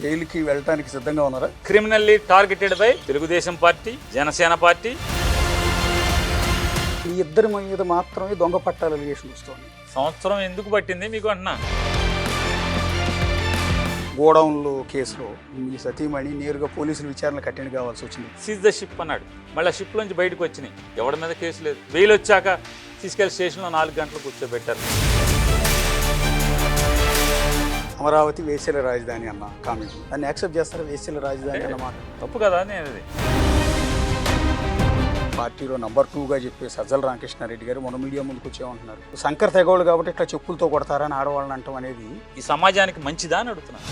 జైలుకి వెళ్ళటానికి సిద్ధంగా ఉన్నారా? Criminally targeted by Telugu Desam party, Janasena party. ఈ ఇద్దరి మీద మాత్రమే దొంగ పట్టాల అలిగేషన్ వస్తుంది. సంవత్సరం ఎందుకు పట్టింది మీకు అంటున్నా? గోడౌన్లో కేసులో మీ సతీమణి నేరుగా పోలీసుల విచారణకు అటెండ్ కావాల్సి వచ్చింది. సీజ్ ద షిప్ అన్నాడు. మళ్ళీ ఆ షిప్ నుంచి బయటకు వచ్చినాయి. ఎవరి మీద కేసు లేదు. బెయిల్ వచ్చాక తీసుకెళ్లి స్టేషన్లో 4 గంటలు కూర్చోబెట్టారు. అమరావతి వేశ్యల రాజధాని అన్న కామెంట్ దాన్ని యాక్సెప్ట్ చేస్తారా? వేశ్యల రాజధాని అన్నమాట తప్పు కదా నేను అది. పార్టీలో నంబర్ 2గా చెప్పే సజ్జల రామకృష్ణారెడ్డి గారు మొన్న మీడియా ముందుకు వచ్చేమంటున్నారు, శంకర్ తెగోళ్ళు కాబట్టి ఇట్లా చెప్పులతో కొడతారని ఆడవాళ్ళని అంటాం అనేది ఈ సమాజానికి మంచిదా అని అడుగుతున్నాను.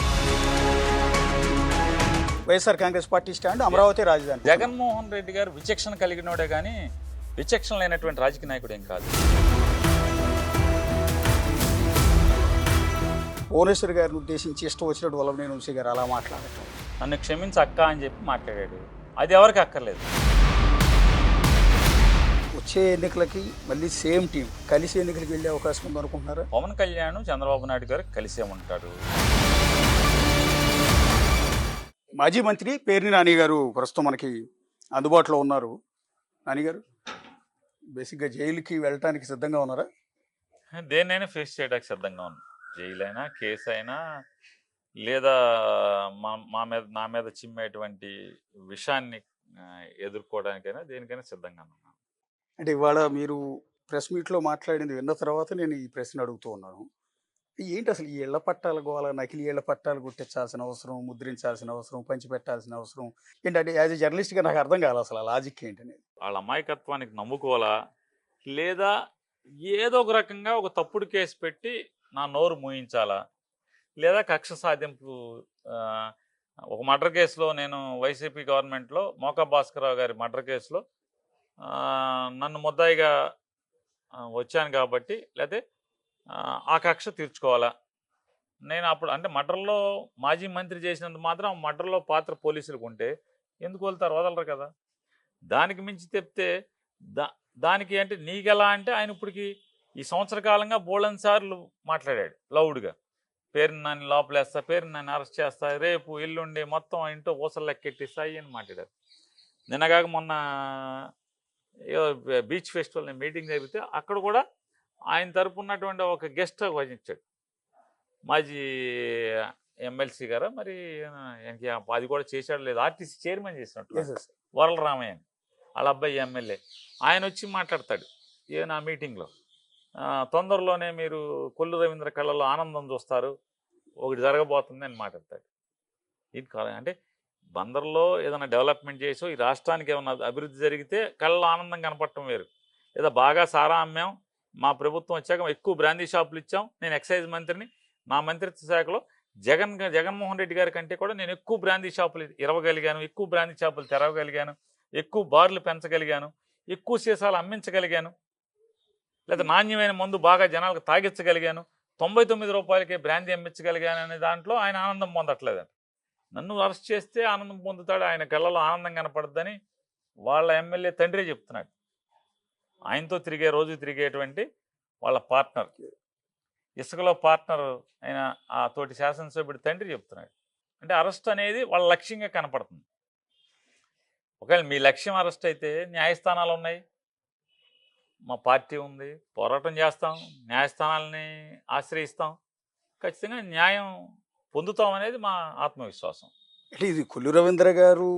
వైఎస్ఆర్ కాంగ్రెస్ పార్టీ స్టాండ్ అమరావతి రాజధాని. జగన్మోహన్ రెడ్డి గారు విచక్షణ కలిగినోడే కానీ విచక్షణ లేనటువంటి రాజకీయ నాయకుడు ఏం కాదు. భువనేశ్వర్ గారిని ఉద్దేశించి ఇష్టం వచ్చినట్టు వల్లభనేని వంశీ గారు అలా మాట్లాడటం, నన్ను క్షమించి అక్క అని చెప్పి మాట్లాడాడు. అది ఎవరికి అక్కర్లేదు. వచ్చే ఎన్నికలకి మళ్ళీ సేమ్ టీం కలిసి ఎన్నికలకు వెళ్ళే అవకాశం ఉంది అనుకుంటున్నారా? పవన్ కళ్యాణ్ చంద్రబాబు నాయుడు గారు కలిసే ఉంటాడు. మాజీ మంత్రి పేర్ని నాని గారు ప్రస్తుతం మనకి అందుబాటులో ఉన్నారు. నాని గారు బేసిక్గా జైలుకి వెళ్ళటానికి సిద్ధంగా ఉన్నారా? దేన్నైనా ఫేస్ చేయడానికి సిద్ధంగా ఉన్నాను. జైలు అయినా, కేసు అయినా, లేదా నా మీద చిమ్మేటువంటి విషయాన్ని ఎదుర్కోవడానికైనా దేనికైనా సిద్ధంగా ఉన్నాను. అంటే ఇవాళ మీరు ప్రెస్ మీట్లో మాట్లాడింది విన్న తర్వాత నేను ఈ ప్రశ్న అడుగుతూ ఉన్నాను. ఏంటి అసలు ఈ ఇళ్ల పట్టాల గోళ, నకిలీ ఇళ్ల పట్టాలు గుర్తించాల్సిన అవసరం, ముద్రించాల్సిన అవసరం, పంచిపెట్టాల్సిన అవసరం ఏంటంటే యాజ్ ఎ జర్నలిస్ట్గా నాకు అర్థం కాదు అసలు ఆ లాజిక్ ఏంటనేది. వాళ్ళ అమాయకత్వానికి నమ్ముకోవాలా, లేదా ఏదో ఒక రకంగా ఒక తప్పుడు కేసు పెట్టి నా నోరు మూయించాలా, లేదా కక్ష సాధింపు. ఒక మర్డర్ కేసులో నేను వైసీపీ గవర్నమెంట్లో మోకా భాస్కరరావు గారి మర్డర్ కేసులో నన్ను ముద్దాయిగా వచ్చాను కాబట్టి, లేకపోతే ఆ కక్ష తీర్చుకోవాలా. నేను అప్పుడు అంటే మర్డర్లో మాజీ మంత్రి చేసినంత మాత్రం మర్డర్లో పాత్ర పోలీసులకు ఉంటే ఎందుకు వెళ్తారు? వదలరు కదా. దానికి మించి చెప్తే దానికి అంటే నీకెలా అంటే ఆయన ఇప్పటికి ఈ సంవత్సర కాలంగా బోళన్ సార్లు మాట్లాడాడు లౌడ్గా. పేరుని నన్ను లోపలేస్తా, పేరుని నన్ను అరెస్ట్ చేస్తా, రేపు ఎల్లుండి మొత్తం ఇంట్లో ఊసలు లెక్కెట్టిస్తాయి అని మాట్లాడారు. నిన్నగాక మొన్న బీచ్ ఫెస్టివల్ మీటింగ్ జరిగితే అక్కడ కూడా ఆయన తరపు ఉన్నటువంటి ఒక గెస్ట్ వహించాడు. మాజీ ఎమ్మెల్సీ గారా మరి అది కూడా చేశాడు లేదు, ఆర్టీసీ చైర్మన్ చేసినట్టు వరలరామయ్య వాళ్ళ అబ్బాయి ఎమ్మెల్యే. ఆయన వచ్చి మాట్లాడతాడు నా మీటింగ్లో, తొందరలోనే మీరు కొల్లు రవీంద్ర కళ్ళలో ఆనందం చూస్తారు, ఒకటి జరగబోతుంది అని మాట్లాడతాడు. ఇది అంటే బందర్లో ఏదైనా డెవలప్మెంట్ చేసో ఈ రాష్ట్రానికి ఏమైనా అభివృద్ధి జరిగితే కళ్ళలో ఆనందం కనపడటం వేరు. లేదా బాగా సారా అమ్మాం, మా ప్రభుత్వం వచ్చాక ఎక్కువ బ్రాందీ షాపులు ఇచ్చాం, నేను ఎక్సైజ్ మంత్రిని, నా మంత్రిత్వ శాఖలో జగన్మోహన్ రెడ్డి గారి కంటే కూడా నేను ఎక్కువ బ్రాందీ షాపులు ఇరవగలిగాను, ఎక్కువ బ్రాందీ షాపులు తెరవగలిగాను, ఎక్కువ బార్లు పెంచగలిగాను, ఎక్కువ సీసాలు అమ్మించగలిగాను, లేదా నాణ్యమైన మందు బాగా జనాలకు తాగించగలిగాను, 99 రూపాయలకే బ్రాందీ అమ్మించగలిగాను అనే దాంట్లో ఆయన ఆనందం పొందట్లేదండి. నన్ను అరెస్ట్ చేస్తే ఆనందం పొందుతాడు, ఆయన కళ్ళలో ఆనందం కనపడద్దని వాళ్ళ ఎమ్మెల్యే తండ్రి చెప్తున్నాడు. ఆయనతో రోజు తిరిగేటువంటి వాళ్ళ పార్ట్నర్, ఇసుకలో పార్ట్నర్ అయిన ఆ తోటి శాసనసభ్యుడి తండ్రి చెప్తున్నాడు. అంటే అరెస్ట్ అనేది వాళ్ళ లక్ష్యంగా కనపడుతుంది. ఒకవేళ మీ లక్ష్యం అరెస్ట్ అయితే న్యాయస్థానాలు ఉన్నాయి, మా పార్టీ ఉంది, పోరాటం చేస్తాం, న్యాయస్థానాలని ఆశ్రయిస్తాం, ఖచ్చితంగా న్యాయం పొందుతాం అనేది మా ఆత్మవిశ్వాసం. అంటే ఇది కొల్లు రవీంద్ర గారు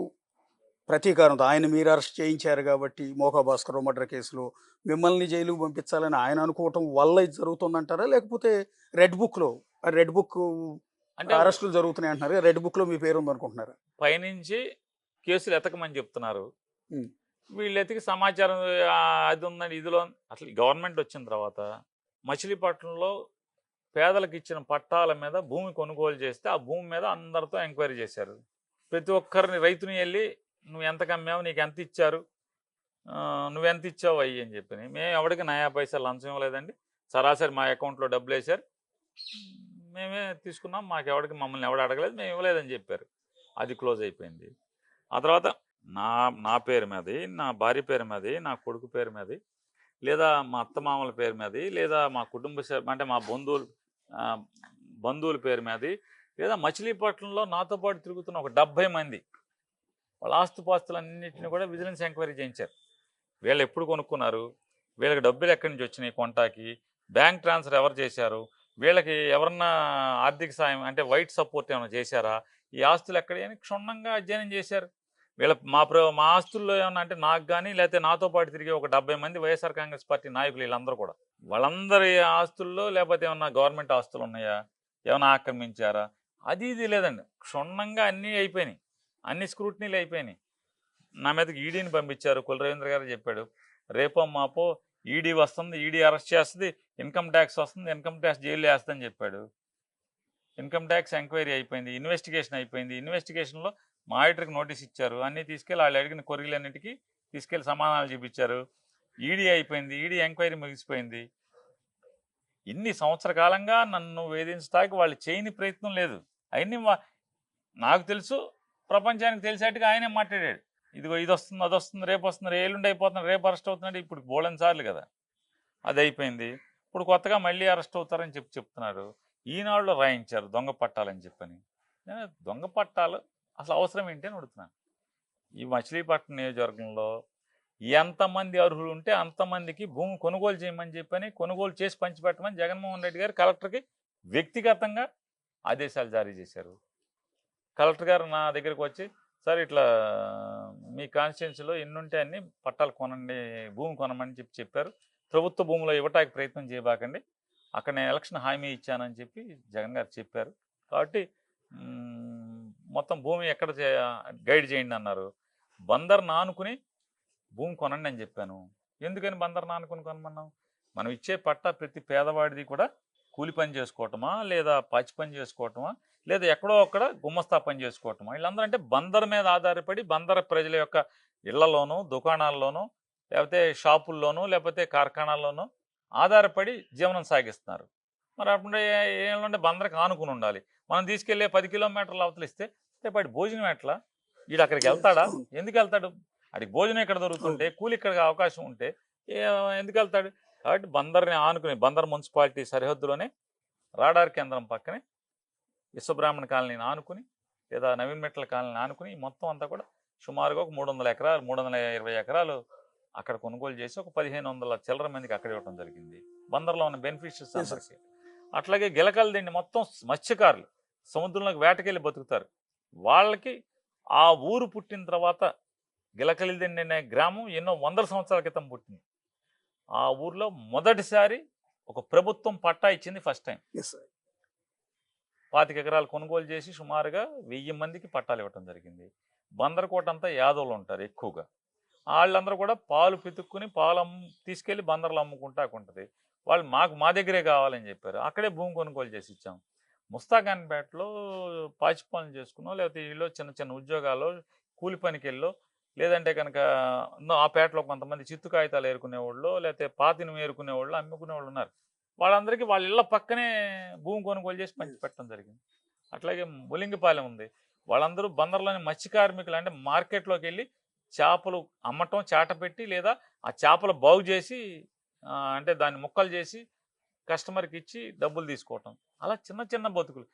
ప్రతీకారంతో ఆయన మీరు అరెస్ట్ చేయించారు కాబట్టి మోకా భాస్కర్ మర్డర్ కేసులో మిమ్మల్ని జైలుకు పంపించాలని ఆయన అనుకోవటం వల్ల ఇది జరుగుతుందంటారా? లేకపోతే రెడ్ బుక్లో అంటే అరెస్టులు జరుగుతున్నాయి అంటున్నారు, రెడ్ బుక్లో మీ పేరు ఉందనుకుంటున్నారా? పైనుంచి కేసులు ఎతకమని చెప్తున్నారు, వీళ్ళు ఎతికి సమాచారం అది ఉందని ఇదిలో. అసలు గవర్నమెంట్ వచ్చిన తర్వాత మచిలీపట్నంలో పేదలకు ఇచ్చిన పట్టాల మీద భూమి కొనుగోలు చేస్తే ఆ భూమి మీద అందరితో ఎంక్వైరీ చేశారు. ప్రతి ఒక్కరిని రైతుని వెళ్ళి నువ్వు ఎంత కమ్మావు, నీకు ఎంత ఇచ్చారు, నువ్వెంత ఇచ్చావు అయ్యి అని చెప్పి. మేము ఎవరికి నయా పైసా లంచం ఇవ్వలేదండి, సరాసరి మా అకౌంట్లో డబ్బులు వేశారు, మేమే తీసుకున్నాం, మాకెవడికి మమ్మల్ని ఎవడు అడగలేదు, మేము ఇవ్వలేదని చెప్పారు. అది క్లోజ్ అయిపోయింది. ఆ తర్వాత నా పేరు మీది, నా భార్య పేరు మీది, నా కొడుకు పేరు మీది, లేదా మా అత్తమామల పేరు మీది, లేదా మా కుటుంబ అంటే మా బంధువుల పేరు మీది లేదా మచిలీపట్నంలో నాతో పాటు తిరుగుతున్న ఒక 70 మంది వాళ్ళ ఆస్తుపాస్తులన్నింటినీ కూడా విజిలెన్స్ ఎంక్వైరీ చేయించారు. వీళ్ళు ఎప్పుడు కొనుక్కున్నారు, వీళ్ళకి డబ్బులు ఎక్కడి నుంచి వచ్చినాయి కొంటాకి, బ్యాంక్ ట్రాన్స్ఫర్ ఎవరు చేశారు, వీళ్ళకి ఎవరన్నా ఆర్థిక సాయం అంటే వైట్ సపోర్ట్ ఏమైనా చేశారా, ఈ ఆస్తులు ఎక్కడి అని క్షుణ్ణంగా అధ్యయనం చేశారు. వీళ్ళ మా ఆస్తుల్లో ఏమన్నా అంటే నాకు కానీ లేకపోతే నాతో పాటు తిరిగే ఒక 70 మంది వైఎస్ఆర్ కాంగ్రెస్ పార్టీ నాయకులు వీళ్ళందరూ కూడా వాళ్ళందరి ఆస్తుల్లో లేకపోతే ఏమన్నా గవర్నమెంట్ ఆస్తులు ఉన్నాయా, ఏమైనా ఆక్రమించారా, అది ఇది లేదండి. క్షుణ్ణంగా అన్నీ అయిపోయినాయి, అన్ని స్క్రూటినీలు అయిపోయినాయి. నా మీదకి ఈడీని పంపించారు. కుల రవీంద్ర గారు చెప్పాడు, రేపో మాపో ఈడీ వస్తుంది, ఈడీ అరెస్ట్ చేస్తుంది, ఇన్కమ్ ట్యాక్స్ వస్తుంది, ఇన్కమ్ ట్యాక్స్ జైలు వేస్తుందని చెప్పాడు. ఇన్కమ్ ట్యాక్స్ ఎంక్వైరీ అయిపోయింది, ఇన్వెస్టిగేషన్ అయిపోయింది. ఇన్వెస్టిగేషన్లో మా ఆడిటర్కి నోటీస్ ఇచ్చారు, అన్నీ తీసుకెళ్ళి వాళ్ళు అడిగిన కొర్రీలన్నిటికీ తీసుకెళ్ళి సమాధానాలు చూపించారు. ఈడీ అయిపోయింది, ఈడీ ఎంక్వైరీ ముగిసిపోయింది. ఇన్ని సంవత్సర కాలంగా నన్ను వేధించడానికి వాళ్ళు చేయని ప్రయత్నం లేదు. అవన్నీ నాకు తెలుసు, ప్రపంచానికి తెలిసేట్టుగా ఆయనే మాట్లాడాడు. ఇదిగో ఇది వస్తుంది, అది వస్తుంది, రేపు వస్తుంది, ఏలుండి అయిపోతుంది, రేపు అరెస్ట్ అవుతున్నాడు. ఇప్పుడు బోళని సార్లు కదా అది అయిపోయింది. ఇప్పుడు కొత్తగా మళ్ళీ అరెస్ట్ అవుతారని చెప్తున్నారు. ఈనాడులో రాయించారు దొంగ పట్టాలని చెప్పని. దొంగ పట్టాలు అసలు అవసరం ఏంటి అని అడుగుతున్నాను. ఈ మచిలీపట్నం నియోజకవర్గంలో ఎంతమంది అర్హులు ఉంటే అంతమందికి భూమి కొనుగోలు చేయమని చెప్పని, కొనుగోలు చేసి పంచిపెట్టమని జగన్మోహన్ రెడ్డి గారు కలెక్టర్కి వ్యక్తిగతంగా ఆదేశాలు జారీ చేశారు. కలెక్టర్ గారు నా దగ్గరికి వచ్చి, సార్ ఇట్లా మీ కాన్స్టిట్యున్సీలో ఎన్ని ఉంటే అన్ని పట్టాలు కొనండి, భూమి కొనమని చెప్పారు. ప్రభుత్వ భూమిలో ఇవ్వటానికి ప్రయత్నం చేయబాకండి, అక్కడ నేను ఎలక్షన్ హామీ ఇచ్చానని చెప్పి జగన్ గారు చెప్పారు. కాబట్టి మొత్తం భూమి ఎక్కడ గైడ్ చేయండి అన్నారు. బందర్ నానుకుని భూమి కొనండి అని చెప్పాను. ఎందుకని బందర్ నానుకుని కొనమన్నాం? మనం ఇచ్చే పట్టా ప్రతి పేదవాడిది కూడా కూలి పని చేసుకోవటమా, లేదా పచ్చి పని చేసుకోవటమా, లేదా ఎక్కడో అక్కడ గుమ్మస్తా పని చేసుకోవటమా? వీళ్ళందరూ అంటే బందర్ మీద ఆధారపడి బందర్ ప్రజల యొక్క ఇళ్లలోనూ, దుకాణాల్లోనూ, లేకపోతే షాపుల్లోనూ, లేకపోతే కార్ఖానాల్లోనూ ఆధారపడి జీవనం సాగిస్తున్నారు. మరి అప్పుడు ఏమంటే బందరికి ఆనుకుని ఉండాలి. మనం తీసుకెళ్లే 10 కిలోమీటర్ల అవతల ఇస్తే రేపు భోజనం ఎట్లా? వీడు అక్కడికి వెళ్తాడా? ఎందుకు వెళ్తాడు? అడిగి భోజనం ఇక్కడ దొరుకుతుంటే, కూలి ఇక్కడ అవకాశం ఉంటే ఎందుకు వెళ్తాడు? కాబట్టి బందర్ని ఆనుకుని, బందర్ మున్సిపాలిటీ సరిహద్దులోనే రాడార్ కేంద్రం పక్కనే విశ్వబ్రాహ్మణ కాలనీని ఆనుకుని, లేదా నవీన్ మెట్ల కాలనీని ఆనుకుని మొత్తం అంతా కూడా సుమారుగా ఒక 300 ఎకరాలు, 320 ఎకరాలు అక్కడ కొనుగోలు చేసి ఒక 1500 చిల్లర మందికి అక్కడ ఇవ్వడం జరిగింది. బందర్లో ఉన్న బెనిఫిషరీస్ అందరికీ. అట్లాగే గిలకల దిండి మొత్తం మత్స్యకారులు సముద్రంలోకి వేటకెళ్ళి బతుకుతారు. వాళ్ళకి ఆ ఊరు పుట్టిన తర్వాత గిలకలి దిండి అనే గ్రామం ఎన్నో వందల సంవత్సరాల క్రితం పుట్టింది. ఆ ఊర్లో మొదటిసారి ఒక ప్రభుత్వం పట్టా ఇచ్చింది ఫస్ట్ టైం. 25 ఎకరాలు కొనుగోలు చేసి సుమారుగా 1000 మందికి పట్టాలు ఇవ్వటం జరిగింది. బందరకోట అంతా యాదవులు ఉంటారు ఎక్కువగా. వాళ్ళందరూ కూడా పాలు పితుక్కుని పాలు తీసుకెళ్ళి బందర్లో అమ్ముకుంటా ఉంటుంది. వాళ్ళు మా దగ్గరే కావాలని చెప్పారు. అక్కడే భూమి కొనుగోలు చేసి ఇచ్చాం. ముస్తాఖాన్పేటలో పాచి పనులు చేసుకున్నాం, లేకపోతే వీళ్ళు చిన్న చిన్న ఉద్యోగాలు కూలి పనికి వెళ్ళో, లేదంటే కనుక ఆ పేటలో కొంతమంది చిత్తు కాగితాలు ఏరుకునేవాళ్ళు, లేకపోతే పాతిని ఏరుకునేవాళ్ళు, అమ్ముకునేవాళ్ళు ఉన్నారు. వాళ్ళందరికీ వాళ్ళ ఇళ్ళ పక్కనే భూమి కొనుగోలు చేసి పంచిపెట్టడం జరిగింది. అట్లాగే ములింగిపాలెం ఉంది. వాళ్ళందరూ బందర్లోని మత్స్య కార్మికులు, అంటే మార్కెట్లోకి వెళ్ళి చేపలు అమ్మటం, చాట పెట్టి, లేదా ఆ చేపలు బాగు చేసి అంటే దాన్ని ముక్కలు చేసి కస్టమర్కి ఇచ్చి డబ్బులు తీసుకోవటం. అలా చిన్న చిన్న బతుకులు.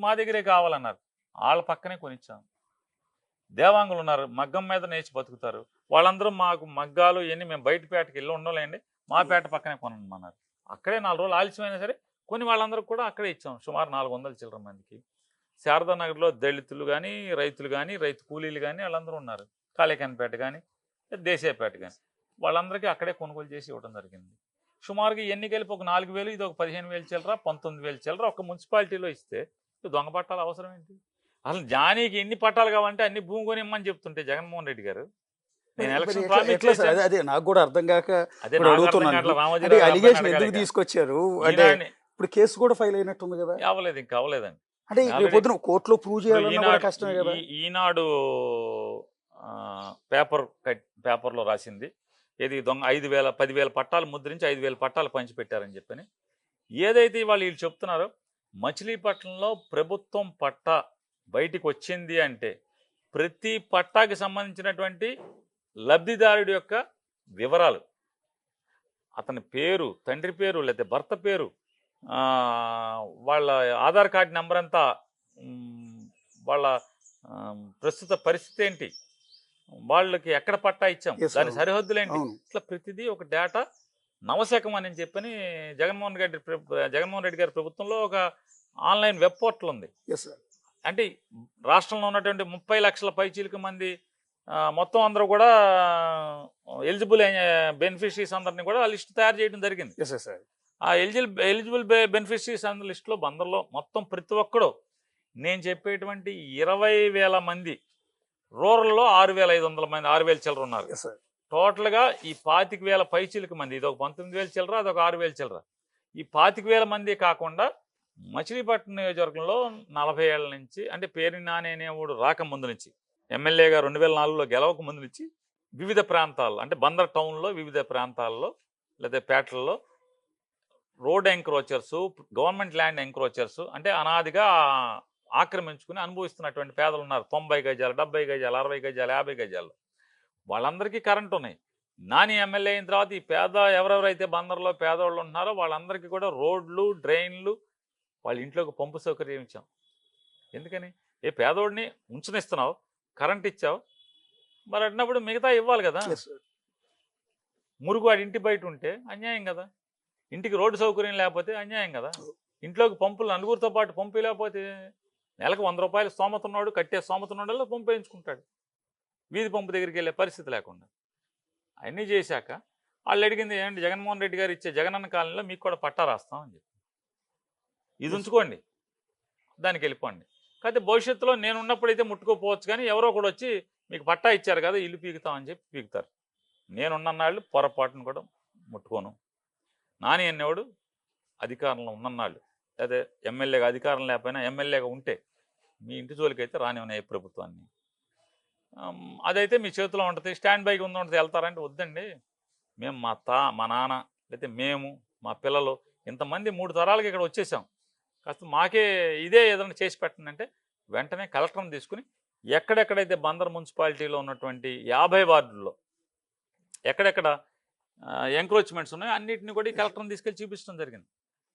మా దగ్గరే కావాలన్నారు, వాళ్ళ పక్కనే కొనిచ్చాం. దేవాంగులు ఉన్నారు, మగ్గం మీద నేర్చి బతుకుతారు. వాళ్ళందరూ మాకు మగ్గాలు ఇవన్నీ మేము బయట పేటకి వెళ్ళి ఉండలేండి, మా పేట పక్కనే కొనమన్నారు. అక్కడే 4 రోజులు ఆలస్యమైనా సరే కొన్ని వాళ్ళందరూ కూడా అక్కడే ఇచ్చాం. సుమారు 400 చిల్లర మందికి. శారదానగర్లో దళితులు కానీ, రైతులు కానీ, రైతు కూలీలు కానీ వాళ్ళందరూ ఉన్నారు. కాళేకన్పేట కానీ, దేశాయపేట కానీ, వాళ్ళందరికీ అక్కడే కొనుగోలు చేసి ఇవ్వడం జరిగింది. సుమారుగా ఎన్ని కలిపి ఒక 4000, ఇది ఒక 15,000 చిల్లర, 19,000 చిల్లర ఒక మున్సిపాలిటీలో ఇస్తే దొంగ పట్టాలు అవసరం ఏంటి? అసలు జానీకి ఎన్ని పట్టాలు కావాలంటే అన్ని భూమి కొనిమ్మని చెప్తుంటే జగన్మోహన్ రెడ్డి గారు, నేను ఎలక్షన్ అదే నాకు కూడా అర్థం కాక అలిగేషన్ ఎందుకు తీసుకొచ్చారు అంటే ఇప్పుడు కేసు కూడా ఫైల్ అయినట్టుంది కదా? అవ్వలేదు, ఇంకా అవ్వలేదండి. అంటే పొద్దున కోర్టులో ప్రూవ్ చేయాలన్నా కష్టమే కదా. ఈనాడు పేపర్లో రాసింది ఏది దొంగ 5,000 10,000 పట్టాలు ముద్రించి 5,000 పట్టాలు పంచిపెట్టారని చెప్పని. ఏదైతే వీళ్ళు చెప్తున్నారో మచిలీపట్నంలో ప్రభుత్వం పట్టా బయటికి వచ్చింది అంటే ప్రతి పట్టాకి సంబంధించినటువంటి లబ్ధిదారుడి యొక్క వివరాలు, అతని పేరు, తండ్రి పేరు, లేదా భర్త పేరు, వాళ్ళ ఆధార్ కార్డు నెంబర్ అంతా, వాళ్ళ ప్రస్తుత పరిస్థితి ఏంటి, వాళ్ళకి ఎక్కడ పట్టా ఇచ్చాం, Yes, దాని అవును. సరిహద్దులు ఏంటి, అవును. ఇట్లా ప్రతిదీ ఒక డేటా నవశకం అని చెప్పని జగన్మోహన్ రెడ్డి గారి ప్రభుత్వంలో ఒక ఆన్లైన్ వెబ్ పోర్టల్ ఉంది. Yes sir. అంటే రాష్ట్రంలో ఉన్నటువంటి 30 లక్షల పైచీలకు మంది మొత్తం అందరూ కూడా ఎలిజిబుల్ బెనిఫిషరీస్ అందరినీ కూడా లిస్ట్ తయారు చేయడం జరిగింది. Yes yes sir. ఆ ఎలిజిబుల్ బెనిఫిషరీస్ అందరి లిస్టులో బందర్లో మొత్తం ప్రతి ఒక్కడు నేను చెప్పేటువంటి 20,000 మంది, రూరల్లో 6,500 మంది, 6,000 చిల్లర ఉన్నారు. Yes sir. టోటల్గా ఈ 25,000 పైచీలకు మంది, ఇది ఒక 19,000 చిల్లర, అదొక 6,000 చిల్లర. ఈ 25,000 మంది కాకుండా మచిలీపట్నం నియోజకవర్గంలో 40 ఏళ్ల నుంచి, అంటే పేరు నాని అనేవాడు రాకముందు నుంచి, ఎమ్మెల్యేగా 2004లో గెలవక ముందు నుంచి వివిధ ప్రాంతాల్లో, అంటే బందర్ టౌన్లో వివిధ ప్రాంతాల్లో లేదా పేటల్లో road encroachers, government land encroachers, అంటే అనాదిగా ఆక్రమించుకుని అనుభవిస్తున్నటువంటి పేదలు ఉన్నారు. 90 గజాలు, 70 గజాలు, 60 గజాలు, 50 గజాలు. వాళ్ళందరికీ కరెంట్ ఉన్నాయి. నాని ఎమ్మెల్యే అయిన తర్వాత ఈ పేద ఎవరెవరైతే బందర్లో పేదవాళ్ళు ఉంటున్నారో వాళ్ళందరికీ కూడా రోడ్లు, డ్రైన్లు, వాళ్ళ ఇంట్లోకి పంపు సౌకర్యం ఇచ్చాం. ఎందుకని? ఏ పేదోడిని ఉంచనిస్తున్నావు, కరెంట్ ఇచ్చావు, మరి అన్నప్పుడు మిగతా ఇవ్వాలి కదా. మురుగు వాడి ఇంటి బయట ఉంటే అన్యాయం కదా, ఇంటికి రోడ్డు సౌకర్యం లేకపోతే అన్యాయం కదా, ఇంట్లోకి పంపులు నలుగురితో పాటు పంపు లేకపోతే నెలకు 100 రూపాయలు స్తోమత ఉన్నాడు, కట్టే స్తోమత ఉన్నాడు, పంపు వేయించుకుంటాడు, వీధి పంపు దగ్గరికి వెళ్ళే పరిస్థితి లేకుండా. అన్నీ చేశాక వాళ్ళు అడిగింది ఏంటి, జగన్మోహన్ రెడ్డి గారు ఇచ్చే జగనన్న కాలనీలో మీకు కూడా పట్టా రాస్తామని చెప్పి, ఇది ఉంచుకోండి, దానికి వెళ్ళిపోండి. కాకపోతే భవిష్యత్తులో నేను ఉన్నప్పుడైతే ముట్టుకోపోవచ్చు, కానీ ఎవరో కూడా వచ్చి మీకు పట్టా ఇచ్చారు కదా ఇల్లు పీకుతామని చెప్పి పీకుతారు. నేనున్నన్నాళ్ళు పొరపాటును కూడా ముట్టుకోను. నాని అనేవాడు అధికారంలో ఉన్నన్నాళ్ళు, అదే ఎమ్మెల్యేగా అధికారం లేకపోయినా ఎమ్మెల్యేగా ఉంటే మీ ఇంటి జోలికైతే రానివ్వనే ప్రభుత్వాన్ని. అదైతే మీ చేతిలో ఉంటుంది, స్టాండ్ బైకి ఉంటుంది, వెళ్తారంటే వద్దండి, మేము మా నాన్న లేకపోతే మేము మా పిల్లలు ఇంతమంది 3 తరాలకి ఇక్కడ వచ్చేసాం, కాస్త మాకే ఇదే ఏదైనా చేసి పెట్టండి అంటే వెంటనే కలెక్టర్ని తీసుకుని ఎక్కడెక్కడైతే బందర్ మున్సిపాలిటీలో ఉన్నటువంటి 50 వార్డుల్లో ఎక్కడెక్కడ ఎంక్రోచ్మెంట్స్ ఉన్నాయో అన్నింటినీ కూడా ఈ కలెక్టర్ని తీసుకెళ్ళి చూపించడం జరిగింది.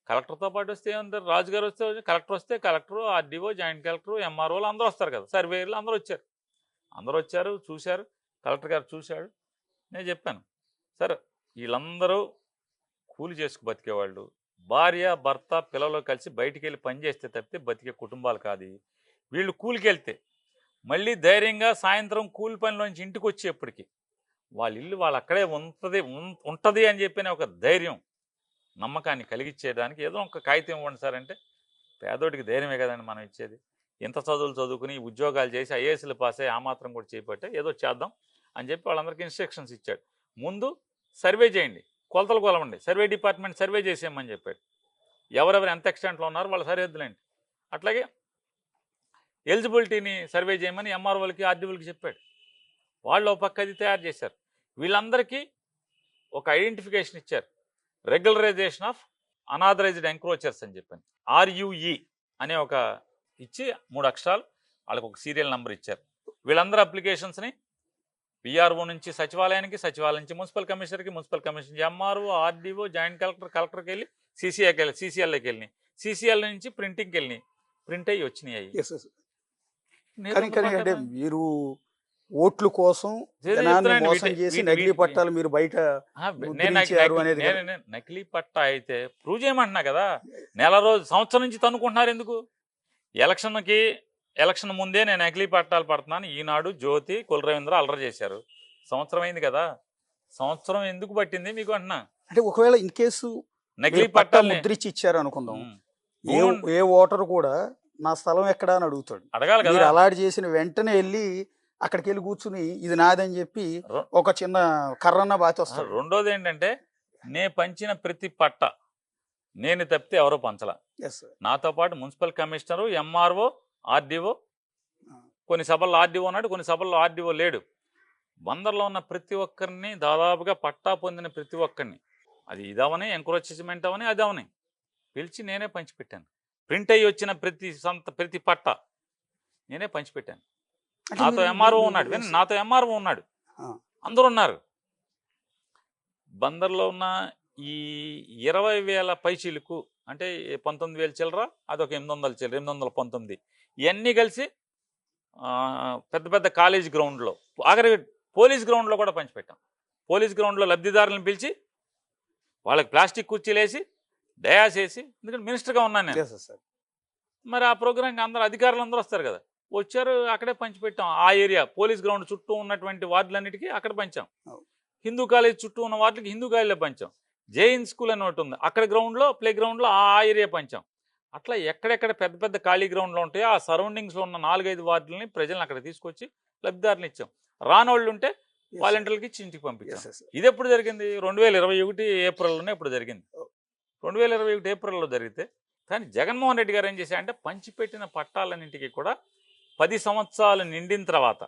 కలెక్టర్తో పాటు వస్తే ఏమంటారు, రాజుగారు వస్తే కలెక్టర్ వస్తే కలెక్టరు, ఆర్డీఓ, జాయింట్ కలెక్టరు, ఎంఆర్ఓలు అందరూ వస్తారు కదా, సర్వేయర్లు అందరూ వచ్చారు, చూశారు, కలెక్టర్ గారు చూశాడు. నేను చెప్పాను, సార్ వీళ్ళందరూ కూలి చేసుకు బతికేవాళ్ళు, భార్య భర్త పిల్లలు కలిసి బయటికి వెళ్ళి పని చేస్తే తప్పితే బతికే కుటుంబాలు కాదు. వీళ్ళు కూలికి వెళ్తే మళ్ళీ ధైర్యంగా సాయంత్రం కూలి పనిలోంచి ఇంటికి వచ్చేప్పటికి వాళ్ళ ఇల్లు వాళ్ళు అక్కడే ఉంటుంది అని చెప్పిన ఒక ధైర్యం, నమ్మకాన్ని కలిగించేయడానికి ఏదో ఒక కాగితం ఇవ్వండి సార్ అంటే, పేదోడికి ధైర్యమే కదండి మనం ఇచ్చేది. ఇంత చదువులు చదువుకుని ఉద్యోగాలు చేసి ఐఏఎస్లు పాస్ అయ్యి ఆ మాత్రం కూడా చేయబట్టే ఏదో చేద్దాం అని చెప్పి వాళ్ళందరికీ ఇన్స్ట్రక్షన్స్ ఇచ్చాడు. ముందు సర్వే చేయండి, కొలతలు కొలవండి, సర్వే డిపార్ట్మెంట్ సర్వే చేసేయమని చెప్పాడు. ఎవరెవరు ఎంత ఎక్స్టెంట్లో ఉన్నారు వాళ్ళ సరిహద్దులేంటి, అట్లాగే ఎలిజిబిలిటీని సర్వే చేయమని ఎంఆర్ఓలకి, ఆర్డీఓలకి చెప్పాడు. వాళ్ళు పక్క అది తయారు చేశారు. వీళ్ళందరికీ ఒక ఐడెంటిఫికేషన్ ఇచ్చారు, రెగ్యులరైజేషన్ ఆఫ్ అనాథరైజ్డ్ ఎంక్రోచర్స్ అని చెప్పాను, RUE అనే ఒక ఇచ్చి 3 అక్షరాలు వాళ్ళకి ఒక సీరియల్ నెంబర్ ఇచ్చారు. వీళ్ళందరూ అప్లికేషన్స్ని PRO నుంచి సచివాలయానికి, సచివాలయం నుంచి మున్సిపల్ కమిషనర్కి, మున్సిపల్ కమిషన్ నుంచి MRO, RDO, జాయింట్ కలెక్టర్కి వెళ్ళి CCLకి వెళ్ళినాయి, CCL నుంచి ప్రింటింగ్కి వెళ్ళినాయి, ప్రింట్ అయ్యి వచ్చినాయి. అంటే మీరు ఓట్ల కోసం జనాన్ని మోసం చేసి నకిలీ పట్టాలు మీరు బయట నకిలీ పట్టా అయితే ప్రూవ్ చేయమంటున్నా కదా, సంవత్సరం నుంచి తన్నుకుంటున్నారు ఎందుకు? ఎలక్షన్ ముందే నేను నకిలీ పట్టాలు పడుతున్నాను, ఈనాడు, జ్యోతి, కుల రవీంద్ర అల్లరి చేశారు. సంవత్సరం అయింది కదా, సంవత్సరం ఎందుకు పట్టింది మీకు అంటున్నా. అంటే ఒకవేళ ఇన్ కేసు నకిలీ పట్టాలు ముద్రించి ఇచ్చారు అనుకుందాం, ఏ ఓటర్ కూడా నా స్థలం ఎక్కడా అని అడుగుతాడు, అడగాలి కదా. అలాట్ చేసిన వెంటనే వెళ్ళి అక్కడికి వెళ్ళి కూర్చుని ఇది నాదని చెప్పి ఒక చిన్న కర్రన్న బాతి వస్తాడు. రెండోది ఏంటంటే, నే పంచిన ప్రతి పట్ట నేను తప్పితే ఎవరో పంచలా. నాతో పాటు మున్సిపల్ కమిషనరు, MRO, RDO, కొన్ని సభల్లో RDO ఉన్నాడు, కొన్ని సభల్లో RDO లేడు. బందర్లో ఉన్న ప్రతి ఒక్కరిని, దాదాపుగా పట్టా పొందిన ప్రతి ఒక్కరిని, అది ఇదవని, ఎంక్రోచ్మెంట్ అవని, అది అవని పిలిచి నేనే పంచిపెట్టాను. ప్రింట్ అయ్యి వచ్చిన ప్రతి పట్ట నేనే పంచిపెట్టాను. నాతో MRO ఉన్నాడు, అందరూ ఉన్నారు. బందర్లో ఉన్న ఈ 20,000 పైచీలకు, అంటే 19,000 చిల్లర, అదొక 800 చిల్లర, 819. ఇవన్నీ కలిసి పెద్ద పెద్ద కాలేజ్ గ్రౌండ్లో, ఆఖరి పోలీస్ గ్రౌండ్లో కూడా పంచిపెట్టాం. పోలీస్ గ్రౌండ్లో లబ్ధిదారులను పిలిచి వాళ్ళకి ప్లాస్టిక్ కుర్చీలు వేసి డయాస్ వేసి, ఎందుకంటే మినిస్టర్గా ఉన్నాను నేను. మరి ఆ ప్రోగ్రాంకి అందరూ అధికారులు అందరూ వస్తారు కదా, వచ్చారు, అక్కడే పంచిపెట్టాం. ఆ ఏరియా పోలీస్ గ్రౌండ్ చుట్టూ ఉన్నటువంటి వార్డులన్నిటికీ అక్కడ పంచాం. హిందూ కాలేజ్ చుట్టూ ఉన్న వార్డులకి హిందూ కాలేజీలో పంచాం. జైన్ స్కూల్ అని ఒకటి ఉంది, అక్కడ గ్రౌండ్లో, ప్లే గ్రౌండ్లో ఆ ఏరియా పంచాం. అట్లా ఎక్కడెక్కడ పెద్ద పెద్ద ఖాళీ గ్రౌండ్లో ఉంటాయో ఆ సరౌండింగ్స్లో ఉన్న 4-5 వార్డులని ప్రజలను అక్కడ తీసుకొచ్చి లబ్ధిదారులు ఇచ్చాం. రానోళ్ళు ఉంటే వాలంటీర్లకి ఇచ్చి ఇంటికి పంపించాం. ఇది ఎప్పుడు జరిగింది? 2021 ఏప్రిల్లోనే ఇప్పుడు జరిగింది. 2021 ఏప్రిల్లో జరిగితే, కానీ జగన్మోహన్ రెడ్డి గారు ఏం చేశారంటే పంచిపెట్టిన పట్టాలన్నింటికి కూడా 10 సంవత్సరాలు నిండిన తర్వాత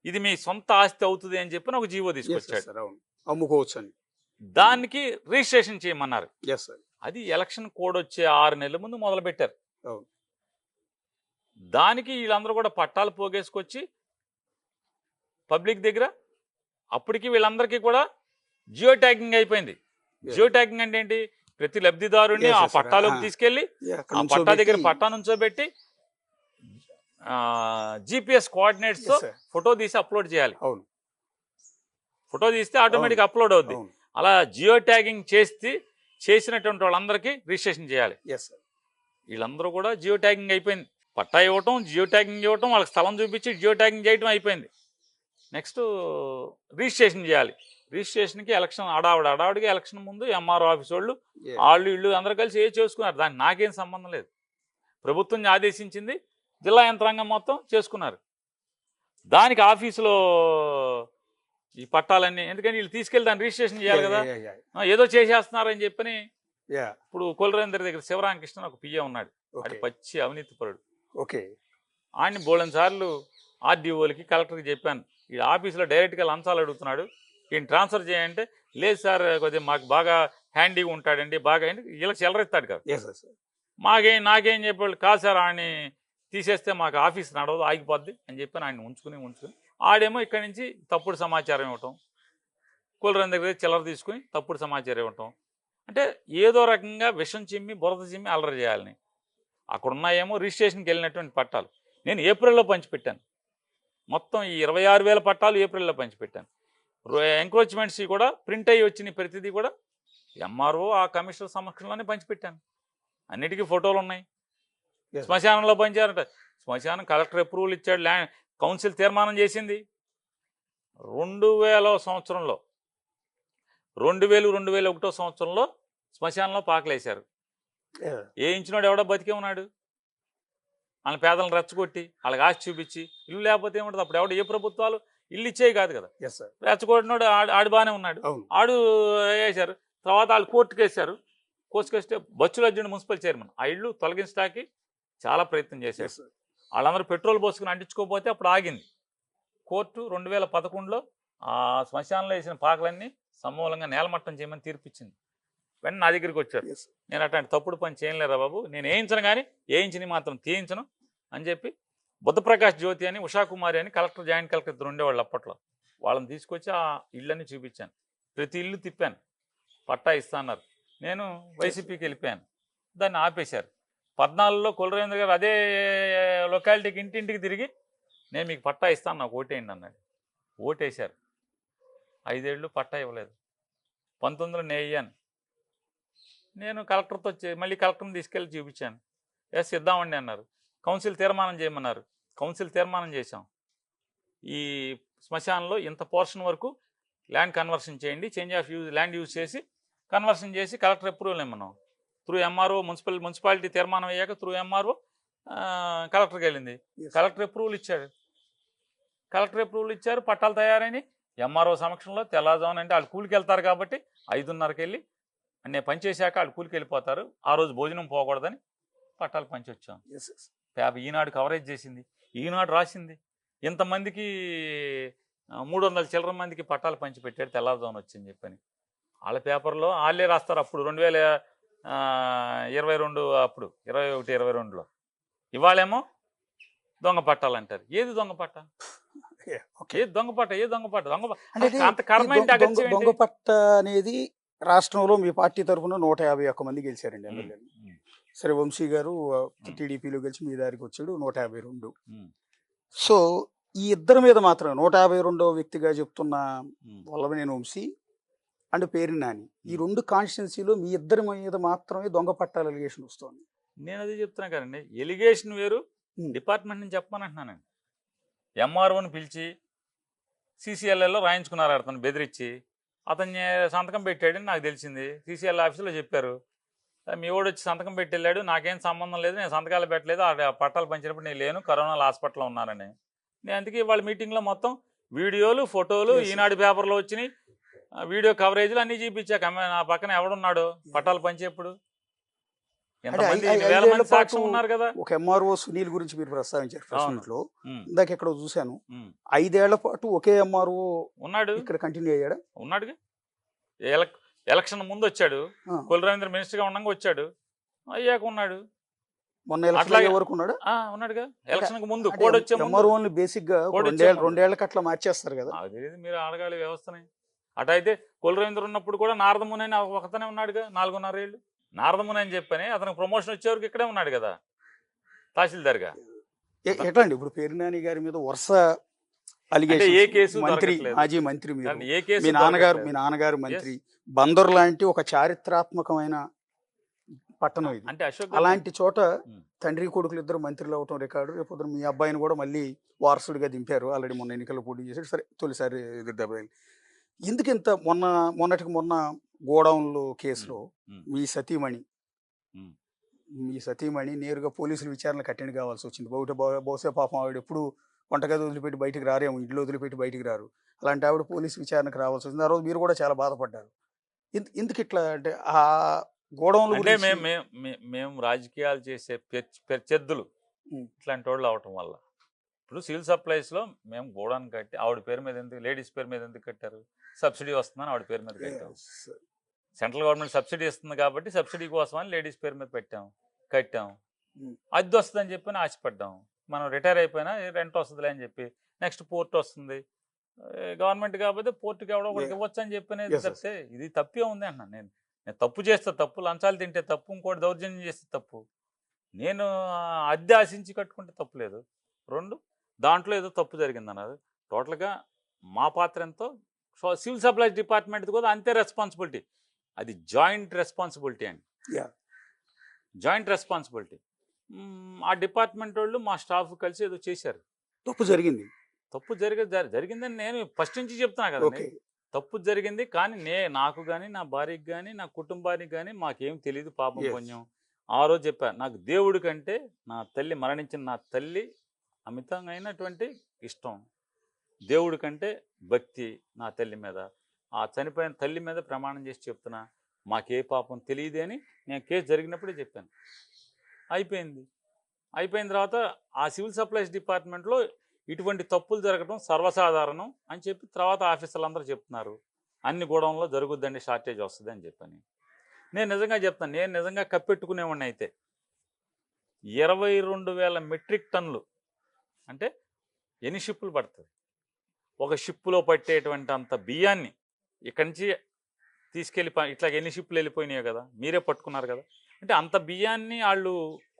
ఇది మీ సొంత ఆస్తి అవుతుంది అని చెప్పి ఒక జీవో తీసుకొచ్చాడు. అమ్ముకోవచ్చు అని దానికి రిజిస్ట్రేషన్ చేయమన్నారు. అది ఎలక్షన్ కోడ్ వచ్చే 6 నెలల ముందు మొదలు పెట్టారు. దానికి వీళ్ళందరూ కూడా పట్టాలు పోగేసుకొచ్చి పబ్లిక్ దగ్గర, అప్పటికి వీళ్ళందరికీ కూడా జియో ట్యాగింగ్ అయిపోయింది. జియో ట్యాగింగ్ అంటే ఏంటి? ప్రతి లబ్ధిదారుని ఆ పట్టాలోకి తీసుకెళ్లి ఆ పట్టా దగ్గర పట్టా నుంచోబెట్టి GPS కోఆర్డినేట్స్ తో ఫోటో తీసి అప్లోడ్ చేయాలి. ఫోటో తీస్తే ఆటోమేటిక్ అప్లోడ్ అవుద్ది. అలా జియో ట్యాగింగ్ చేసినటువంటి వాళ్ళందరికీ రిజిస్ట్రేషన్ చేయాలి. వీళ్ళందరూ కూడా జియో ట్యాగింగ్ అయిపోయింది. పట్టా ఇవ్వటం, జియో ట్యాగింగ్ ఇవ్వటం, వాళ్ళకి స్థలం చూపించి జియో ట్యాగింగ్ చేయటం అయిపోయింది. నెక్స్ట్ రిజిస్ట్రేషన్ చేయాలి. రిజిస్ట్రేషన్కి ఎలక్షన్ అడావిడిగా ఎలక్షన్ ముందు ఎంఆర్ఓ ఆఫీస్ వాళ్ళు వీళ్ళు అందరూ కలిసి చేసుకున్నారు. దానికి నాకేం సంబంధం లేదు. ప్రభుత్వం ఆదేశించింది, జిల్లా యంత్రాంగం మొత్తం చేసుకున్నారు. దానికి ఆఫీసులో ఈ పట్టాలన్నీ, ఎందుకంటే వీళ్ళు తీసుకెళ్ళి దాన్ని రిజిస్ట్రేషన్ చేయాలి కదా, ఏదో చేసేస్తున్నారని చెప్పని. ఇప్పుడు కొలరేందర్ దగ్గర శివరామకృష్ణ ఒక పిఏ ఉన్నాడు, అది పచ్చి అవినీతి పరుడు. ఆయన్ని బోళని సార్లు ఆర్డీఓలకి, కలెక్టర్కి చెప్పాను, ఈ ఆఫీసులో డైరెక్ట్గా లంచాలు అడుగుతున్నాడు, ఈయన ట్రాన్స్ఫర్ చేయంటే, లేదు సార్ కొద్దిగా మాకు బాగా హ్యాండీగా ఉంటాడండి, బాగా ఇలా చెలరెత్తాడు కదా. నాకేం చెప్పేవాళ్ళు కాదు సార్, ఆయన్ని తీసేస్తే మాకు ఆఫీస్ నడవదు, ఆగిపోద్ది అని చెప్పి ఆయన ఉంచుకుని ఆడేమో ఇక్కడి నుంచి తప్పుడు సమాచారం ఇవ్వటం, కూలరన్ దగ్గర చిల్లర తీసుకుని తప్పుడు సమాచారం ఇవ్వటం. అంటే ఏదో రకంగా విషం చిమ్మి బురద చిమ్మి అల్లరి చేయాలని. అక్కడ ఉన్నాయేమో రిజిస్ట్రేషన్కి వెళ్ళినటువంటి పట్టాలు నేను ఏప్రిల్లో పంచిపెట్టాను. మొత్తం ఈ 26,000 పట్టాలు ఏప్రిల్లో పంచిపెట్టాను. ఎంక్రోచ్మెంట్స్ కూడా ప్రింట్ అయ్యి వచ్చిన ప్రతిదీ కూడా ఎంఆర్ఓ ఆ కమిషనర్ సమక్షంలోనే పంచిపెట్టాను. అన్నిటికీ ఫోటోలు ఉన్నాయి. శ్మశానంలో పంచారట. శ్మశానం కలెక్టర్ అప్రూవల్ ఇచ్చాడు, కౌన్సిల్ తీర్మానం చేసింది. 2000 సంవత్సరంలో 2001 సంవత్సరంలో శ్మశానంలో పాకలేశారు. ఏ ఇంచినోడు ఎవడో బతికే ఉన్నాడు. వాళ్ళ పేదలను రెచ్చగొట్టి వాళ్ళకి ఆశ చూపించి ఇల్లు లేకపోతే ఏముంటుంది. అప్పుడు ఎవడు ఏ ప్రభుత్వాలు ఇల్లు ఇచ్చేవి కాదు కదా. రెచ్చగొట్టినోడు ఆడు బాగానే ఉన్నాడు, ఆడు వేశారు. తర్వాత వాళ్ళు కోర్టుకు వేశారు. కోర్టుకు వేస్తే బచ్చుల అర్జున్ మున్సిపల్ చైర్మన్ ఆ ఇల్లు తొలగించడానికి చాలా ప్రయత్నం చేశారు. వాళ్ళందరూ పెట్రోల్ పోసుకుని అంటించుకోకపోతే అప్పుడు ఆగింది. కోర్టు 2011లో ఆ శ్మశానంలో వేసిన పాకలన్నీ సమూలంగా నేలమట్టం చేయమని తీర్పిచ్చింది. వెంటనే నా దగ్గరికి వచ్చారు. నేను అట్లాంటి తప్పుడు పని చేయలేరా బాబు, నేను వేయించను, కానీ వేయించని మాత్రం తీయించను అని చెప్పి బుద్ధప్రకాష్ జ్యోతి అని, ఉషాకుమారి అని కలెక్టర్, జాయింట్ కలెక్టర్ ఇద్దరు ఉండేవాళ్ళు అప్పట్లో. వాళ్ళని తీసుకొచ్చి ఆ ఇళ్ళని చూపించాను. ప్రతి ఇల్లు తిప్పాను, పట్టా ఇస్తాన్నారు. నేను వైసీపీకి వెళ్ళిపోయాను, దాన్ని ఆపేశారు. 14లో కొలరేంద్ర గారు అదే లొకాలిటీకి ఇంటింటికి తిరిగి నేను మీకు పట్టా ఇస్తాను, నాకు ఓటేయండి అన్నాడు. ఓటేశారు. 5 ఏళ్ళు పట్టా ఇవ్వలేదు. 19లో నేను అయ్యాను. నేను కలెక్టర్తో మళ్ళీ కలెక్టర్ని తీసుకెళ్ళి చూపించాను. ఎస్ ఇద్దామండి అన్నారు. కౌన్సిల్ తీర్మానం చేయమన్నారు. కౌన్సిల్ తీర్మానం చేశాం. ఈ శ్మశానంలో ఇంత పోర్షన్ వరకు ల్యాండ్ కన్వర్షన్ చేయండి, చేంజ్ ఆఫ్ ల్యాండ్ యూజ్ చేసి కన్వర్షన్ చేసి కలెక్టర్ అప్రూవల్ ఇమ్మన్నాం. త్రూ ఎంఆర్ఓ, మున్సిపాలిటీ తీర్మానం అయ్యాక త్రూ ఎంఆర్ఓ కలెక్టర్కి వెళ్ళింది. కలెక్టర్ అప్రూవల్ ఇచ్చారు. పట్టాలు తయారైన ఎంఆర్ఓ సమక్షంలో తెల్లవారుజామున, అంటే వాళ్ళు కూలికి వెళ్తారు కాబట్టి 5:30కి వెళ్ళి నేను పనిచేశాక వాళ్ళు కూలికి వెళ్ళిపోతారు. ఆ రోజు భోజనం పోకూడదని పట్టాలు పంచొచ్చాం. ఈనాడు కవరేజ్ చేసింది, ఈనాడు రాసింది ఇంతమందికి 300 చిల్లర మందికి పట్టాలు పంచిపెట్టాడు, తెల్లవారుజామున వచ్చింది చెప్పని. వాళ్ళ పేపర్లో వాళ్ళే రాస్తారు. అప్పుడు 2022 అప్పుడు 21-22లో. ఇవాళేమో దొంగ పట్టాలు అంటారు. ఏది దొంగ పట్ట? ఏ దొంగ పట్ట? దొంగ పట్ట అనేది రాష్ట్రంలో మీ పార్టీ తరఫున 151 మంది గెలిచారండి ఉమ్, ఎమ్మెల్యేలు. ఉమ్, సరే వంశీ గారు ఉమ్, టీడీపీలో గెలిచి మీ దారికి వచ్చాడు 152. ఉమ్, సో ఈ ఇద్దరి మీద మాత్రమే 152వ వ్యక్తిగా చెప్తున్న ఉమ్, వల్లభనేని వంశీ అండ్ పేరు నాని ఈ ఉమ్. 2 కాన్స్టిట్యున్సీలో మీ ఇద్దరి మీద మాత్రమే దొంగ పట్టాల అలిగేషన్ వస్తుంది. నేను అదే చెప్తున్నా కదండి, ఎలిగేషన్ వేరు, ఉమ్. డిపార్ట్మెంట్ నుంచి చెప్పమని అంటున్నానండి. ఎంఆర్ఓని పిలిచి సీసీఎల్ఎల్లో రాయించుకున్నారు అతను బెదిరించి, అతన్ని సంతకం పెట్టాడని నాకు తెలిసింది. సీసీఎల్ ఆఫీసులో చెప్పారు, మీ వాడు వచ్చి సంతకం పెట్టి వెళ్ళాడు, నాకేం సంబంధం లేదు, నేను సంతకాలు పెట్టలేదు, ఆ పట్టాలు పంచినప్పుడు నేను లేను, కరోనాలో హాస్పిటల్లో ఉన్నానని. నేను అందుకే వాళ్ళ మీటింగ్లో మొత్తం వీడియోలు, ఫోటోలు, Yes, sir. ఈనాడు పేపర్లో వచ్చినాయి, వీడియో కవరేజ్లు అన్నీ చూపించాక నా పక్కన ఎవడున్నాడు పట్టాలు పంచేప్పుడు? ఎంతమంది, అంటే వేల 5 మంది ఏళ్ల సాక్ష్యం పాటు ఉన్నారు కదా. ఒక ఎంఆర్ఓ సునీల్ గురించి మీరు ప్రస్తావించారు ప్రెస్ అవును. మీట్ లో. ఉమ్, ఇందాక ఎక్కడ చూశాను ఉమ్. 5 ఏళ్ల పాటు ఒకే ఎంఆర్ఓ ఉన్నాడు ఇక్కడ కంటిన్యూ అయ్యాడా? ఉన్నాడుగా. ఎలక్షన్ ముందు వచ్చాడు, ఆ. కొల్లు రవీంద్ర మినిస్టర్గా ఉండగా వచ్చాడు, అయ్యాక ఉన్నాడు. మొన్న ఎలక్షన్ అట్లాగే అయ్యే వరకు ఉన్నాడా? ఉన్నాడుగా. ఎలక్షన్కి ముందు కోడ్ వచ్చే ముందు ఎంఆర్ఓని బేసిక్ గా కోడ్ వచ్చే ముందు. రెండేళ్లకి అట్లా మార్చేస్తారు కదా. నాకు తెలియదు, మీరు అడగాలి వ్యవస్థని. అటైతే కొల్లు రవీంద్ర ఉన్నప్పుడు కూడా నారదముని అని ఒకతనే ఉన్నాడుగా 4.5 ఏళ్ళు. నారదముని అని చెప్పని అతనికి ప్రమోషన్ వచ్చే వరకు ఇక్కడే ఉన్నాడు కదా తహసీల్దార్గా. ఎట్లా అండి ఇప్పుడు పేర్నాని గారి మీద వరుస అంటే అలిగేషన్, ఏ కేసు మంత్రి దొరకట్లేదు. మాజీ మంత్రి మీరు, కానీ ఏ కేసు మీ దొరకట్లేదు. నాన్నగారు మంత్రి, బందర్ లాంటి ఒక చారిత్రాత్మకమైన పట్టణం ఇది. అంటే అశోక్ అలాంటి చోట ఉమ్. తండ్రి కొడుకులు ఇద్దరు మంత్రులు అవటం రికార్డు. రేపు మీ అబ్బాయిని కూడా మళ్ళీ వారసుడిగా దింపారు. ఆల్రెడీ మొన్న ఎన్నికల్లో పోటీ చేశాడు. సరే తొలిసారి ఎదురు దెబ్బ తగిలి. ఎందుకు ఇంత మొన్న గోడౌన్లో కేసులో ఉమ్. మీ సతీమణి ఉమ్. నేరుగా పోలీసులు విచారణ కట్టెండి కావాల్సి వచ్చింది. బహుశా పాపం ఆవిడ ఎప్పుడు వంటగది వదిలిపెట్టి బయటికి రారేమో, ఇల్లు వదిలిపెట్టి బయటికి రారు. అలాంటి ఆవిడ పోలీసు విచారణకు రావాల్సి వచ్చింది. ఆ రోజు మీరు కూడా చాలా బాధపడ్డారు. ఎందుకు ఇట్లా అంటే ఆ గోడౌన్లు అంటే మేము రాజకీయాలు చేసే ప్రత్యర్థులు ఉమ్. ఇట్లాంటి వాళ్ళు అవటం వల్ల ఇప్పుడు సివిల్ సప్లైస్లో మేము గోడౌన్ కట్టి ఆవిడ పేరు మీద ఎందుకు, లేడీస్ పేరు మీద ఎందుకు కట్టారు? సబ్సిడీ వస్తుందని ఆవిడ పేరు మీద కట్టాం. సెంట్రల్ గవర్నమెంట్ సబ్సిడీ ఇస్తుంది కాబట్టి సబ్సిడీ కోసం అని లేడీస్ పేరు మీద కట్టాం. అద్దె వస్తుందని చెప్పి ఆశపడ్డాం. మనం రిటైర్ అయిపోయినా రెంట్ వస్తుందిలే అని చెప్పి, నెక్స్ట్ పోర్ట్ వస్తుంది, గవర్నమెంట్ కాకపోతే పోర్టుకి ఎవడో ఒకటికి ఇవ్వచ్చు అని చెప్పినది తప్పితే ఇది తప్పే ఉంది అంటున్నాను. నేను తప్పు చేస్తే తప్పు, లంచాలు తింటే తప్పు, ఇంకోటి దౌర్జన్యం చేస్తే తప్పు. నేను అద్దె ఆశించి కట్టుకుంటే తప్పు లేదు. 2 దాంట్లో ఏదో తప్పు జరిగిందన్నారు. టోటల్గా మా పాత్ర ఎంతో సివిల్ సప్లైస్ డిపార్ట్మెంట్ది కూడా అంతే రెస్పాన్సిబిలిటీ. అది జాయింట్ రెస్పాన్సిబిలిటీ అండి, జాయింట్ రెస్పాన్సిబిలిటీ. ఆ డిపార్ట్మెంట్ వాళ్ళు మా స్టాఫ్ కలిసి ఏదో చేశారు. తప్పు జరిగిందని నేను ఫస్ట్ నుంచి చెప్తున్నా కదండి. తప్పు జరిగింది, కానీ నాకు కానీ నా భార్యకి కానీ నా కుటుంబానికి కానీ మాకేం తెలియదు, పాపం కొంచెం. ఆ రోజు చెప్పా, నాకు దేవుడి కంటే నా తల్లి, మరణించిన నా తల్లి అమితమైనటువంటి ఇష్టం. దేవుడి కంటే భక్తి నా తల్లి మీద. ఆ చనిపోయిన తల్లి మీద ప్రమాణం చేసి చెప్తున్నా, మాకే పాపం తెలియదు అని నేను కేసు జరిగినప్పుడే చెప్పాను. అయిపోయిన తర్వాత ఆ సివిల్ సప్లైస్ డిపార్ట్మెంట్లో ఇటువంటి తప్పులు జరగడం సర్వసాధారణం అని చెప్పి తర్వాత ఆఫీసర్లు అందరూ చెప్తున్నారు. అన్ని గోడౌన్లో జరుగుద్దండి, షార్టేజ్ వస్తుంది అని చెప్పని. నేను నిజంగా చెప్తాను, నేను నిజంగా కప్పెట్టుకునేవాడిని అయితే 22,000 మెట్రిక్ టన్నులు అంటే ఎన్ని షిప్పులు పడుతుంది? ఒక షిప్పులో పట్టేటువంటి అంత బియ్యాన్ని ఇక్కడి నుంచి తీసుకెళ్ళి ఇట్లా ఎన్ని షిప్పులు వెళ్ళిపోయినాయో కదా, మీరే పట్టుకున్నారు కదా. అంటే అంత బియ్యాన్ని వాళ్ళు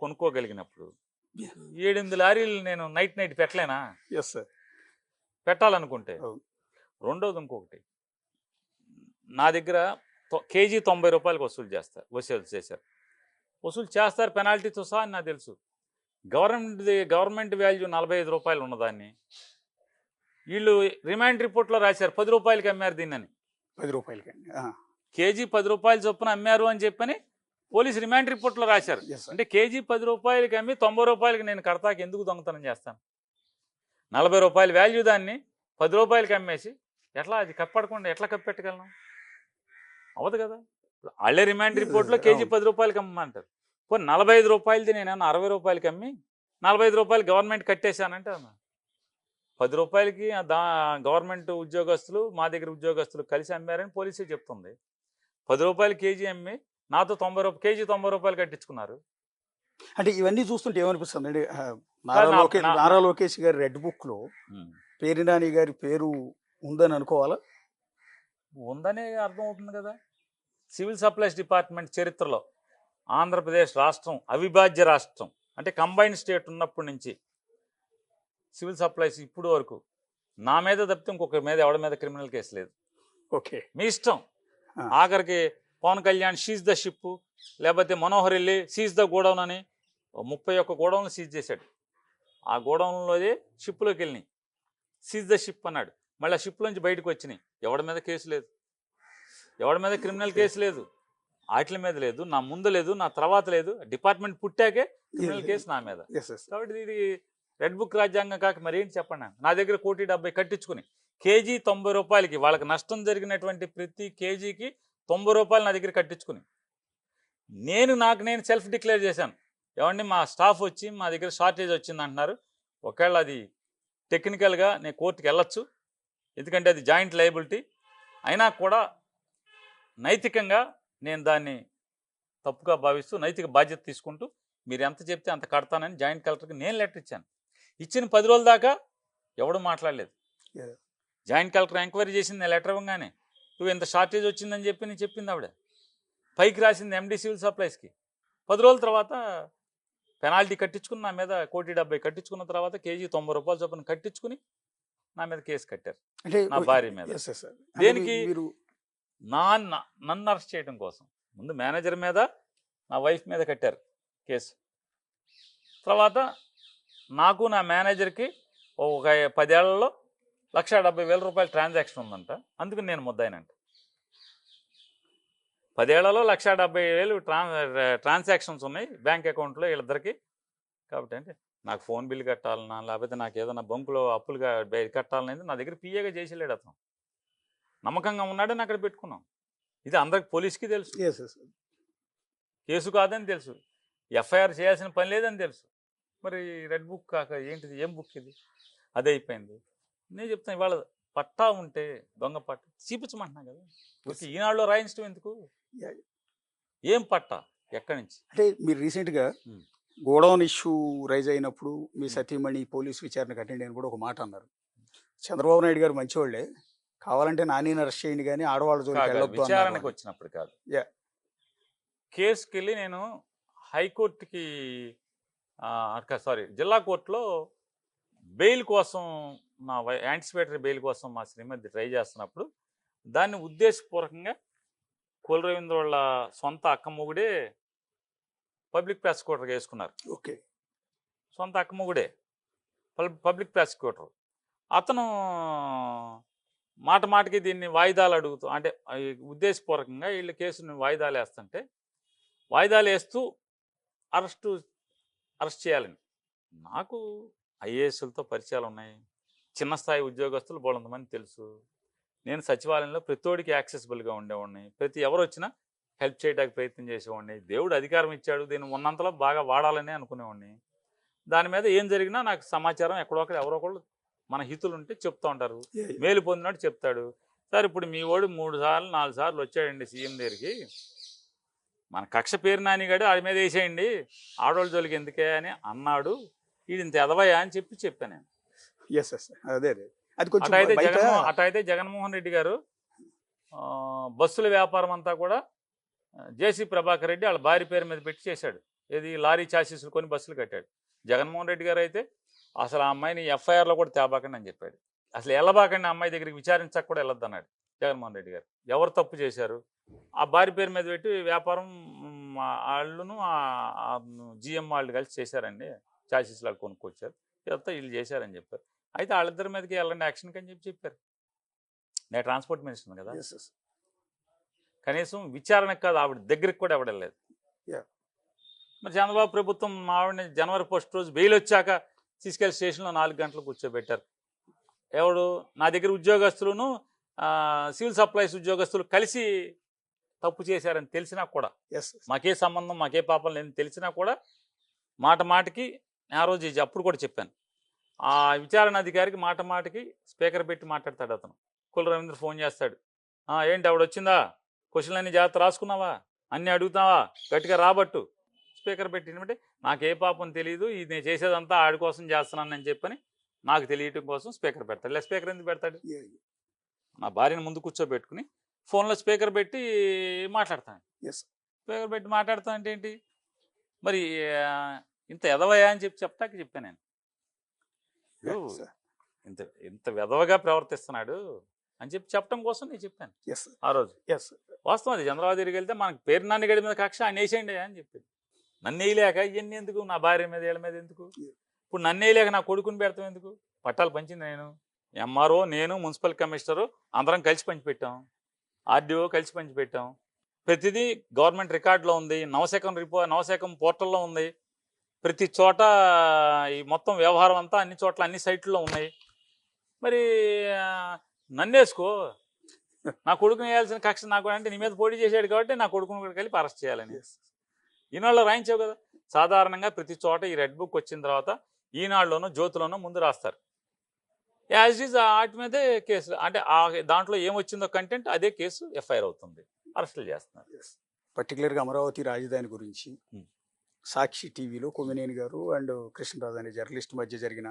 కొనుక్కోగలిగినప్పుడు 7-8 లారీలు నేను నైట్ పెట్టలేనా? పెట్టాలనుకుంటే. రెండోది ఇంకొకటి, నా దగ్గర కేజీ 90 రూపాయలకు వసూలు చేశారు. వసూలు చేస్తారు పెనాల్టీతో సహా అని నాకు తెలుసు. గవర్నమెంట్ వాల్యూ 45 రూపాయలు ఉన్నదాన్ని వీళ్ళు రిమాండ్ రిపోర్ట్లో రాశారు 10 రూపాయలకి అమ్మారు దీన్నని. 10 రూపాయలకి కేజీ 10 రూపాయలు చొప్పున అమ్మారు అని చెప్పని పోలీసు రిమాండ్ రిపోర్ట్లో రాశారు. అంటే కేజీ 10 రూపాయలకి అమ్మి 90 రూపాయలకి నేను కడతాకి ఎందుకు దొంగతనం చేస్తాను? 40 రూపాయల వాల్యూ దాన్ని 10 రూపాయలకి అమ్మేసి ఎట్లా అది కప్పడకుండా ఎట్లా కప్పెట్టగలను? అవదు కదా. వాళ్ళే రిమాండ్ రిపోర్ట్లో కేజీ 10 రూపాయలకి అమ్మంటారు. పోనీ 45 రూపాయలది నేనేమన్నా 60 రూపాయలకి అమ్మి 45 రూపాయలు గవర్నమెంట్ కట్టేశానంటే 10 రూపాయలకి గవర్నమెంట్ ఉద్యోగస్తులు మా దగ్గర ఉద్యోగస్తులు కలిసి అమ్మారని పోలీసే చెప్తుంది. 10 రూపాయలు కేజీ అమ్మి నాతో కేజీ 90 రూపాయలు కట్టించుకున్నారు. అంటే ఇవన్నీ చూస్తుంటే ఏమనిపిస్తుంది అంటే నారా లోకేష్ గారి రెడ్ బుక్ లో పేర్నాని గారి పేరు ఉందని అనుకోవాలా? ఉందనే అర్థం అవుతుంది కదా. సివిల్ సప్లైస్ డిపార్ట్మెంట్ చరిత్రలో ఆంధ్రప్రదేశ్ రాష్ట్రం అవిభాజ్య రాష్ట్రం అంటే కంబైన్డ్ స్టేట్ ఉన్నప్పటి నుంచి సివిల్ సప్లైస్ ఇప్పుడు వరకు నా మీద తప్పితే ఇంకొకరి మీద ఎవరి మీద క్రిమినల్ కేసు లేదు. ఓకే. మీ ఇష్టం. ఆఖరికి Pawan Kalyan seize the ship, లేకపోతే మనోహర్ వెళ్ళి సీజ్ ద గోడౌన్ అని 31 గోడౌన్లు సీజ్ చేశాడు. ఆ గోడౌన్లోదే షిప్లోకి వెళ్ళినాయి. సీజ్ ద షిప్ అన్నాడు. మళ్ళీ ఆ షిప్లోంచి బయటకు వచ్చినాయి. ఎవడి మీద కేసు లేదు, ఎవడి మీద క్రిమినల్ కేసు లేదు, వాటి మీద లేదు, నా ముందు లేదు, నా తర్వాత లేదు. డిపార్ట్మెంట్ పుట్టాకే క్రిమినల్ కేసు నా మీద. కాబట్టి ఇది రెడ్ బుక్ రాజ్యాంగం కాక మరేంటి చెప్పండి. నా దగ్గర 1,70,00,000 కట్టించుకుని కేజీ 90 రూపాయలకి వాళ్ళకి నష్టం జరిగినటువంటి ప్రతి కేజీకి 90 రూపాయలు నా దగ్గర కట్టించుకుని నేను సెల్ఫ్ డిక్లేర్ చేశాను. ఏమండి మా స్టాఫ్ వచ్చి మా దగ్గర షార్టేజ్ వచ్చింది అంటున్నారు. ఒకవేళ అది టెక్నికల్గా నేను కోర్టుకి వెళ్ళొచ్చు, ఎందుకంటే అది జాయింట్ లయబిలిటీ. అయినా కూడా నైతికంగా నేను దాన్ని తప్పుగా భావిస్తూ నైతిక బాధ్యత తీసుకుంటూ మీరు ఎంత చెప్తే అంత కడతానని జాయింట్ కలెక్టర్కి నేను లెటర్ ఇచ్చాను. ఇచ్చిన 10 రోజుల దాకా ఎవడు మాట్లాడలేదు. జాయింట్ కలెక్టర్ ఎంక్వైరీ చేసింది నేను లెటర్ ఇవ్వగానే నువ్వు ఎంత షార్టేజ్ వచ్చిందని చెప్పి నేను చెప్పింది ఆవిడ. పైకి రాసింది ఎండి సివిల్ సప్లైస్కి. 10 రోజుల తర్వాత పెనాల్టీ కట్టించుకుని నా మీద 1,70,00,000 కట్టించుకున్న తర్వాత కేజీ 90 రూపాయల చొప్పున కట్టించుకుని నా మీద కేసు కట్టారు, నా భార్య మీద. దేనికి? నన్ను అరెస్ట్ చేయడం కోసం. ముందు మేనేజర్ మీద నా వైఫ్ మీద కట్టారు కేసు. తర్వాత నాకు నా మేనేజర్కి ఒక 10 ఏళ్లలో 1,70,000 రూపాయల ట్రాన్సాక్షన్ ఉందంట. అందుకు నేను ముద్దాయినంట. 10 ఏళ్లలో 1,70,000 ట్రాన్సాక్షన్స్ ఉన్నాయి బ్యాంక్ అకౌంట్లో వీళ్ళిద్దరికి. కాబట్టి అంటే నాకు ఫోన్ బిల్ కట్టాలన్నా లేకపోతే నాకు ఏదైనా బంకులో అప్పులుగా కట్టాలనేది నా దగ్గర పిఏగా చేసేలేడు అతను. నమ్మకంగా ఉన్నాడని అక్కడ పెట్టుకున్నాం. ఇది అందరికి పోలీస్కి తెలుసు, కేసు కాదని తెలుసు, ఎఫ్ఐఆర్ చేయాల్సిన పని లేదని తెలుసు. మరి రెడ్ బుక్ కాక ఏంటిది, ఏం బుక్ ఇది? అదే అయిపోయింది. నేను చెప్తాను, ఇవాళ పట్టా ఉంటే దొంగ పట్టా చూపించమంటున్నా కదా. ఓకే, ఈనాడులో రాయించడం ఎందుకు? ఏం పట్టా, ఎక్కడి నుంచి? అంటే మీరు రీసెంట్గా గోడౌన్ ఇష్యూ రైజ్ అయినప్పుడు మీ సతీమణి పోలీస్ విచారణకు అటెండ్ అయిన కూడా ఒక మాట అన్నారు. చంద్రబాబు నాయుడు గారు మంచివాళ్లే, కావాలంటే నాని అరెస్ట్ చేయండి కానీ ఆడవాళ్ళ జోలికి వెళ్ళొద్దు. విచారణకు వచ్చినప్పుడు కాదు, కేసుకి వెళ్ళి నేను హైకోర్టుకి జిల్లా కోర్టులో బెయిల్ కోసం మా యాంటిసిపేటరీ బెయిల్ కోసం మా శ్రీమతి ట్రై చేస్తున్నప్పుడు దాన్ని ఉద్దేశపూర్వకంగా కొల్ రవీంద్ర వాళ్ళ సొంత అక్కమ్మగుడే పబ్లిక్ ప్రాసిక్యూటర్గా వేసుకున్నారు. ఓకే, సొంత అక్కమ్మగుడే పబ్లిక్ ప్రాసిక్యూటర్. అతను మాటకి దీన్ని వాయిదాలు అడుగుతూ, అంటే ఉద్దేశపూర్వకంగా వీళ్ళ కేసుని వాయిదాలు వేస్తుంటే వాయిదాలు వేస్తూ అరెస్ట్ చేయాలని. నాకు ఐఏఎస్లతో పరిచయాలు ఉన్నాయి, చిన్న స్థాయి ఉద్యోగస్తులు బోలంతమంది తెలుసు. నేను సచివాలయంలో ప్రతోడికి యాక్సెసిబుల్గా ఉండేవాడిని, ప్రతి ఎవరు వచ్చినా హెల్ప్ చేయడానికి ప్రయత్నం చేసేవాడిని. దేవుడు అధికారం ఇచ్చాడు, దీన్ని ఉన్నంతలో బాగా వాడాలని అనుకునేవాడిని. దాని మీద ఏం జరిగినా నాకు సమాచారం ఎక్కడొక్కడ ఎవరో ఒకళ్ళు మన హితులు ఉంటే చెప్తూ ఉంటారు, మేలు పొందినట్టు చెప్తాడు. సార్ ఇప్పుడు మీ వాడు 3 సార్లు 4 సార్లు వచ్చాడండి సీఎం దగ్గరికి, మన కక్ష పేరు నానిగాడు ఆడి మీద వేసేయండి, ఆడవాళ్ళ జోలికి ఎందుకే అని అన్నాడు, ఇది ఇంత ఎదవయా అని చెప్పాను నేను. అటైతే జగన్మోహన్ రెడ్డి గారు బస్సుల వ్యాపారం అంతా కూడా జేసీ ప్రభాకర్ రెడ్డి వాళ్ళ భార్య పేరు మీద పెట్టి చేశాడు. ఏది లారీ చాసీసులు కొని బస్సులు కట్టాడు. జగన్మోహన్ రెడ్డి గారు అయితే అసలు ఆ అమ్మాయిని ఎఫ్ఐఆర్లో కూడా తేబాకండి అని చెప్పాడు. అసలు వెళ్ళబాకండి, అమ్మాయి దగ్గరికి విచారించక కూడా వెళ్ళొద్దు అన్నాడు జగన్మోహన్ రెడ్డి గారు. ఎవరు తప్పు చేశారు? ఆ భార్య పేరు మీద పెట్టి వ్యాపారం వాళ్ళను జిఎం వాళ్ళు కలిసి చేశారండి, చాసీస్ వాళ్ళు కొనుక్కొచ్చారు, ఇదంతా వీళ్ళు చేశారని చెప్పారు. అయితే వాళ్ళిద్దరి మీదకి వెళ్ళండి యాక్షన్కి అని చెప్పారు. నేను ట్రాన్స్పోర్ట్ మినిస్టర్ కదా, కనీసం విచారణకు కాదు ఆవిడ దగ్గరికి కూడా ఎవడలేదు. మరి చంద్రబాబు ప్రభుత్వం మా ఆవిడని జనవరి 1 రోజు బెయిల్ వచ్చాక తీసుకెళ్లి స్టేషన్లో 4 గంటలు కూర్చోబెట్టారు. ఎవడు? నా దగ్గర ఉద్యోగస్తులను సివిల్ సప్లైస్ ఉద్యోగస్తులు కలిసి తప్పు చేశారని తెలిసినా కూడా, మాకే సంబంధం మాకే పాపం లేని తెలిసినా కూడా మాటకి ఆ రోజు అప్పుడు కూడా చెప్పాను. ఆ విచారణ అధికారికి మాటకి స్పీకర్ పెట్టి మాట్లాడతాడు అతను. కుల రవీంద్ర ఫోన్ చేస్తాడు, ఏంటి ఆవిడ వచ్చిందా, క్వశ్చన్లు అన్నీ జాగ్రత్త రాసుకున్నావా, అన్నీ అడుగుతావా, గట్టిగా రాబట్టు. స్పీకర్ పెట్టినట్టే నాకే పాపం తెలియదు, ఇది నేను చేసేదంతా ఆడి కోసం చేస్తున్నానని చెప్పని నాకు తెలియటం కోసం స్పీకర్ పెడతాడు. లేదా స్పీకర్ ఎందుకు పెడతాడు? నా భార్యను ముందు కూర్చోబెట్టుకుని ఫోన్లో స్పీకర్ పెట్టి మాట్లాడతాను. ఎస్ స్పీకర్ పెట్టి మాట్లాడతాను అంటే ఏంటి మరి ఇంత ఎదవయా అని చెప్తాక చెప్పాను నేను. ఇంత ఇంత వెధవగా ప్రవర్తిస్తున్నాడు అని చెప్పడం కోసం నేను చెప్పాను ఎస్ ఆ రోజు. ఎస్ వాస్తవం అది. చంద్రబాబు దగ్గరికి వెళ్తే మనకు పేరు నాన్న గడి మీద కక్ష ఆయన వేసేయండి అని చెప్పింది. నన్ను వేయలేక ఇవన్నీ ఎందుకు, నా భార్య మీద వీళ్ళ మీద ఎందుకు, ఇప్పుడు నన్ను వేయలేక నా కొడుకుని పెడతాం ఎందుకు? పట్టాలు పంచింది నేను, ఎంఆర్ఓ, నేను, మున్సిపల్ కమిషనరు అందరం కలిసి పంచిపెట్టాం, ఆర్డీఓ కలిసి పంచిపెట్టాం. ప్రతిదీ గవర్నమెంట్ రికార్డులో ఉంది, నవశకం పోర్టల్లో ఉంది. ప్రతి చోట ఈ మొత్తం వ్యవహారం అంతా అన్ని చోట్ల అన్ని సైట్లలో ఉన్నాయి. మరి నన్నేసుకో, నా కొడుకుని వేయాల్సిన కక్ష నాకు అంటే నీ మీద పోటీ చేశాడు కాబట్టి నా కొడుకుని కూడా కలిపి అరెస్ట్ చేయాలని ఈనాడులో రాయించావు కదా. సాధారణంగా ప్రతి చోట ఈ రెడ్ బుక్ వచ్చిన తర్వాత ఈనాడులోనో జ్యోతిలోనో ముందు రాస్తారు. యాజ్ ఇట్ ఈజ్ వాటి మీదే కేసులు, అంటే దాంట్లో ఏమొచ్చిందో కంటెంట్ అదే కేసు ఎఫ్ఐఆర్ అవుతుంది, అరెస్టులు చేస్తున్నారు. పర్టికులర్గా అమరావతి రాజధాని గురించి సాక్షి టీవీలో కొమ్మినేని గారు అండ్ కృష్ణరాజు అనే జర్నలిస్ట్ మధ్య జరిగిన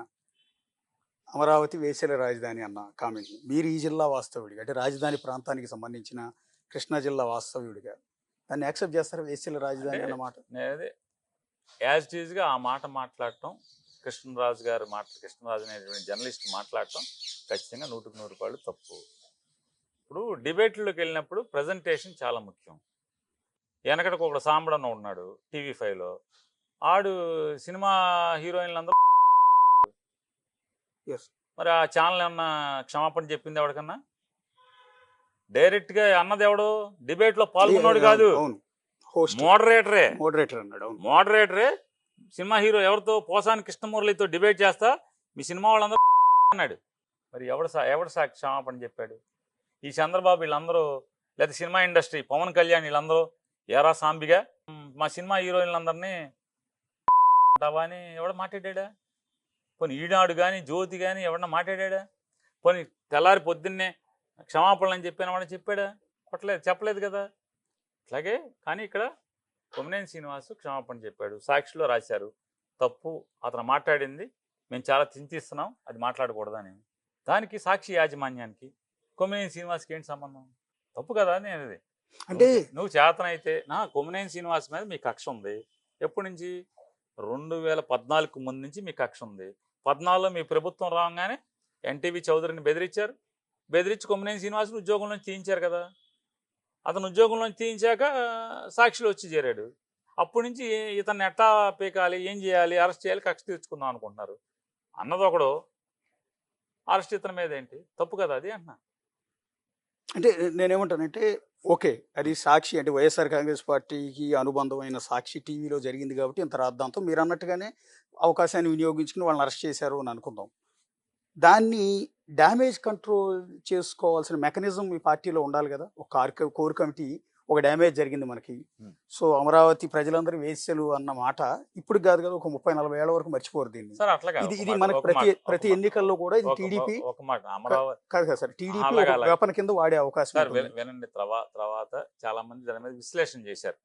అమరావతి వేసేల రాజధాని అన్న కామెంట్, మీరు ఈ జిల్లా వాస్తవ్యుడిగా అంటే రాజధాని ప్రాంతానికి సంబంధించిన కృష్ణా జిల్లా వాస్తవ్యుడిగా దాన్ని యాక్సెప్ట్ చేస్తారా వేసేల రాజధాని అన్నమాట? నేనదే యాజ్ ఇట్ ఈజ్గా ఆ మాట మాట్లాడటం, కృష్ణరాజు అనేటువంటి జర్నలిస్ట్ మాట్లాడటం ఖచ్చితంగా 100% తప్పు. ఇప్పుడు డిబేట్లోకి వెళ్ళినప్పుడు ప్రజెంటేషన్ చాలా ముఖ్యం. వెనకటికి ఒక సాంబడన్న ఉన్నాడు TV5లో, ఆడు సినిమా హీరోయిన్లందరూ మరి ఆ ఛానల్ ఏమన్నా క్షమాపణ చెప్పింది ఎవరికన్నా? డైరెక్ట్గా అన్నది ఎవడు? డిబేట్లో పాల్గొన్నాడు కాదు, మోడరేటరే సినిమా హీరో ఎవరితో, పోసాని కృష్ణమురళితో డిబేట్ చేస్తా మీ సినిమా వాళ్ళందరూ అన్నాడు. మరి ఎవడు క్షమాపణ చెప్పాడు? ఈ చంద్రబాబు వీళ్ళందరూ, లేదా సినిమా ఇండస్ట్రీ పవన్ కళ్యాణ్ వీళ్ళందరూ ఎరా సాంబిగా మా సినిమా హీరోయిన్లందరినీ అని ఎవడ మాట్లాడా? పోనీ ఈనాడు కానీ జ్యోతి కానీ ఎవడన్నా మాట్లాడా? పోనీ తెల్లారి పొద్దున్నే క్షమాపణలు అని చెప్పాను వాడు చెప్పాడా? చెప్పలేదు కదా. అట్లాగే కానీ ఇక్కడ కొమ్మినేని శ్రీనివాసు క్షమాపణ చెప్పాడు, సాక్షిలో రాశారు తప్పు అతను మాట్లాడింది మేము చాలా చింతిస్తున్నాం, అది మాట్లాడకూడదని. దానికి సాక్షి యాజమాన్యానికి కొమ్మినేని శ్రీనివాస్కి ఏంటి సంబంధం? తప్పు కదా అని అనేది. అంటే నువ్వు చేతనైతే కొమ్మినేని శ్రీనివాస్ మీద మీ కక్ష ఉంది. ఎప్పటి నుంచి? 2014 ముందు నుంచి మీ కక్ష ఉంది. 14లో మీ ప్రభుత్వం రాగానే ఎన్టీవీ చౌదరిని బెదిరించి కొమ్మినేని శ్రీనివాసుని ఉద్యోగంలో తీయించారు కదా. అతను ఉద్యోగంలో తీయించాక సాక్షిలో వచ్చి చేరాడు. అప్పటి నుంచి ఇతన్ని ఎట్టా పీకాలి, ఏం చేయాలి, అరెస్ట్ చేయాలి, కక్ష తీర్చుకుందాం అనుకుంటున్నారు. అన్నది ఒకడు, అరెస్ట్ ఇతని మీద ఏంటి? తప్పు కదా అది అంటున్నా. అంటే నేనేమంటానంటే ఓకే, అది సాక్షి అంటే వైఎస్ఆర్ కాంగ్రెస్ పార్టీకి అనుబంధమైన సాక్షి టీవీలో జరిగింది కాబట్టి ఇంత రాద్దాంతో మీరు అన్నట్టుగానే అవకాశాన్ని వినియోగించుకుని వాళ్ళని అరెస్ట్ చేశారు అని అనుకుందాం. దాన్ని డ్యామేజ్ కంట్రోల్ చేసుకోవాల్సిన మెకానిజం మీ పార్టీలో ఉండాలి కదా. ఒక కోర్ కమిటీ ఒక డ్యామేజ్ జరిగింది మనకి, సో అమరావతి ప్రజలందరూ వేసేలు అన్న మాట ఇప్పుడు కాదు కదా, ఒక 30-40 ఏళ్ల వరకు మర్చిపోరు దీన్ని. ఇది మనకి ప్రతి ఎన్నికల్లో కూడా ఇది టీడీపీ కాదు కదా సార్, టీడీపీ వేపన కింద వాడే అవకాశం. వినండి, తర్వాత చాలా మంది దాని మీద విశ్లేషణ చేశారు.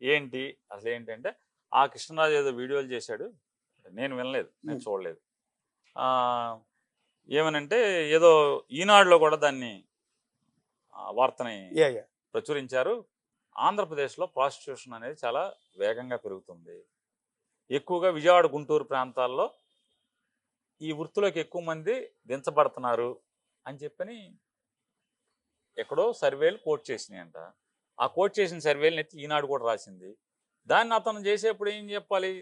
ఏంటి అసలు ఏంటంటే ఆ కృష్ణరాజు ఏదో వీడియోలు చేశాడు, నేను వినలేదు, నేను చూడలేదు. ఏమనంటే ఏదో ఈనాడులో కూడా దాన్ని వార్తని ప్రచురించారు. ఆంధ్రప్రదేశ్లో ప్రాస్టిట్యూషన్ అనేది చాలా వేగంగా పెరుగుతుంది. ఎక్కువగా విజయవాడ, గుంటూరు ప్రాంతాల్లో ఈ వృత్తిలోకి ఎక్కువ మంది దించబడుతున్నారు అని చెప్పని ఎక్కడో సర్వేలు కోట్ చేసినాయంట. ఆ కోట్ చేసిన సర్వేలను ఎత్తి ఈనాడు కూడా రాసింది. దాన్ని అతను చేసేప్పుడు ఏం చెప్పాలి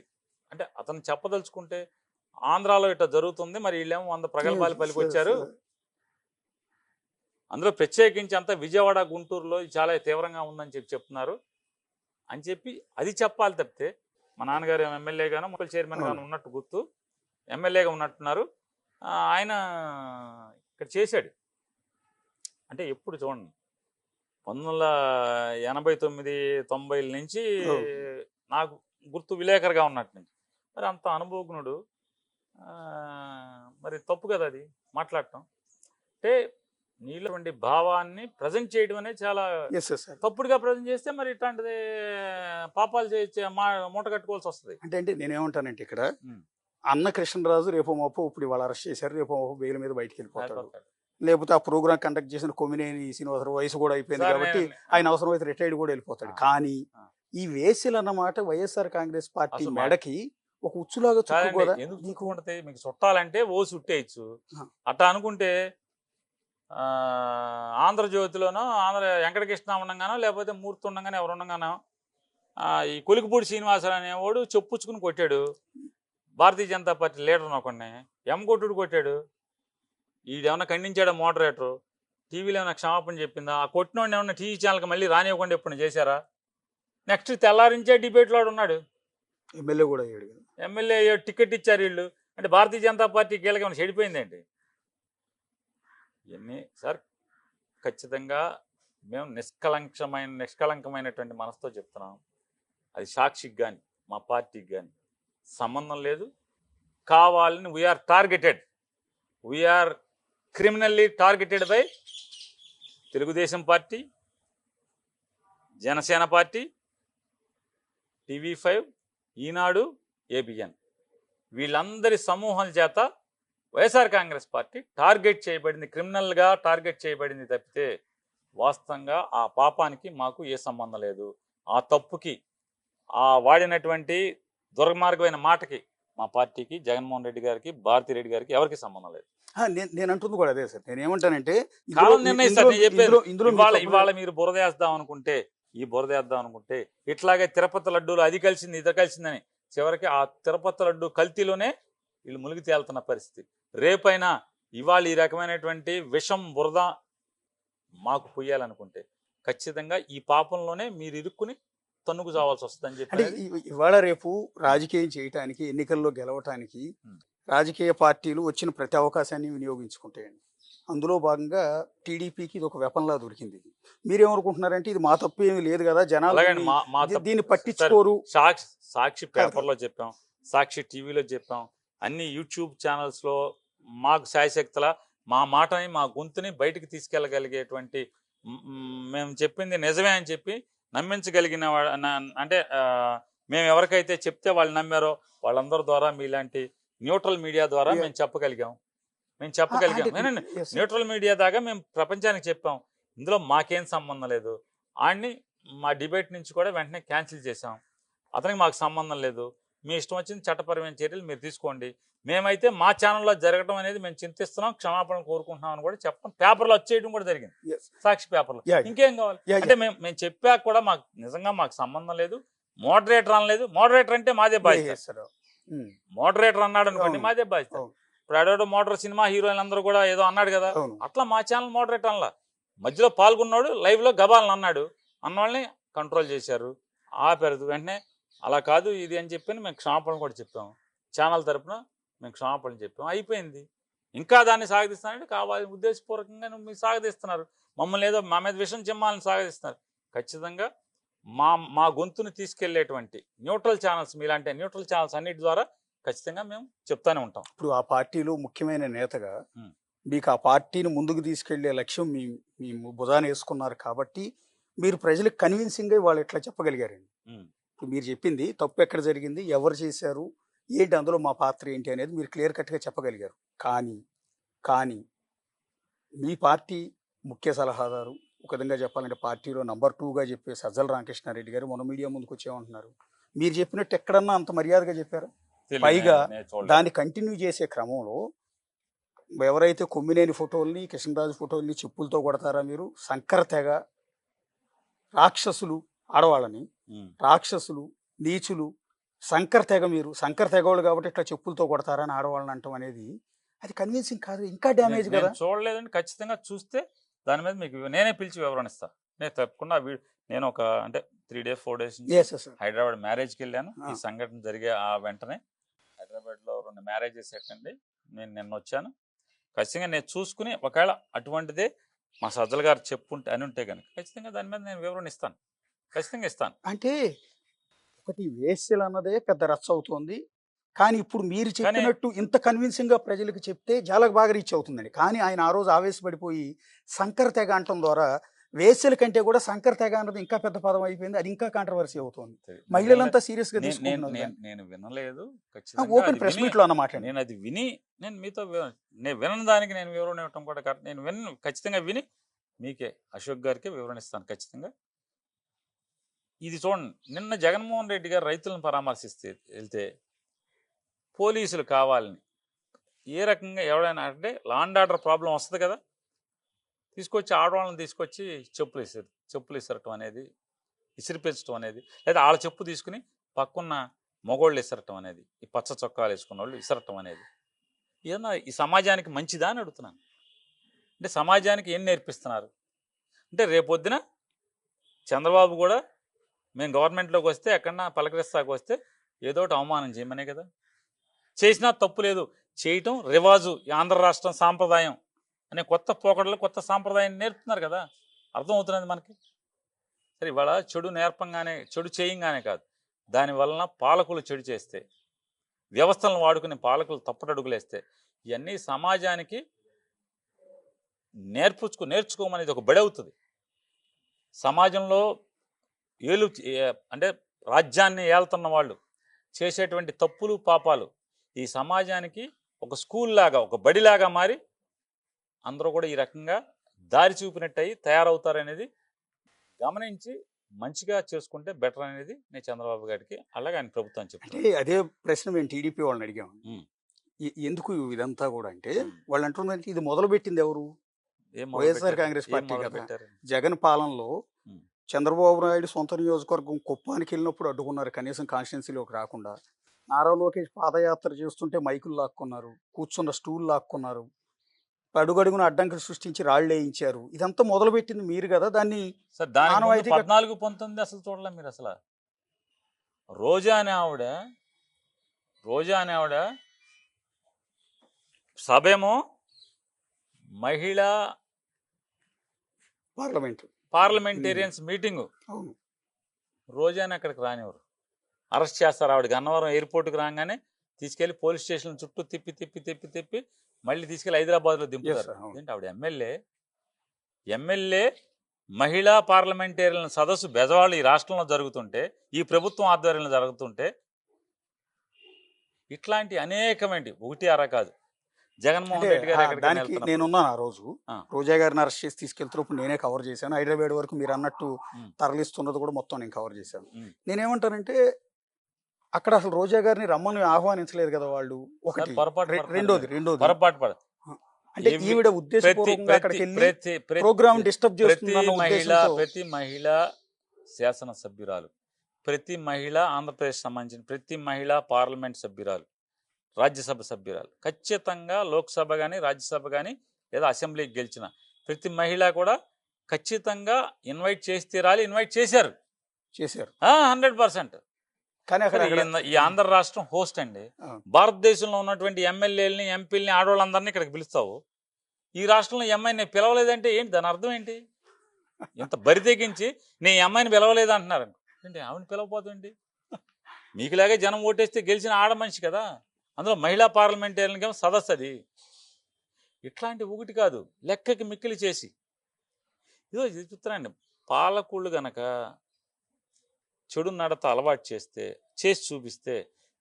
అంటే, అతను చెప్పదలుచుకుంటే ఆంధ్రాలో ఇట్లా జరుగుతుంది, మరి వీళ్ళేమో 100 ప్రగల్భాలు పలికొచ్చారు, అందులో ప్రత్యేకించి అంతా విజయవాడ, గుంటూరులో చాలా తీవ్రంగా ఉందని చెప్తున్నారు అని చెప్పి అది చెప్పాలి తప్పితే, మా నాన్నగారు ఎమ్మెల్యేగానో మున్సిపల్ చైర్మన్ గాను ఉన్నట్టు గుర్తు, ఎమ్మెల్యేగా ఉన్నట్టున్నారు, ఆయన ఇక్కడ చేశాడు అంటే ఎప్పుడు చూడండి 1989-90 నుంచి నాకు గుర్తు విలేకరుగా ఉన్నట్టు నుంచి. మరి అంత అనుభవజ్ఞుడు, మరి తప్పు కదా అది మాట్లాడటం. అంటే నీలో ఉండే భావాన్ని ప్రజెంట్ చేయడం అనేది చాలా తప్పుడుగా ప్రజెంట్ చేస్తే మరి ఇట్లాంటిది పాపాలు మూట కట్టుకోవాల్సి వస్తుంది. అంటే నేనేమంటానంటే ఇక్కడ అన్న కృష్ణరాజు రేపు మాపు ఇప్పుడు ఇవాళ అరెస్ట్ చేశారు, రేపు మాపు బెయిల్ మీద బయటికి వెళ్ళిపోతాడు. లేకపోతే ఆ ప్రోగ్రామ్ కండక్ట్ చేసిన కొమ్మినేని శ్రీనివాసరావు వయసు కూడా అయిపోయింది సార్ కాబట్టి నేను ఆయన అవసరమైతే రిటైర్డ్ కూడా వెళ్ళిపోతాడు. ఆ, కానీ ఆ. ఈ వేసిలు అన్నమాట వైఎస్ఆర్ కాంగ్రెస్ పార్టీ అసలు మెడకి ఒక ఉచ్చులాగా చుక్కు కాదండి, కూడా. ఎందుకు చుట్టుకుంటే మీకు చుట్టాలంటే ఓ చుట్టేయచ్చు. ఆ. అట్లా అనుకుంటే ఆంధ్రజ్యోతిలోనో ఆంధ్ర వెంకటకృష్ణ ఉండగానో లేకపోతే మూర్తి ఉండగానో ఎవరు ఉండగానో ఈ కొలికిపూడి శ్రీనివాసరావు అనేవాడు చెప్పుచ్చుకుని కొట్టాడు భారతీయ జనతా పార్టీ లీడర్ ఒకడిని, కొట్టుడు కొట్టాడు. ఈడేమన్నా ఖండించాడా మోడరేటరు? టీవీలో ఏమైనా క్షమాపణ చెప్పిందా? ఆ కొట్టినోడిని ఏమన్నా టీవీ ఛానల్కి మళ్ళీ రానివ్వకుండా ఎప్పుడు చేశారా? నెక్స్ట్ తెల్లారించే డిబేట్లో ఉన్నాడు, ఎమ్మెల్యే కూడా అయ్యాడు కదా. ఎమ్మెల్యే టికెట్ ఇచ్చారు వీళ్ళు. అంటే భారతీయ జనతా పార్టీ కీలక ఏమైనా చెడిపోయిందేంటి? ఇవన్నీ సార్ ఖచ్చితంగా మేము నిష్కలంకమైనటువంటి మనసుతో చెప్తున్నాం. అది సాక్షికి కానీ మా పార్టీకి కానీ సంబంధం లేదు. కావాలని we are criminally targeted by Telugu Desam party, Janasena party, TV5, Eenadu, ABN వీళ్ళందరి సమూహం చేత వైఎస్ఆర్ కాంగ్రెస్ పార్టీ టార్గెట్ చేయబడింది, క్రిమినల్గా టార్గెట్ చేయబడింది తప్పితే వాస్తవంగా ఆ పాపానికి మాకు ఏ సంబంధం లేదు. ఆ తప్పుకి ఆ వాడినటువంటి దుర్మార్గమైన మాటకి మా పార్టీకి, జగన్మోహన్ రెడ్డి గారికి, భారతిరెడ్డి గారికి ఎవరికి సంబంధం లేదు. నేను అంటుంది కూడా అదే సార్. నేను ఏమంటానంటే కాలం నిర్ణయిస్తారు. నేను చెప్పేది ఇవాళ మీరు బురదేద్దాం అనుకుంటే, ఇట్లాగే తిరుపతి లడ్డూలు అది కలిసింది ఇది కలిసిందని చివరికి ఆ తిరుపతి లడ్డు కల్తీలోనే వీళ్ళు మునిగి తేలుతున్న పరిస్థితి. రేపైనా ఇవాళ ఈ రకమైనటువంటి విషం బురద మాకు పొయ్యాలనుకుంటే ఖచ్చితంగా ఈ పాపంలోనే మీరు ఇరుక్కుని తన్నుకు చావాల్సి వస్తుందని చెప్పి. ఇవాళ రేపు రాజకీయం చేయటానికి, ఎన్నికల్లో గెలవటానికి రాజకీయ పార్టీలు వచ్చిన ప్రతి అవకాశాన్ని వినియోగించుకుంటాయండి. అందులో భాగంగా టీడీపీకి ఇది ఒక వెపన్లా దొరికింది. మీరేమనుకుంటున్నారంటే ఇది మా తప్పు ఏమీ లేదు కదా, జనాలు దీన్ని పట్టించుకోరు. సాక్షి పేపర్లో చెప్పాం, సాక్షి టీవీలో చెప్పాం, అన్ని యూట్యూబ్ ఛానల్స్లో మాకు శాయశక్తుల మా మాటని, మా గొంతుని బయటికి తీసుకెళ్ళగలిగేటువంటి, మేము చెప్పింది నిజమే అని చెప్పి నమ్మించగలిగిన అంటే మేము ఎవరికైతే చెప్తే వాళ్ళు నమ్మారో వాళ్ళందరి ద్వారా మీలాంటి న్యూట్రల్ మీడియా ద్వారా మేము చెప్పగలిగాం. న్యూట్రల్ మీడియా దాకా మేము ప్రపంచానికి చెప్పాం ఇందులో మాకేం సంబంధం లేదు. ఆడిని మా డిబేట్ నుంచి కూడా వెంటనే క్యాన్సిల్ చేసాం. అతనికి మాకు సంబంధం లేదు, మీ ఇష్టం వచ్చిన చట్టపరమైన చర్యలు మీరు తీసుకోండి, మేమైతే మా ఛానల్లో జరగడం అనేది మేము చింతిస్తున్నాం, క్షమాపణ కోరుకుంటున్నాం అని కూడా చెప్పడం పేపర్లో వచ్చేయడం కూడా జరిగింది, సాక్షి పేపర్లో. ఇంకేం కావాలి అంటే మేము చెప్పాక కూడా మాకు నిజంగా మాకు సంబంధం లేదు, మోడరేటర్ అనలేదు. మోడరేటర్ అంటే మాదే బాధ్యత. మోడరేటర్ అన్నాడు అనుకోండి మాదే బాధ్యత. ఇప్పుడు అడోడో మోడరేటర్ సినిమా హీరోయిన్ అందరూ కూడా ఏదో అన్నాడు కదా, అట్లా మా ఛానల్ మోడరేటర్ అనలా. మధ్యలో పాల్గొన్నాడు, లైవ్లో గబాలను అన్నాడు, అన్న వాళ్ళని కంట్రోల్ చేశారు, ఆపారు. వెంటనే అలా కాదు ఇది అని చెప్పి మేము క్షమాపణ కూడా చెప్పాము, ఛానల్ తరఫున మేము క్షమాపణ చెప్పాము, అయిపోయింది. ఇంకా దాన్ని సాగదీస్తానంటే కావాలి ఉద్దేశపూర్వకంగా మీరు సాగదీస్తున్నారు, మమ్మల్ని ఏదో మా మీద విషం చిమ్మాలని సాగదీస్తున్నారు. ఖచ్చితంగా మా గొంతుని తీసుకెళ్లేటువంటి న్యూట్రల్ ఛానల్స్, మీలాంటి న్యూట్రల్ ఛానల్స్ అన్నిటి ద్వారా ఖచ్చితంగా మేము చెప్తానే ఉంటాం. ఇప్పుడు ఆ పార్టీలో ముఖ్యమైన నేతగా మీకు ఆ పార్టీని ముందుకు తీసుకెళ్లే లక్ష్యం మీ భుజాన వేసుకున్నారు కాబట్టి మీరు ప్రజలకు కన్విన్సింగ్గా వాళ్ళు ఎట్లా చెప్పగలిగారండి. ఇప్పుడు మీరు చెప్పింది తప్పు ఎక్కడ జరిగింది, ఎవరు చేశారు, ఏంటి అందులో మా పాత్ర ఏంటి అనేది మీరు క్లియర్ కట్గా చెప్పగలిగారు. కానీ మీ పార్టీ ముఖ్య సలహాదారు, ఒక విధంగా చెప్పాలంటే పార్టీలో నంబర్ 2గా చెప్పే సజ్జల రామకృష్ణారెడ్డి గారు మొన్న మీడియా ముందుకు వచ్చేమంటున్నారు, మీరు చెప్పినట్టు ఎక్కడన్నా అంత మర్యాదగా చెప్పారు. పైగా దాన్ని కంటిన్యూ చేసే క్రమంలో ఎవరైతే కొమ్మినేని ఫోటోల్ని, కృష్ణరాజు ఫోటోల్ని చెప్పులతో కొడతారా మీరు, శంకర తెగ రాక్షసులు, ఆడవాళ్ళని రాక్షసులు, నీచులు, శంకర తెగ, మీరు శంకర తెగవాళ్ళు కాబట్టి ఇట్లా చెప్పులతో కొడతారని ఆడవాళ్ళని అంటాం అనేది అది కన్విన్సింగ్ కాదు, ఇంకా డ్యామేజ్ కదా. చూడలేదండి, ఖచ్చితంగా చూస్తే దాని మీద మీకు నేనే పిలిచి వివరణ ఇస్తాను. నేను తప్పకుండా నేను ఒక అంటే 3 days 4 days హైదరాబాద్ మ్యారేజ్కి వెళ్ళాను. ఈ సంఘటన జరిగే ఆ వెంటనే హైదరాబాద్లో 2 మ్యారేజెస్ అటెండ్ నేను నిన్న వచ్చాను. ఖచ్చితంగా నేను చూసుకుని ఒకవేళ అటువంటిదే మా సజ్జల గారు చెప్పుంటే అని ఉంటే కనుక ఖచ్చితంగా దాని మీద నేను వివరణ ఇస్తాను, ఖచ్చితంగా ఇస్తాను. అంటే ఒకటి వేస్యలు అన్నదే పెద్ద రచ్చ అవుతుంది, కానీ ఇప్పుడు మీరు చెప్పినట్టు ఇంత కన్విన్సింగ్గా ప్రజలకు చెప్తే చాలా బాగా రీచ్ అవుతుందండి. కానీ ఆయన ఆ రోజు ఆవేశపడిపోయి శంకర తెగ అంటం ద్వారా వేశ్యల కంటే కూడా శంకర్ తెగ అన్నది ఇంకా పెద్ద పదం అయిపోయింది, అది ఇంకా కాంట్రవర్సీ అవుతుంది. సరే, మహిళలంతా సీరియస్ గా నేను తీసుకుంటున్నారు నేను దాన్ని. నేను వినలేదు. ఖచ్చితంగా ఓపెన్ అది ప్రెస్ విని మీట్ లో అన్నమాట అండి. నేను అది విని నేను మీతో నేను వినని దానికి నేను వివరణ ఇవ్వటం కూడా కరెక్ట్. నేను ఖచ్చితంగా విని మీకే అశోక్ గారికి వివరణ ఇస్తాను ఖచ్చితంగా. ఇది చూడండి, నిన్న జగన్మోహన్ రెడ్డి గారు రైతులను పరామర్శిస్తే వెళ్తే పోలీసులు కావాలని ఏ రకంగా ఎవడైనా అంటే లా అండ్ ఆర్డర్ ప్రాబ్లం వస్తుంది కదా, తీసుకొచ్చి ఆడవాళ్ళని తీసుకొచ్చి చెప్పులు ఇసరటం అనేది, ఇసిరిపెచ్చటం అనేది, లేదా వాళ్ళ చెప్పు తీసుకుని పక్కన్న మగోళ్ళు ఇసరటం అనేది, ఈ పచ్చ చొక్కాలు వేసుకున్న వాళ్ళు ఇసరటం అనేది ఏదన్నా ఈ సమాజానికి మంచిదా అని అడుగుతున్నాను. అంటే సమాజానికి ఏం నేర్పిస్తున్నారు అంటే, రేపొద్దున చంద్రబాబు కూడా మేము గవర్నమెంట్లోకి వస్తే ఎక్కడన్నా పలకరిస్తాకు వస్తే ఏదో ఒకటి అవమానం చేయమనే కదా. చేసినా తప్పు లేదు, చేయటం రివాజు, ఈ ఆంధ్ర రాష్ట్రం సాంప్రదాయం అనే కొత్త పోకడలు కొత్త సాంప్రదాయాన్ని నేర్పుతున్నారు కదా, అర్థమవుతున్నది మనకి. సరే, ఇవాళ చెడు నేర్పంగానే చెడు చేయంగానే కాదు, దానివలన పాలకులు చెడు చేస్తే, వ్యవస్థలను వాడుకునే పాలకులు తప్పటడుగులేస్తే, ఇవన్నీ సమాజానికి నేర్చుకోమనేది ఒక బడి అవుతుంది. సమాజంలో అంటే రాజ్యాన్ని ఏలుతున్న వాళ్ళు చేసేటువంటి తప్పులు పాపాలు ఈ సమాజానికి ఒక స్కూల్ లాగా, ఒక బడిలాగా మారి అందరూ కూడా ఈ రకంగా దారి చూపినట్టు అయ్యి తయారవుతారనేది గమనించి మంచిగా చేసుకుంటే బెటర్ అనేది నేను చంద్రబాబు గారికి, అలాగే ఆయన ప్రభుత్వం చెప్తాను. అంటే అదే ప్రశ్న మేము టీడీపీ వాళ్ళని అడిగాము, ఎందుకు ఇదంతా కూడా అంటే వాళ్ళు అంటున్నది ఇది మొదలు పెట్టింది ఎవరు? వైఎస్ఆర్ కాంగ్రెస్ పార్టీ కదా. జగన్ పాలనలో చంద్రబాబు నాయుడు సొంత నియోజకవర్గం కుప్పానికి వెళ్ళినప్పుడు అడ్డుకున్నారు, కనీసం కాన్స్టిట్యున్సీలోకి రాకుండా. నారా లోకేష్ పాదయాత్ర చేస్తుంటే మైకులు లాక్కున్నారు, కూర్చున్న స్టూల్ లాక్కున్నారు, అడుగడుగున అడ్డంకులు సృష్టించి రాళ్ళు వేయించారు. ఇదంతా మొదలు పెట్టింది మీరు కదా. దాన్ని 14-19 అసలు చూడలే మీరు. అసలు రోజా అనే ఆవిడ సభేమో మహిళా పార్లమెంటేరియన్స్ మీటింగు, రోజాని అక్కడికి రానివ్వరు, అరెస్ట్ చేస్తారు. ఆవిడ గన్నవరం ఎయిర్పోర్ట్కి రాగానే తీసుకెళ్లి పోలీస్ స్టేషన్ చుట్టూ తిప్పి మళ్ళీ తీసుకెళ్లి హైదరాబాద్లో దింపుతారు. ఏంటి ఆవిడ ఎమ్మెల్యే మహిళా పార్లమెంటేరియన్ సదస్సు బెజవాళ్ళు ఈ రాష్ట్రంలో జరుగుతుంటే, ఈ ప్రభుత్వం ఆధ్వర్యంలో జరుగుతుంటే, ఇట్లాంటి అనేకమండి, ఒకటి అర కాదు. జగన్మోహన్ రెడ్డి గారు దానికి నేనున్నాను. ఆ రోజు రోజా గారిని అరెస్ట్ చేసి తీసుకెళ్తున్నప్పుడు నేనే కవర్ చేశాను. హైదరాబాద్ వరకు మీరు అన్నట్టు తరలిస్తున్నది కూడా మొత్తం నేను కవర్ చేశాను. నేనేమంటానంటే, అక్కడ అసలు రోజా గారిని రమ్మని ఆహ్వానించలేదు కదా వాళ్ళు, ఒకటి. రెండోది పొరపాటు అంటే ఈవిడ ఉద్దేశపూర్వకంగా అక్కడికి వెళ్ళి ప్రోగ్రామ్ డిస్టర్బ్ చేస్తున్న ప్రతి మహిళ శాసనసభ్యురాలు, ప్రతి మహిళ ఆంధ్రప్రదేశ్ సంబంధించిన ప్రతి మహిళ పార్లమెంట్ సభ్యురాలు, రాజ్యసభ సభ్యురాలు, ఖచ్చితంగా లోక్సభ కానీ రాజ్యసభ కానీ లేదా అసెంబ్లీకి గెలిచిన ప్రతి మహిళ కూడా ఖచ్చితంగా ఇన్వైట్ చేసి తీరాలి. ఇన్వైట్ చేశారు 100%. కానీ అక్కడ ఈ ఆంధ్ర రాష్ట్రం హోస్ట్ అండి. భారతదేశంలో ఉన్నటువంటి ఎమ్మెల్యేలని ఎంపీలని ఆడవాళ్ళందరినీ ఇక్కడికి పిలుస్తావు, ఈ రాష్ట్రంలో అమ్మాయిని పిలవలేదంటే ఏంటి దాని అర్థం ఏంటి? ఇంత బరి తెగించి నీ అమ్మాయిని పిలవలేదు అంటున్నారు ఏంటి? ఆవిడని పిలవపోతుంది. మీకులాగే జనం ఓటేస్తే గెలిచిన ఆడ మనిషి కదా, అందులో మహిళా పార్లమెంటేరియన్కి సదస్సు అది. ఇట్లాంటి ఒకటి కాదు, లెక్కకి మిక్కిలి చేసి ఇదో చెప్తున్నాండి. పాలకుళ్ళు గనక చెడు నడత అలవాటు చేసి చూపిస్తే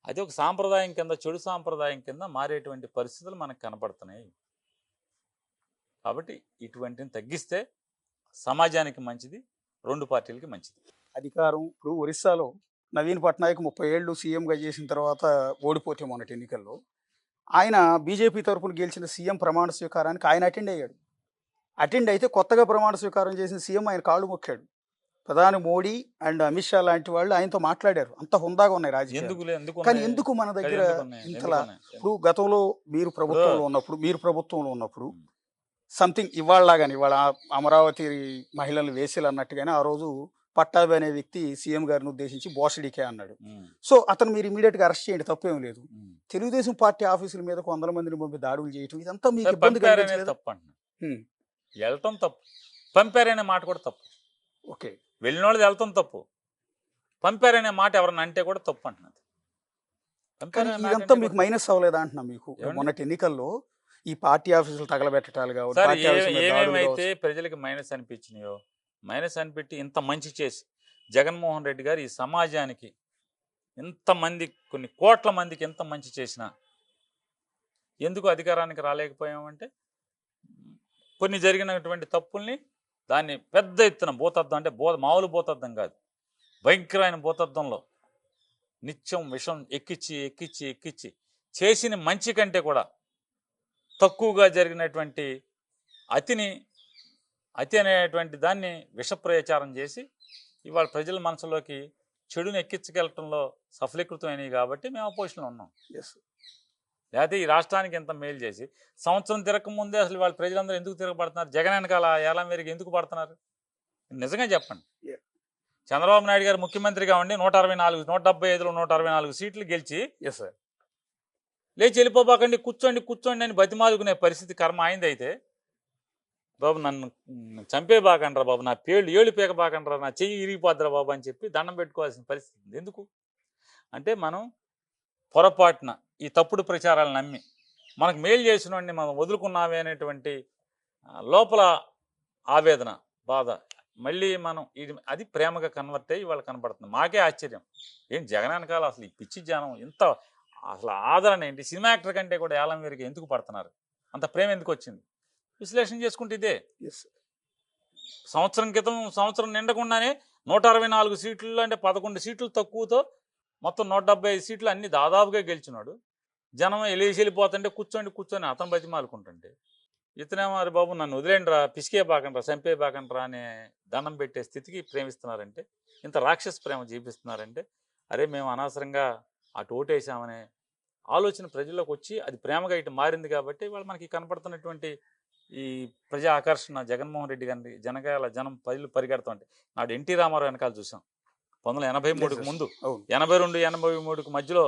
అది ఒక సాంప్రదాయం కింద, చెడు సాంప్రదాయం కింద మారేటువంటి పరిస్థితులు మనకు కనపడుతున్నాయి. కాబట్టి ఇటువంటిని తగ్గిస్తే సమాజానికి మంచిది, రెండు పార్టీలకి మంచిది. అధికారం ఇప్పుడు ఒరిస్సాలో నవీన్ పట్నాయక్ 30 ఏళ్ళు సీఎంగా చేసిన తర్వాత ఓడిపోతే మొన్నటి ఎన్నికల్లో ఆయన బీజేపీ తరఫున గెలిచిన సీఎం ప్రమాణ స్వీకారానికి ఆయన అటెండ్ అయితే కొత్తగా ప్రమాణ స్వీకారం చేసిన సీఎం ఆయన కాళ్ళు మొక్కాడు. ప్రధాని మోడీ అండ్ అమిత్ షా లాంటి వాళ్ళు ఆయనతో మాట్లాడారు. అంత హుందాగా ఉన్నాయి రాజకీయాలు. కానీ ఎందుకు మన దగ్గర ఇంతలా? ఇప్పుడు గతంలో మీరు ప్రభుత్వంలో ఉన్నప్పుడు సంథింగ్ ఇవాళలాగాని, ఇవాళ అమరావతి మహిళలు వేసేలు అన్నట్టుగానే ఆ రోజు పట్టాభి అనే వ్యక్తి సీఎం గారిని ఉద్దేశించి బోషడికే అన్నాడు. సో అతను మీరు ఇమీడియట్ గా అరెస్ట్ చేయండి, తప్పేం లేదు. తెలుగుదేశం పార్టీ ఆఫీసుల మీద 100 మందిని పంపి దాడులు చేయటం ఇదంతా మీకు ఇబ్బంది కలిగించలేదు? వెళ్ళటం తప్పు, పంపారనే మాట కూడా తప్పు. ఓకే, వెళ్ళిన వాళ్ళు వెళ్తాం తప్పు, పంపారనే మాట ఎవరన్నా అంటే కూడా తప్పు అంటున్నది. ఇదంతా మీకు మైనస్ అవ్వలేదా అంటున్నా? మీకు మొన్నటి ఎన్నికల్లో ఈ పార్టీ ఆఫీసులు తగలబెట్టడాలు కావచ్చు, ఏమేమైతే ప్రజలకు మైనస్ అనిపించినాయో మైనస్ అని పెట్టి ఇంత మంచి చేసి జగన్మోహన్ రెడ్డి గారు ఈ సమాజానికి ఇంతమంది కొన్ని కోట్ల మందికి ఎంత మంచి చేసినా ఎందుకు అధికారానికి రాలేకపోయామంటే కొన్ని జరిగినటువంటి తప్పుల్ని దాన్ని పెద్ద ఎత్తున భూతద్దం అంటే మామూలు భూతద్దం కాదు, భయంకరమైన భూతద్దంలో నిత్యం విషం ఎక్కిచ్చి ఎక్కిచ్చి ఎక్కిచ్చి చేసిన మంచి కంటే కూడా తక్కువగా జరిగినటువంటి అతి అనేటువంటి దాన్ని విషప్రచారం చేసి ఇవాళ ప్రజల మనసులోకి చెడుని ఎక్కించుకెళ్ళటంలో సఫలీకృతమైనవి కాబట్టి మేము అపోజిషన్లో ఉన్నాం. లేకపోతే ఈ రాష్ట్రానికి ఎంత మేలు చేసి సంవత్సరం తిరగకముందే అసలు వాళ్ళ ప్రజలందరూ ఎందుకు తిరగబడుతున్నారు, జగన్ వెనకాల ఏళ్ళ మేరకు ఎందుకు పడుతున్నారు నిజంగా చెప్పండి. చంద్రబాబు నాయుడు గారు ముఖ్యమంత్రిగా ఉండి 164 175లో 164 సీట్లు గెలిచి లేచి వెళ్ళిపోబాకండి కూర్చోండి అని బతిమాలుకునే పరిస్థితి కర్మ అయింది. అయితే బాబు నన్ను చంపేబాకండ్రా బాబు, నా ఏళ్ళు పీకబాకండ్రా, నా చెయ్యి ఇరిగిపోద్దురా బాబు అని చెప్పి దండం పెట్టుకోవాల్సిన పరిస్థితి. ఎందుకు అంటే మనం పొరపాటున ఈ తప్పుడు ప్రచారాలు నమ్మి మనకు మేలు చేసిన వాడిని మనం వదులుకున్నామే అనేటువంటి లోపల ఆవేదన బాధ మళ్ళీ మనం అది ప్రేమగా కన్వర్ట్ అయ్యి వాళ్ళు కనపడుతుంది. మాకే ఆశ్చర్యం, ఏం జగన్ వెనకాల అసలు ఈ పిచ్చి జనం ఇంత అసలు ఆదరణ ఏంటి, సినిమా యాక్టర్ కంటే కూడా ఏళ్ళ మేరకు ఎందుకు పడుతున్నారు, అంత ప్రేమ ఎందుకు వచ్చింది విశ్లేషణ చేసుకుంటే ఇదే. సంవత్సరం క్రితం సంవత్సరం నిండకుండానే 164 సీట్లు అంటే 11 సీట్లు తక్కువతో మొత్తం 175 సీట్లు అన్ని దాదాపుగా గెలిచినాడు. జనం వెళ్ళిపోతుంటే కూర్చొని అతను బతిమాలుకుంటుంటే ఇతనేమో మరి బాబు నన్ను వదిలేండిరా, పిసికే బాకండ్రా, చంపే బాకండ్రా అనే దండం పెట్టే స్థితికి ప్రేమిస్తున్నారంటే, ఇంత రాక్షస ప్రేమ చూపిస్తున్నారంటే అరే మేము అనవసరంగా అటు ఓటేసామనే ఆలోచన ప్రజల్లోకి వచ్చి అది ప్రేమగా ఇటు మారింది. కాబట్టి వాళ్ళు మనకి కనపడుతున్నటువంటి ఈ ప్రజా ఆకర్షణ జగన్మోహన్ రెడ్డి గారి జనం ప్రజలు పరిగెడుతుంటే నాడు ఎన్టీ రామారావు వెనకాల చూసాం 1983కు ముందు, 82 83కు మధ్యలో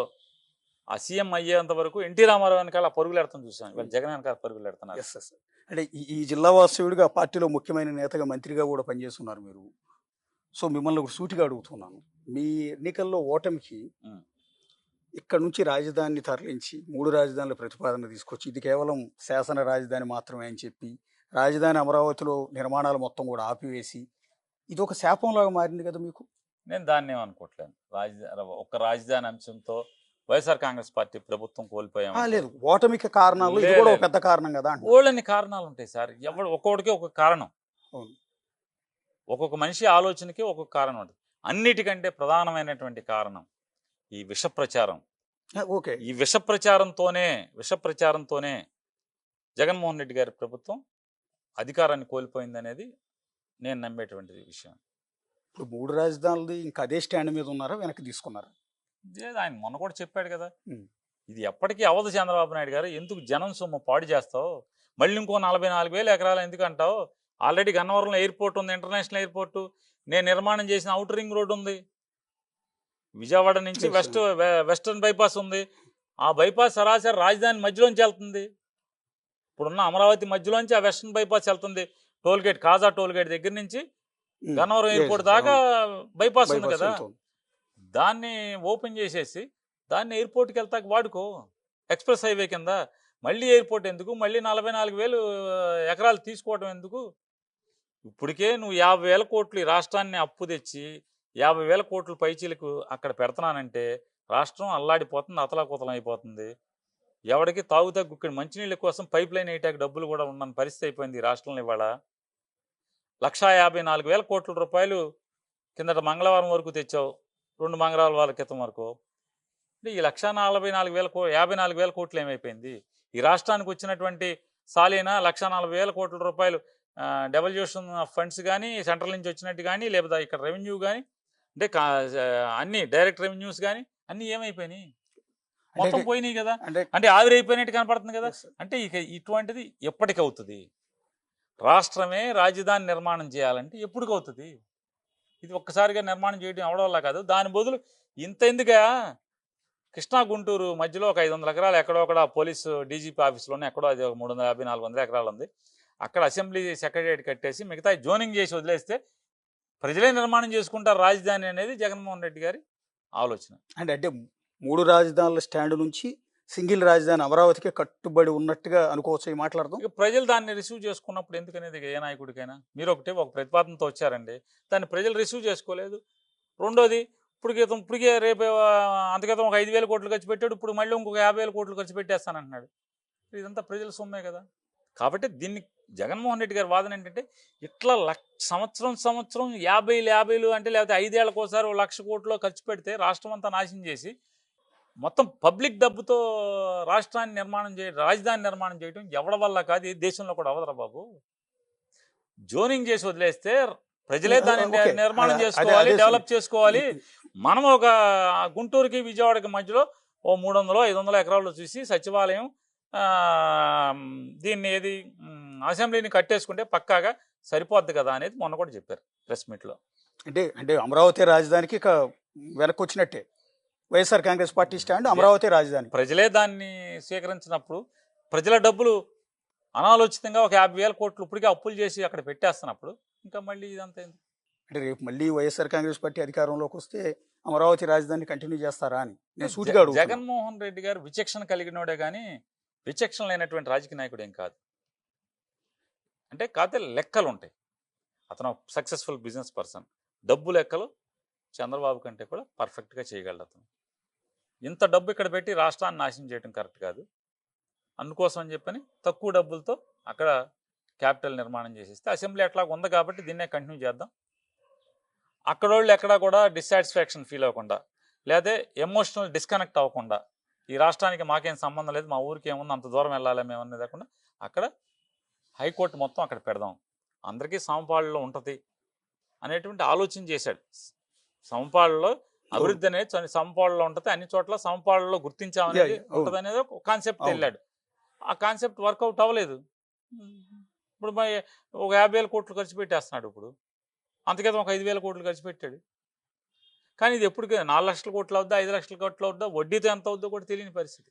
ఆ సీఎం అయ్యేంత వరకు ఎన్టీ రామారావు వెనకాల పరుగులు ఎడతాం చూసాం. ఇవాళ జగన్ వెనకాల పరుగులు ఎడుతున్నారు. అంటే ఈ జిల్లా వాస్తవుడిగా పార్టీలో ముఖ్యమైన నేతగా మంత్రిగా కూడా పనిచేస్తున్నారు మీరు. సో మిమ్మల్ని ఒక సూటిగా అడుగుతున్నాను, మీ ఎన్నికల్లో ఓటమికి ఇక్కడ నుంచి రాజధానిని తరలించి 3 రాజధానుల ప్రతిపాదన తీసుకొచ్చి ఇది కేవలం శాసన రాజధాని మాత్రమే అని చెప్పి రాజధాని అమరావతిలో నిర్మాణాలు మొత్తం కూడా ఆపివేసి ఇది ఒక శాపంలాగా మారింది కదా మీకు. నేను దాన్ని ఏమనుకోవట్లేదు. ఒక్క రాజధాని అంశంతో వైఎస్ఆర్ కాంగ్రెస్ పార్టీ ప్రభుత్వం కోల్పోయాం లేదు, ఓటమికి కారణాలు ఇది కూడా ఒక పెద్ద కారణం కదా. ఓళ్ళని కారణాలు ఉంటాయి సార్, ఒక్కొక్కడికి ఒక్కొక్క కారణం, ఒక్కొక్క మనిషి ఆలోచనకి ఒక్కొక్క కారణం ఉంటుంది. అన్నిటికంటే ప్రధానమైనటువంటి కారణం ఈ విష ప్రచారం. ఈ విష ప్రచారంతోనే జగన్మోహన్ రెడ్డి గారి ప్రభుత్వం అధికారాన్ని కోల్పోయింది అనేది నేను నమ్మేటువంటి విషయం. ఇప్పుడు 3 రాజధానులు ఇంకా అదే స్టాండ్ మీద ఉన్నారా, వెనక్కి తీసుకున్నారా? ఆయన మొన్న కూడా చెప్పాడు కదా, ఇది ఎప్పటికీ అవదు చంద్రబాబు నాయుడు గారు, ఎందుకు జనం సొమ్ము పాడు చేస్తావు, మళ్ళీ ఇంకో 44,000 ఎకరాలు ఎందుకు అంటావు, ఆల్రెడీ గన్నవరంలో ఎయిర్పోర్ట్ ఉంది, ఇంటర్నేషనల్ ఎయిర్పోర్టు, నేను నిర్మాణం చేసిన అవుటర్ రింగ్ రోడ్ ఉంది, విజయవాడ నుంచి వెస్టర్న్ బైపాస్ ఉంది, ఆ బైపాస్ సరాసరి రాజధాని మధ్యలోంచి వెళ్తుంది. ఇప్పుడున్న అమరావతి మధ్యలోంచి ఆ వెస్టర్న్ బైపాస్ వెళ్తుంది. టోల్గేట్ కాజా టోల్గేట్ దగ్గర నుంచి గన్నవరం ఎయిర్పోర్ట్ దాకా బైపాస్ ఉంది కదా, దాన్ని ఓపెన్ చేసేసి దాన్ని ఎయిర్పోర్ట్కి వెళ్తాక వాడుకో, ఎక్స్ప్రెస్ హైవే కింద. మళ్ళీ ఎయిర్పోర్ట్ ఎందుకు, మళ్ళీ 44,000 ఎకరాలు తీసుకోవడం ఎందుకు? ఇప్పటికే నువ్వు 50,000 కోట్లు ఈ రాష్ట్రాన్ని అప్పు తెచ్చి 50,000 కోట్ల పైచీలకు అక్కడ పెడతానంటే రాష్ట్రం అల్లాడిపోతుంది, అతలాకుతలం అయిపోతుంది. ఎవరికి తాగుతా గుక్కడి మంచినీళ్ళ కోసం పైప్ లైన్ వేయటానికి డబ్బులు కూడా ఉన్న పరిస్థితి అయిపోయింది ఈ రాష్ట్రంలో. ఇవాళ 154,000 కోట్ల రూపాయలు కిందట మంగళవారం వరకు తెచ్చావు, 2 మంగళవారాల క్రితం వరకు. అంటే ఈ 54,000 కోట్లు ఏమైపోయింది? ఈ రాష్ట్రానికి వచ్చినటువంటి సాలీనా 140,000 కోట్ల రూపాయలు డెవల్యూషన్ ఆఫ్ ఫండ్స్ కానీ, సెంట్రల్ నుంచి వచ్చినట్టు కానీ, లేదా ఇక్కడ రెవెన్యూ కానీ, అంటే అన్ని డైరెక్ట్ రెవెన్యూస్ కానీ అన్నీ ఏమైపోయినాయి? మొత్తం పోయినాయి కదా, అంటే ఆవిరైపోయినట్టు కనపడుతుంది కదా. అంటే ఇక ఇటువంటిది ఎప్పటికవుతుంది? రాష్ట్రమే రాజధాని నిర్మాణం చేయాలంటే ఎప్పటికవుతుంది? ఇది ఒక్కసారిగా నిర్మాణం చేయడం అవడం వల్ల కాదు. దాని బదులు ఇంత ఎందుగా కృష్ణా గుంటూరు మధ్యలో ఒక 500 ఎకరాలు ఎక్కడో అక్కడ పోలీసు డీజీపీ ఆఫీస్లోనే ఎక్కడో అది 350-400 ఎకరాలు ఉంది, అక్కడ అసెంబ్లీ సెక్రటరియట్ కట్టేసి మిగతా జోనింగ్ చేసి వదిలేస్తే ప్రజలే నిర్మాణం చేసుకుంటారు రాజధాని అనేది జగన్మోహన్ రెడ్డి గారి ఆలోచన. అంటే 3 రాజధానుల స్టాండ్ నుంచి సింగిల్ రాజధాని అమరావతికే కట్టుబడి ఉన్నట్టుగా అనుకోవచ్చు ఈ మాట్లాడదాం. ఇక ప్రజలు దాన్ని రిసీవ్ చేసుకున్నప్పుడు ఎందుకనేది ఇక ఏ నాయకుడికైనా మీరు ఒక ప్రతిపాదనతో వచ్చారండి, దాన్ని ప్రజలు రిసీవ్ చేసుకోలేదు. రెండోది ఇప్పటికే రేపు అంతక్రితం ఒక 5,000 కోట్లు ఖర్చు పెట్టాడు, ఇప్పుడు మళ్ళీ ఇంకొక 50,000 కోట్లు ఖర్చు పెట్టేస్తానంటున్నాడు. ఇదంతా ప్రజల సొమ్మే కదా. కాబట్టి దీన్ని జగన్మోహన్ రెడ్డి గారి వాదన ఏంటంటే, ఇట్లా సంవత్సరం 50 అంటే, లేకపోతే 5 ఏళ్లకోసారి 1,00,000 కోట్లు ఖర్చు పెడితే రాష్ట్రం అంతా నాశనం చేసి మొత్తం పబ్లిక్ డబ్బుతో రాజధాని నిర్మాణం చేయడం ఎవరి వల్ల కాదు, ఈ దేశంలో కూడా అవదరా బాబు. జోనింగ్ చేసి వదిలేస్తే ప్రజలే దాన్ని ఓకే. నిర్మాణం అదే చేసుకోవాలి, అదే డెవలప్ చేసుకోవాలి. మనం ఒక గుంటూరుకి విజయవాడకి మధ్యలో ఓ 300-500 ఎకరాలు చూసి సచివాలయం దీన్ని అసెంబ్లీని కట్టేసుకుంటే పక్కాగా సరిపోద్ది కదా అనేది మొన్న కూడా చెప్పారు ప్రెస్ మీట్లో. అంటే అమరావతి రాజధానికి ఇక వెనక్కి వచ్చినట్టే. వైఎస్ఆర్ కాంగ్రెస్ పార్టీ స్టాండ్ అమరావతి రాజధాని. ప్రజలే దాన్ని స్వీకరించినప్పుడు, ప్రజల డబ్బులు అనాలోచితంగా ఒక 50,000 కోట్లు ఇప్పటికే అప్పులు చేసి అక్కడ పెట్టేస్తున్నప్పుడు ఇంకా మళ్ళీ ఇదంతా ఎందుకు? అంటే రేపు మళ్ళీ వైఎస్ఆర్ కాంగ్రెస్ పార్టీ అధికారంలోకి వస్తే అమరావతి రాజధాని కంటిన్యూ చేస్తారా అని నేను సూటిగా అడుగుతున్నా. జగన్మోహన్ రెడ్డి గారు విచక్షణ కలిగినోడే కానీ విచక్షణ లేనటువంటి రాజకీయ నాయకుడు ఏం కాదు. అంటే కాకపోతే లెక్కలు ఉంటాయి. అతను సక్సెస్ఫుల్ బిజినెస్ పర్సన్. డబ్బు లెక్కలు చంద్రబాబు కంటే కూడా పర్ఫెక్ట్గా చేయగలడు అతను. ఇంత డబ్బు ఇక్కడ పెట్టి రాష్ట్రాన్ని నాశనం చేయడం కరెక్ట్ కాదు. అందుకోసం అని చెప్పని తక్కువ డబ్బులతో అక్కడ క్యాపిటల్ నిర్మాణం చేసేస్తే అసెంబ్లీ అట్లా ఉంది కాబట్టి దీన్నే కంటిన్యూ చేద్దాం. అక్కడ వాళ్ళు ఎక్కడా కూడా డిస్సాటిస్ఫాక్షన్ ఫీల్ అవ్వకుండా, లేదా ఎమోషనల్ డిస్కనెక్ట్ అవ్వకుండా, ఈ రాష్ట్రానికి మాకేం సంబంధం లేదు, మా ఊరికి ఏముంది అంత దూరం వెళ్ళాలి మేము అనేది లేకుండా అక్కడ హైకోర్టు మొత్తం అక్కడ పెడదాం, అందరికీ సమపాళ్ళలో ఉంటుంది అనేటువంటి ఆలోచన చేశాడు. సమపాళ్ళలో అభివృద్ధి అనేది సమపాళ్ళలో ఉంటుంది, అన్ని చోట్ల సమపాళ్ళలో గుర్తించామనేది ఉంటుంది అనేది ఒక కాన్సెప్ట్ వెళ్ళాడు. ఆ కాన్సెప్ట్ వర్కౌట్ అవ్వలేదు. ఇప్పుడు ఒక 50,000 కోట్లు ఖర్చు పెట్టేస్తున్నాడు. ఇప్పుడు అంతకేతం ఒక 5,000 కోట్లు ఖర్చు పెట్టాడు. కానీ ఇది ఎప్పటికీ 4 లక్షల కోట్లు అవుద్దా, 5 లక్షల కోట్లు అవుద్దా, వడ్డీతో ఎంత అవుద్దో కూడా తెలియని పరిస్థితి.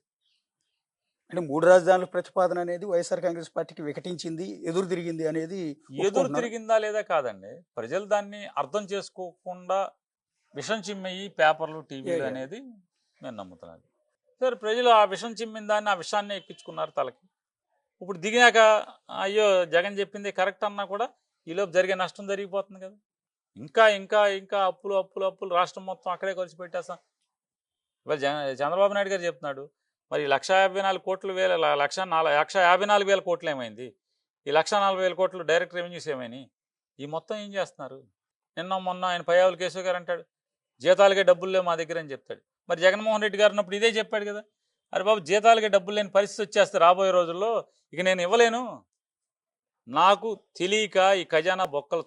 అంటే 3 రాజధానుల ప్రతిపాదన అనేది వైఎస్ఆర్ కాంగ్రెస్ పార్టీకి వికటించింది, ఎదురు తిరిగింది అనేది ఎదురు తిరిగిందా లేదా కాదండి, ప్రజలు దాన్ని అర్థం చేసుకోకుండా విషం చిమ్మయి పేపర్లు టీవీలు అనేది నేను నమ్ముతున్నాను. సరే, ప్రజలు ఆ విషం చిమ్మిన దాన్ని, ఆ విషయాన్ని ఎక్కించుకున్నారు తలకి. ఇప్పుడు దిగినాక అయ్యో జగన్ చెప్పింది కరెక్ట్ అన్నా కూడా ఈలోపు జరిగే నష్టం జరిగిపోతుంది కదా. ఇంకా ఇంకా ఇంకా అప్పులు అప్పులు అప్పులు రాష్ట్రం మొత్తం అక్కడే ఖర్చు పెట్టేస్తాం. ఇవాళ చంద్రబాబు నాయుడు గారు చెప్తున్నాడు, మరి 1,54,000 కోట్లు 1,54,000 కోట్లు ఏమైంది, ఈ 1,40,000 కోట్లు డైరెక్ట్ రెవెన్యూస్ ఏమైనాయి, ఈ మొత్తం ఏం చేస్తున్నారు? నిన్న మొన్న ఆయన పయ్యావుల కేశవ్ గారు అంటాడు జీతాలకే డబ్బులు లేవు మా దగ్గర అని చెప్తాడు. మరి జగన్మోహన్ రెడ్డి గారు ఉన్నప్పుడు ఇదే చెప్పాడు కదా, అరే బాబు జీతాలకే డబ్బులు లేని పరిస్థితి వచ్చేస్తే రాబోయే రోజుల్లో ఇక నేను ఇవ్వలేను, నాకు తెలియక ఈ ఖజానా బొక్కలు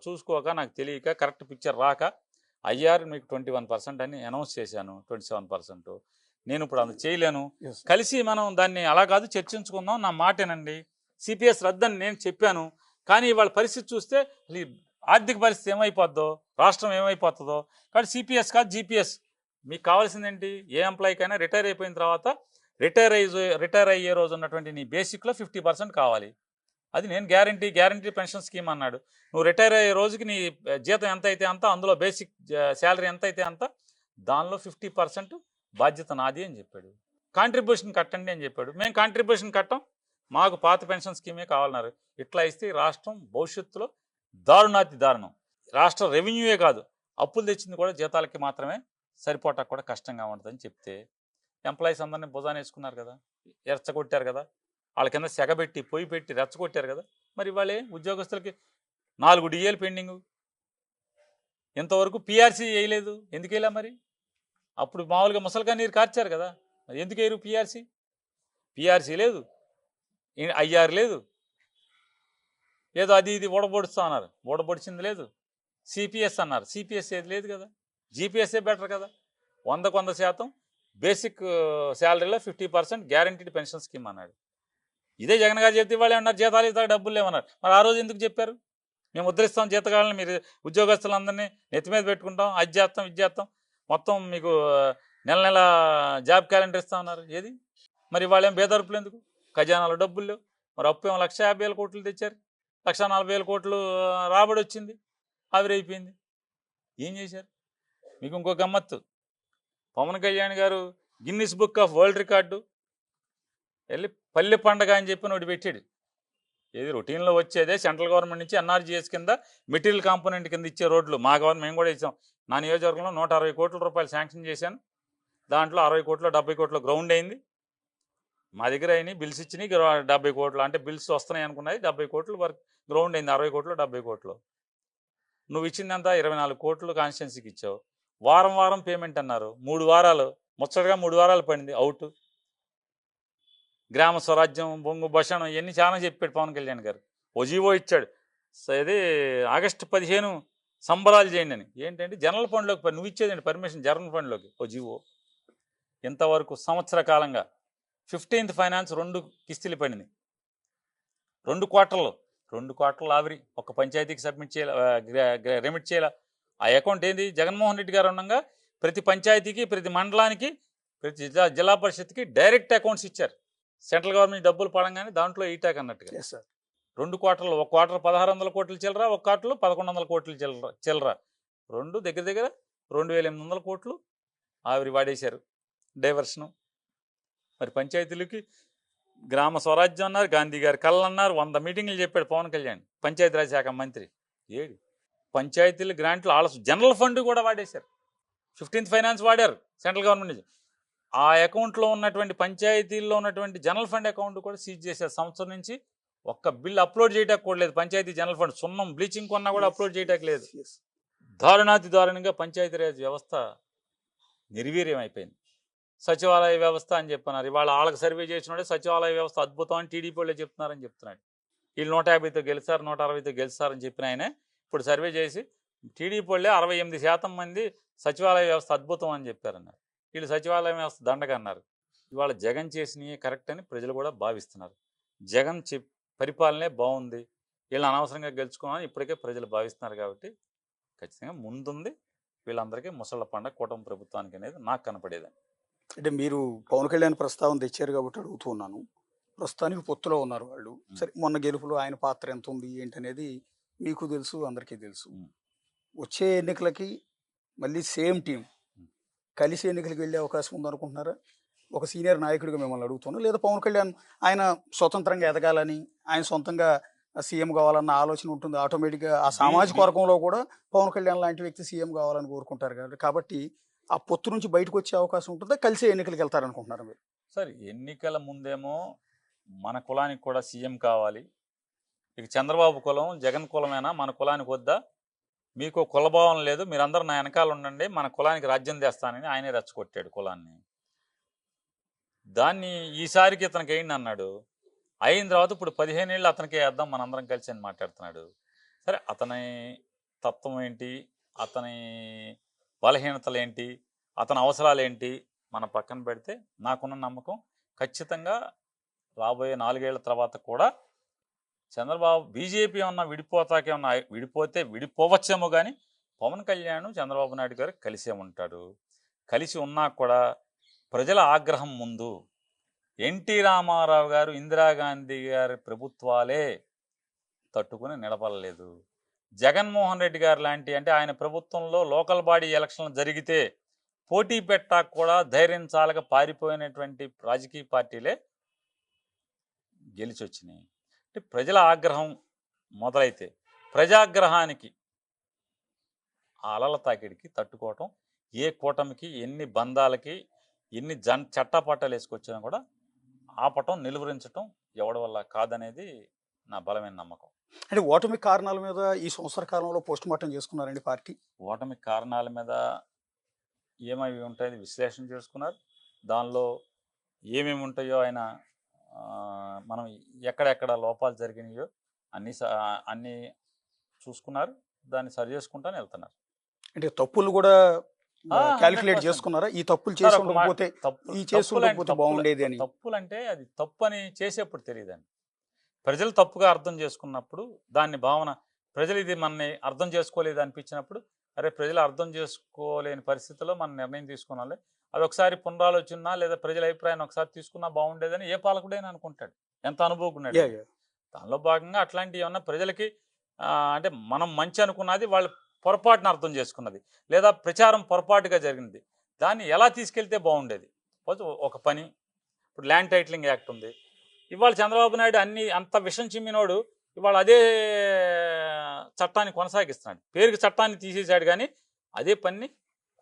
చూసుకోక నాకు తెలియక కరెక్ట్ పిక్చర్ రాక ఐఆర్ మీకు 21% అని అనౌన్స్ చేశాను, 27%. నేను ఇప్పుడు అంత చేయలేను, కలిసి మనం దాన్ని అలా కాదు చర్చించుకుందాం, నా మాటేనండి, సిపిఎస్ రద్దని నేను చెప్పాను. కానీ వాళ్ళ పరిస్థితి చూస్తే ఆర్థిక పరిస్థితి ఏమైపోద్దో, రాష్ట్రం ఏమైపోతుందో, కాబట్టి సిపిఎస్ కాదు జీపీఎస్. మీకు కావాల్సింది ఏంటి? ఏ ఎంప్లాయీకైనా రిటైర్ అయిపోయిన తర్వాత రిటైర్ అయ్యే రోజు ఉన్నటువంటి నీ బేసిక్లో 50% కావాలి. అది నేను గ్యారంటీ పెన్షన్ స్కీమ్ అన్నాడు. నువ్వు రిటైర్ అయ్యే రోజుకి నీ జీతం ఎంత అయితే అంత, అందులో బేసిక్ శాలరీ ఎంత అయితే అంత, దానిలో 50% బాధ్యత నాది అని చెప్పాడు. కాంట్రిబ్యూషన్ కట్టండి అని చెప్పాడు. మేము కాంట్రిబ్యూషన్ కట్టం, మాకు పాత పెన్షన్ స్కీమే కావాలన్నారు. ఇట్లా ఇస్తే రాష్ట్రం భవిష్యత్తులో దారుణాతి దారుణం. రాష్ట్ర రెవెన్యూయే కాదు, అప్పులు తెచ్చింది కూడా జీతాలకి మాత్రమే సరిపోటానికి కూడా కష్టంగా ఉంటుందని చెప్తే ఎంప్లాయీస్ అందరినీ భుజాన్ని వేసుకున్నారు కదా, రెచ్చగొట్టారు కదా, వాళ్ళ కింద సెగబెట్టి పొయ్యి పెట్టి రెచ్చగొట్టారు కదా. మరి వాళ్ళే ఉద్యోగస్తులకి 4 డిఏలు పెండింగు, ఇంతవరకు పిఆర్సీ వేయలేదు. ఎందుకు వేయలే మరి? అప్పుడు మామూలుగా ముసలిగా నీరు కార్చారు కదా, మరి ఎందుకు వేయరు పిఆర్సీ లేదు, ఐఆర్ లేదు, ఏదో అది ఇది ఊడబొడుస్తా అన్నారు, ఊడబొడిచింది లేదు. సిపిఎస్ అన్నారు, సిపిఎస్ ఏది లేదు కదా. జీపీఎస్ఏ బెటర్ కదా. 100% బేసిక్ శాలరీలో 50% గ్యారంటీడ్ పెన్షన్ స్కీమ్ అన్నాడు. ఇదే జగన్ గారు చెప్తే వాళ్ళు ఏమన్నారు, జీతాలు ఇస్తాక డబ్బులు లేవన్నారు. మరి ఆ రోజు ఎందుకు చెప్పారు? మేము ఉద్ధరిస్తాం జీతగాళ్ళని, మీరు ఉద్యోగస్తులందరినీ నెత్తి మీద పెట్టుకుంటాం, అది చేస్తాం ఇది చేస్తాం, మొత్తం మీకు నెల జాబ్ క్యాలెండర్ ఇస్తా ఉన్నారు. ఏది మరి? వాళ్ళేం బేదరుపులు ఎందుకు? ఖజానాలో డబ్బులు లేవు. మరి అప్పు ఏమో 1,50,000 కోట్లు తెచ్చారు, 1,40,000 కోట్లు రాబడి వచ్చింది, ఆవిరైపోయింది. ఏం చేశారు? మీకు ఇంకో గమ్మత్తు, పవన్ కళ్యాణ్ గారు Guinness book of world record వెళ్ళి పల్లె పండగ అని చెప్పి ఒకటి పెట్టాడు. ఏది రొటీన్లో వచ్చేదే సెంట్రల్ గవర్నమెంట్ నుంచి ఎన్ఆర్జీఎస్ కింద మెటీరియల్ కాంపోనెంట్ కింద ఇచ్చే రోడ్లు మా గవర్నమెంట్ మేము కూడా ఇచ్చాం. నా నియోజకవర్గంలో 160 కోట్ల రూపాయలు శాంక్షన్ చేశాను. దాంట్లో 60 కోట్లు 70 కోట్ల గ్రౌండ్ అయింది. మా దగ్గర అయినాయి బిల్స్ ఇచ్చినాయి 70 కోట్లు, అంటే బిల్స్ వస్తున్నాయి అనుకున్నది 70 కోట్లు వరకు గ్రౌండ్ అయింది. 60 కోట్లు 70 కోట్లు. నువ్వు ఇచ్చిందంతా 24 కోట్లు కాన్స్టిట్యున్సీకి ఇచ్చావు. వారం వారం పేమెంట్ అన్నారు. 3 వారాలు ముచ్చటగా 3 వారాలు పడింది అవుట్. గ్రామ స్వరాజ్యం బొంగు భషణం ఇవన్నీ చాలా చెప్పాడు పవన్ కళ్యాణ్ గారు. ఓ జీవో ఇచ్చాడు, ఇది ఆగస్టు 15 సంబరాలు చేయండి అని. ఏంటంటే జనరల్ ఫండ్లోకి నువ్వు ఇచ్చేదండి పర్మిషన్, జనరల్ ఫండ్లోకి ఓ జీవో. ఇంతవరకు సంవత్సర కాలంగా 15th ఫైనాన్స్ 2 కిస్తీలు పడింది, 2 క్వార్టర్లు ఆవిరి. ఒక పంచాయతీకి సబ్మిట్ చేయాలి, రెమిట్ చేయాలి. ఆ అకౌంట్ ఏంది? జగన్మోహన్ రెడ్డి గారు ఉండగా ప్రతి పంచాయతీకి, ప్రతి మండలానికి, ప్రతి జిల్లా పరిషత్కి డైరెక్ట్ అకౌంట్స్ ఇచ్చారు. సెంట్రల్ గవర్నమెంట్ డబ్బులు పడంగానే దాంట్లో ఈటాక్ అన్నట్టుగా 2 క్వార్టర్లు, ఒక క్వార్టర్ 1600 కోట్లు చిల్లరా, ఒక క్వార్టర్లు 1100 కోట్లు చిల్లరా, 2 దగ్గర దగ్గర 2800 కోట్లు ఆవిరి వాడేశారు డైవర్షను. మరి పంచాయతీలకి గ్రామ స్వరాజ్యం అన్నారు, గాంధీ గారి కళ్ళు అన్నారు, 100 మీటింగ్లు చెప్పాడు పవన్ కళ్యాణ్ పంచాయతీరాజ్ శాఖ మంత్రి. ఏడు పంచాయతీలు గ్రాంట్లు వాళ్ళ జనరల్ ఫండ్ కూడా వాడేశారు. 15th ఫైనాన్స్ వాడారు సెంట్రల్ గవర్నమెంట్ నుంచి. ఆ అకౌంట్లో ఉన్నటువంటి పంచాయతీల్లో ఉన్నటువంటి జనరల్ ఫండ్ అకౌంట్ కూడా సీజ్ చేశారు. సంవత్సరం నుంచి ఒక్క బిల్ అప్లోడ్ చేయడానికి కూడా లేదు. పంచాయతీ జనరల్ ఫండ్ సున్నం బ్లీచింగ్ కొన్నా కూడా అప్లోడ్ చేయడానికి లేదు. దారుణాతి దారుణంగా పంచాయతీరాజ్ వ్యవస్థ నిర్వీర్యం అయిపోయింది. సచివాలయ వ్యవస్థ అని చెప్పన్నారు. ఇవాళ వాళ్ళకి సర్వే చేసినోడే సచివాలయ వ్యవస్థ అద్భుతం అని టీడీపీ వాళ్ళే చెప్తున్నారని చెప్తున్నాడు. వీళ్ళు 150తో గెలిచారు, 160తో గెలిచారని చెప్పిన ఆయన ఇప్పుడు సర్వే చేసి టీడీపీ వాళ్ళే 68% మంది సచివాలయ వ్యవస్థ అద్భుతం అని చెప్పారన్నారు. వీళ్ళు సచివాలయ వ్యవస్థ దండగన్నారు. ఇవాళ జగన్ చేసినవి కరెక్ట్ అని ప్రజలు కూడా భావిస్తున్నారు. జగన్ పరిపాలనే బాగుంది, వీళ్ళని అనవసరంగా గెలుచుకోమని ఇప్పటికే ప్రజలు భావిస్తున్నారు. కాబట్టి ఖచ్చితంగా ముందుంది వీళ్ళందరికీ ముసళ్ళ పండగ కూటమి ప్రభుత్వానికి అనేది నాకు కనపడేదని. అంటే మీరు పవన్ కళ్యాణ్ ప్రస్తావన తెచ్చారు కాబట్టి అడుగుతున్నాను. ప్రస్తుతానికి పొత్తులో ఉన్నారు వాళ్ళు. సరే, మొన్న గెలుపులో ఆయన పాత్ర ఎంత ఉంది ఏంటనేది మీకు తెలుసు, అందరికీ తెలుసు. వచ్చే ఎన్నికలకి మళ్ళీ సేమ్ టీం కలిసి ఎన్నికలకు వెళ్ళే అవకాశం ఉందనుకుంటున్నారా? ఒక సీనియర్ నాయకుడిగా మిమ్మల్ని అడుగుతున్నాను. లేదా పవన్ కళ్యాణ్ ఆయన స్వతంత్రంగా ఎదగాలని, ఆయన సొంతంగా సీఎం కావాలన్న ఆలోచన ఉంటుంది ఆటోమేటిక్గా. ఆ సామాజిక వర్గంలో కూడా పవన్ కళ్యాణ్ లాంటి వ్యక్తి సీఎం కావాలని కోరుకుంటారు కాబట్టి ఆ పొత్తు నుంచి బయటకు వచ్చే అవకాశం ఉంటుందా? కలిసే ఎన్నికలకు వెళ్తారనుకుంటున్నారు మీరు? సరే, ఎన్నికల ముందేమో మన కులానికి కూడా సీఎం కావాలి, ఇక చంద్రబాబు కులం జగన్ కులమేనా, మన కులానికి వద్దా, మీకు కులభావం లేదు, మీరందరూ నా వెనకాల ఉండండి, మన కులానికి రాజ్యం తెస్తానని ఆయనే రెచ్చగొట్టాడు కులాన్ని. దాన్ని ఈసారికి ఇతనికి ఏంటి అన్నాడు. అయిన తర్వాత ఇప్పుడు 15 ఏళ్ళు అతనికే వేద్దాం మనందరం కలిసి అని మాట్లాడుతున్నాడు. సరే, అతని తత్వం ఏంటి, అతని బలహీనతలు ఏంటి, అతని అవసరాలు ఏంటి మన పక్కన పెడితే నాకున్న నమ్మకం ఖచ్చితంగా రాబోయే 4 ఏళ్ల తర్వాత కూడా చంద్రబాబు బీజేపీ ఏమన్నా విడిపోతాకేమన్నా విడిపోతే విడిపోవచ్చేమో కానీ పవన్ కళ్యాణ్ చంద్రబాబు నాయుడు గారు కలిసే ఉంటాడు. కలిసి ఉన్నా కూడా ప్రజల ఆగ్రహం ముందు ఎన్టీ రామారావు గారు, ఇందిరాగాంధీ గారి ప్రభుత్వాలే తట్టుకుని నిలబడలేదు. జగన్మోహన్ రెడ్డి గారు లాంటి, అంటే ఆయన ప్రభుత్వంలో లోకల్ బాడీ ఎలక్షన్లు జరిగితే పోటీ పెట్టాక కూడా ధైర్యం చాలక పారిపోయినటువంటి రాజకీయ పార్టీలే గెలిచి వచ్చినాయి. అంటే ప్రజల ఆగ్రహం మొదలైతే ప్రజాగ్రహానికి ఆ అలల తాకిడికి తట్టుకోవటం ఏ కూటమికి, ఎన్ని బంధాలకి, ఎన్ని చట్టపట్టాలు వేసుకొచ్చినా కూడా ఆపటం, నిలువరించటం ఎవడి వల్ల కాదనేది నా బలమైన నమ్మకం. అంటే ఓటమి కారణాల మీద ఈ సంవత్సర కాలంలో పోస్ట్ మార్టం చేసుకున్నారండి పార్టీ? ఓటమి కారణాల మీద ఏమవి ఉంటాయని విశ్లేషణ చేసుకున్నారు. దానిలో ఏమేమి ఉంటాయో ఆయన మనం ఎక్కడెక్కడ లోపాలు జరిగినాయో అన్నీ చూసుకున్నారు. దాన్ని సరి చేసుకుంటానే వెళ్తున్నారు. అంటే తప్పులు కూడా క్యాలిక్యులేట్ చేసుకున్నారా? ఈ తప్పులు చేసి ఉండకపోతే ఈ చేసి ఉండకపోతే బాగుండేది అని. తప్పులు అంటే అది తప్పు అని చేసేప్పుడు తెలియదండి. ప్రజలు తప్పుగా అర్థం చేసుకున్నప్పుడు దాన్ని భావన, ప్రజలు ఇది మనని అర్థం చేసుకోలేదు అనిపించినప్పుడు, అరే ప్రజలు అర్థం చేసుకోలేని పరిస్థితుల్లో మనం నిర్ణయం తీసుకోవాలి, అది ఒకసారి పునరాలోచన లేదా ప్రజల అభిప్రాయాన్ని ఒకసారి తీసుకున్నా బాగుండేదని ఏ పాలకుడైనా అనుకుంటాడు, ఎంత అనుభవకున్నాడు. దానిలో భాగంగా అట్లాంటివి ఏమన్నా ప్రజలకి అంటే మనం మంచి అనుకున్నది వాళ్ళు పొరపాటున అర్థం చేసుకున్నది, లేదా ప్రచారం పొరపాటుగా జరిగినది, దాన్ని ఎలా తీసుకెళ్తే బాగుండేది. ఒక పని ఇప్పుడు ల్యాండ్ టైటిలింగ్ యాక్ట్ ఉంది. ఇవాళ చంద్రబాబు నాయుడు అంత విషం చిమ్మినోడు ఇవాళ అదే చట్టాన్ని కొనసాగిస్తున్నాడు. పేరుకి చట్టాన్ని తీసేశాడు కానీ అదే పని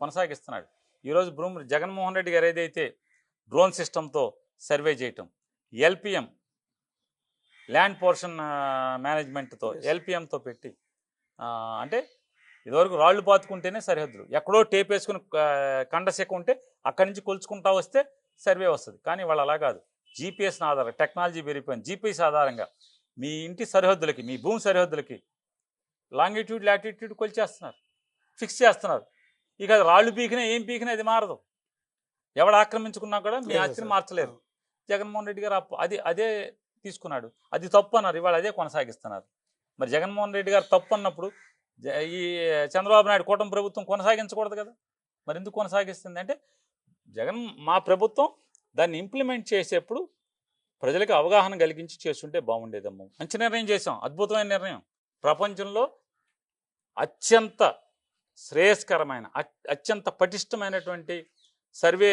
కొనసాగిస్తున్నాడు. ఈరోజు జగన్మోహన్ రెడ్డి గారు ఏదైతే డ్రోన్ సిస్టంతో సర్వే చేయటం, ఎల్పిఎం ల్యాండ్ పోర్షన్ మేనేజ్మెంట్తో ఎల్పిఎంతో పెట్టి అంటే ఇదివరకు రాళ్లు పాతుకుంటేనే సరిహద్దులు, ఎక్కడో టేప్ వేసుకుని కండశెక్క ఉంటే అక్కడి నుంచి కొలుచుకుంటా వస్తే సర్వే వస్తుంది. కానీ వాళ్ళు అలా కాదు, జీపీఎస్ ఆధారంగా టెక్నాలజీ పెరిగిపోయింది. జీపీఎస్ ఆధారంగా మీ ఇంటి సరిహద్దులకి, మీ భూమి సరిహద్దులకి లాంగిట్యూడ్ లాటిట్యూడ్ కొలిచేస్తున్నారు, ఫిక్స్ చేస్తున్నారు. ఇక రాళ్ళు పీకినా ఏం పీకినా అది మారదు. ఎవడు ఆక్రమించుకున్నా కూడా మీ ఆస్తిని మార్చలేరు. జగన్మోహన్ రెడ్డి గారు అదే తీసుకున్నాడు. అది తప్పు అన్నారు, ఇవాళ అదే కొనసాగిస్తున్నారు. మరి జగన్మోహన్ రెడ్డి గారు తప్పు అన్నప్పుడు ఈ చంద్రబాబు నాయుడు కూటమి ప్రభుత్వం కొనసాగించకూడదు కదా. మరి ఎందుకు కొనసాగిస్తుంది అంటే మా ప్రభుత్వం దాన్ని ఇంప్లిమెంట్ చేసేప్పుడు ప్రజలకు అవగాహన కలిగించి చేస్తుంటే బాగుండేదమ్మా. మంచి నిర్ణయం చేసాం, అద్భుతమైన నిర్ణయం. ప్రపంచంలో అత్యంత శ్రేయస్కరమైన అత్యంత పటిష్టమైనటువంటి సర్వే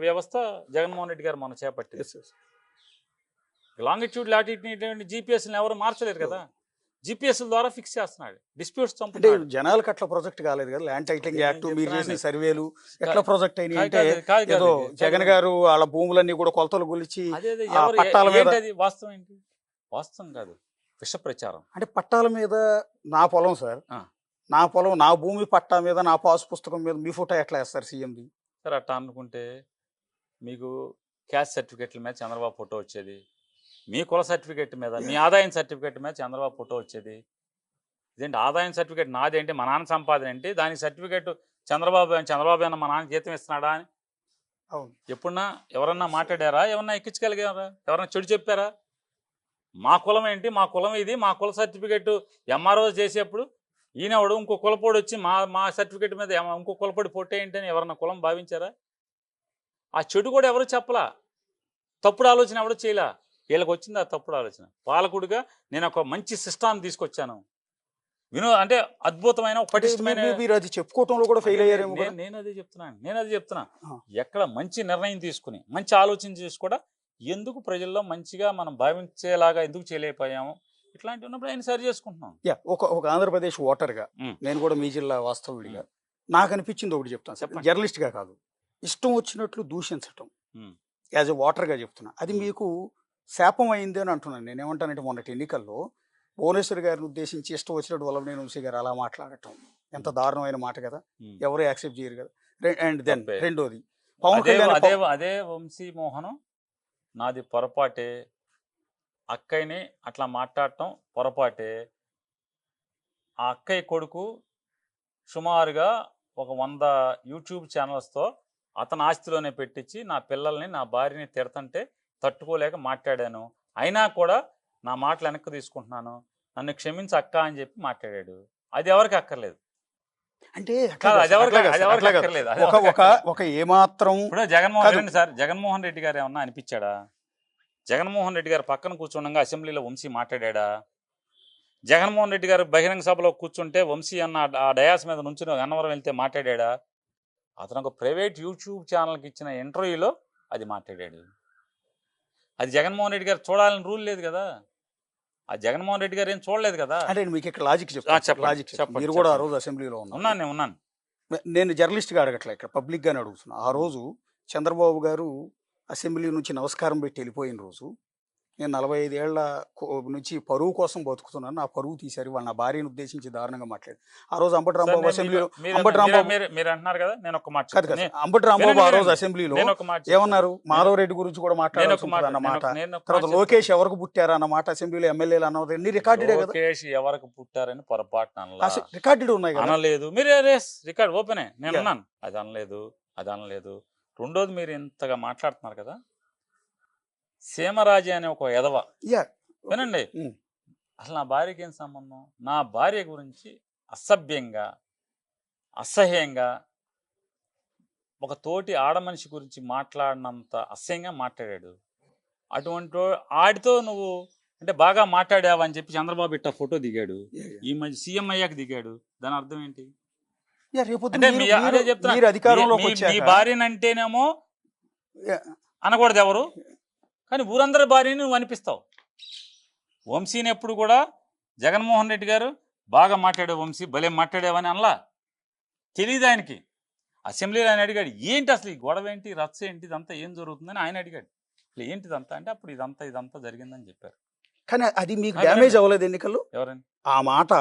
వ్యవస్థ జగన్మోహన్ రెడ్డి గారు మనం చేపట్టారు. లాంగిట్యూడ్ లాటిట్యూడ్ జీపీఎస్ని ఎవరు మార్చలేరు కదా, జీపీఎస్ ద్వారా ఫిక్స్ చేస్తున్నాడు. డిస్ప్యూట్స్ అంటే జనాలకు అట్లా ప్రొజెక్ట్ కాలేదు కదా. ల్యాండ్ టైటిలింగ్ యాక్ట్ మీరు చేసిన సర్వేలు ఎట్లా ప్రొజెక్ట్ అయినాయి అంటే ఏదో జగన్ గారు వాళ్ళ భూములన్నీ కూడా కొలతలు గురించి పట్టాల మీద, వాస్తవం ఏంటి? వాస్తవం కాదు, విష ప్రచారం. అంటే పట్టాల మీద నా పొలం సార్, నా పొలం నా భూమి పట్టా మీద నా పాస్ పుస్తకం మీద మీ ఫోటో ఎట్లా వేస్తారు సీఎంది? సార్ అట్లా అనుకుంటే మీకు క్యాస్ట్ సర్టిఫికెట్ల మీద చంద్రబాబు ఫోటో వచ్చేది, మీ కుల సర్టిఫికెట్ మీద, మీ ఆదాయం సర్టిఫికెట్ మీద చంద్రబాబు ఫోటో వచ్చేది. ఇదేంటి ఆదాయం సర్టిఫికెట్ నాది ఏంటి, మా నాన్న సంపాదన ఏంటి, దానికి సర్టిఫికెట్ చంద్రబాబు అన్న మా నాన్న జీతం ఇస్తున్నాడా అని ఎప్పుడన్నా ఎవరన్నా మాట్లాడారా? ఏమన్నా ఎక్కించగలిగారా? ఎవరన్నా చెడు చెప్పారా? మా కులం ఏంటి, మా కులం ఇది, మా కుల సర్టిఫికెట్ ఎంఆర్ఓ చేసేప్పుడు ఈయనవాడు ఇంకో కులపోడు వచ్చి మా సర్టిఫికెట్ మీద ఇంకో కులపోడి పొట్టే ఏంటి అని ఎవరన్నా కులం భావించారా? ఆ చెడు కూడా ఎవరు చెప్పలా, తప్పుడు ఆలోచన ఎవరు చేయలా. వీళ్ళకి వచ్చింది ఆ తప్పుడు ఆలోచన. పాలకుడిగా నేను ఒక మంచి సిస్టాన్ని తీసుకొచ్చాను, అంటే అద్భుతమైన పటిష్టమైన, మీరు అది చెప్పుకోవటంలో కూడా ఫెయిల్ అయ్యారేమో. నేను అదే చెప్తున్నా. ఎక్కడ మంచి నిర్ణయం తీసుకుని మంచి ఆలోచన చేసి కూడా ఎందుకు ప్రజల్లో మంచిగా మనం భావించేలాగా ఎందుకు చేయలేకపోయాము, ఇట్లాంటి ఉన్నప్పుడు ఆయన సరి చేసుకుంటున్నాం. ఒక ఆంధ్రప్రదేశ్ ఓటర్గా నేను కూడా మీ జిల్లా వాస్తవుడిగా నాకు అనిపించింది ఒకటి చెప్తాను, జర్నలిస్ట్గా కాదు, ఇష్టం వచ్చినట్లు దూషించటం యాజ్ ఎ ఓటర్గా చెప్తున్నా, అది మీకు శాపం అయింది అని అంటున్నాను. నేను ఏమంటానంటే మొన్నటి ఎన్నికల్లో భువనేశ్వర్ గారిని ఉద్దేశించి ఇష్టం వచ్చినట్టు వల్లభనేని వంశీ గారు అలా మాట్లాడటం ఎంత దారుణమైన మాట కదా, ఎవరు యాక్సెప్ట్ చేయరు కదా. అండ్ దెన్ రెండోది పవన్ కళ్యాణ్, అదే వంశీ మోహనం నాది పొరపాటే, అక్కయ్యని అట్లా మాట్లాడటం పొరపాటే. ఆ అక్కయ్య కొడుకు సుమారుగా ఒక 100 యూట్యూబ్ ఛానల్స్తో అతని ఆస్తిలోనే పెట్టించి నా పిల్లల్ని నా భార్యని తిడతంటే తట్టుకోలేక మాట్లాడాను, అయినా కూడా నా మాటలు వెనక్కి తీసుకుంటున్నాను, నన్ను క్షమించి అక్క అని చెప్పి మాట్లాడాడు. అది ఎవరికి అక్కర్లేదు. అంటే ఒక ఏమాత్రం ఇప్పుడు జగన్మోహన్ రెడ్డి గారు ఏమన్నా అనిపించాడా? జగన్మోహన్ రెడ్డి గారు పక్కన కూర్చుండగా అసెంబ్లీలో వంశీ మాట్లాడా? జగన్మోహన్ రెడ్డి గారు బహిరంగ సభలో కూర్చుంటే వంశీ అన్న ఆ డయాస్ మీద నుంచి అన్నవరం వెళ్తే మాట్లాడా? అతను ఒక ప్రైవేట్ యూట్యూబ్ ఛానల్కి ఇచ్చిన ఇంటర్వ్యూలో అది మాట్లాడాడు. అది జగన్మోహన్ రెడ్డి గారు చూడాలని రూల్ లేదు కదా, ఆ జగన్మోహన్ రెడ్డి గారు ఏం చూడలేదు కదా. అంటే మీకు ఇక్కడ లాజిక్ చెప్పండి. మీరు కూడా ఆ రోజు అసెంబ్లీలో ఉన్నాను. నేను జర్నలిస్ట్గా అడగట్లే, ఇక్కడ పబ్లిక్గానే అడుగుతున్నా. ఆ రోజు చంద్రబాబు గారు అసెంబ్లీ నుంచి నమస్కారం పెట్టి వెళ్ళిపోయిన రోజు నేను 45 ఏళ్ల నుంచి పరువు కోసం బతుకుతున్నాను, నా పరువు తీశారు వాళ్ళు, నా భార్యను ఉద్దేశించి దారుణంగా మాట్లాడారు. ఆ రోజు అంబటి రాంబాబు అసెంబ్లీలో, అంబటి రాంబాబు ఆ రోజు అసెంబ్లీలో ఏమన్నారు, మాధవ్ రెడ్డి గురించి కూడా మాట్లాడారు అన్నమాట. తర్వాత లోకేష్ ఎవరికి పుట్టారు అన్నమాట అసెంబ్లీలో ఎమ్మెల్యేలు అన్నది రికార్డెడే కదా. లోకేష్ ఎవరికి పుట్టారని పొరపాటు రికార్డెడ్ ఉన్నాయి కదా. అనలేదు మీరు, రికార్డ్ ఓపెనే, నేను అన్నాను అది అనలేదు. రెండోది మీరు ఇంతగా మాట్లాడుతున్నారు కదా, సీమరాజు అనే ఒక ఎదవ, వినండి, అసలు నా భార్యకి ఏం సంబంధం? నా భార్య గురించి అసభ్యంగా అసహ్యంగా ఒక తోటి ఆడమనిషి గురించి మాట్లాడినంత అసహ్యంగా మాట్లాడాడు. అటువంటి ఆడితో నువ్వు అంటే బాగా మాట్లాడావు అని చెప్పి చంద్రబాబు ఇట్ట ఫోటో దిగాడు, ఈ మధ్య సీఎం అయ్యాక దిగాడు. దాని అర్థం ఏంటి? అదే చెప్తున్నా, మీ భార్యనంటేనేమో అనకూడదు ఎవరు, కానీ ఊరందరి భార్యని నువ్వు అనిపిస్తావు. వంశీని ఎప్పుడు కూడా జగన్మోహన్ రెడ్డి గారు బాగా మాట్లాడే వంశీ భలే మాట్లాడేవని అనలా. తెలియదు ఆయనకి. అసెంబ్లీలో ఆయన అడిగాడు, ఏంటి అసలు ఈ గొడవ ఏంటి, రచ్చ ఏంటి, ఇదంతా ఏం జరుగుతుందని ఆయన అడిగాడు. అసలు ఏంటిదంతా అంటే అప్పుడు ఇదంతా జరిగిందని చెప్పారు. కానీ అది మీకు డ్యామేజ్ అవ్వలేదు ఎన్నికల్లో? ఎవరని ఆ మాట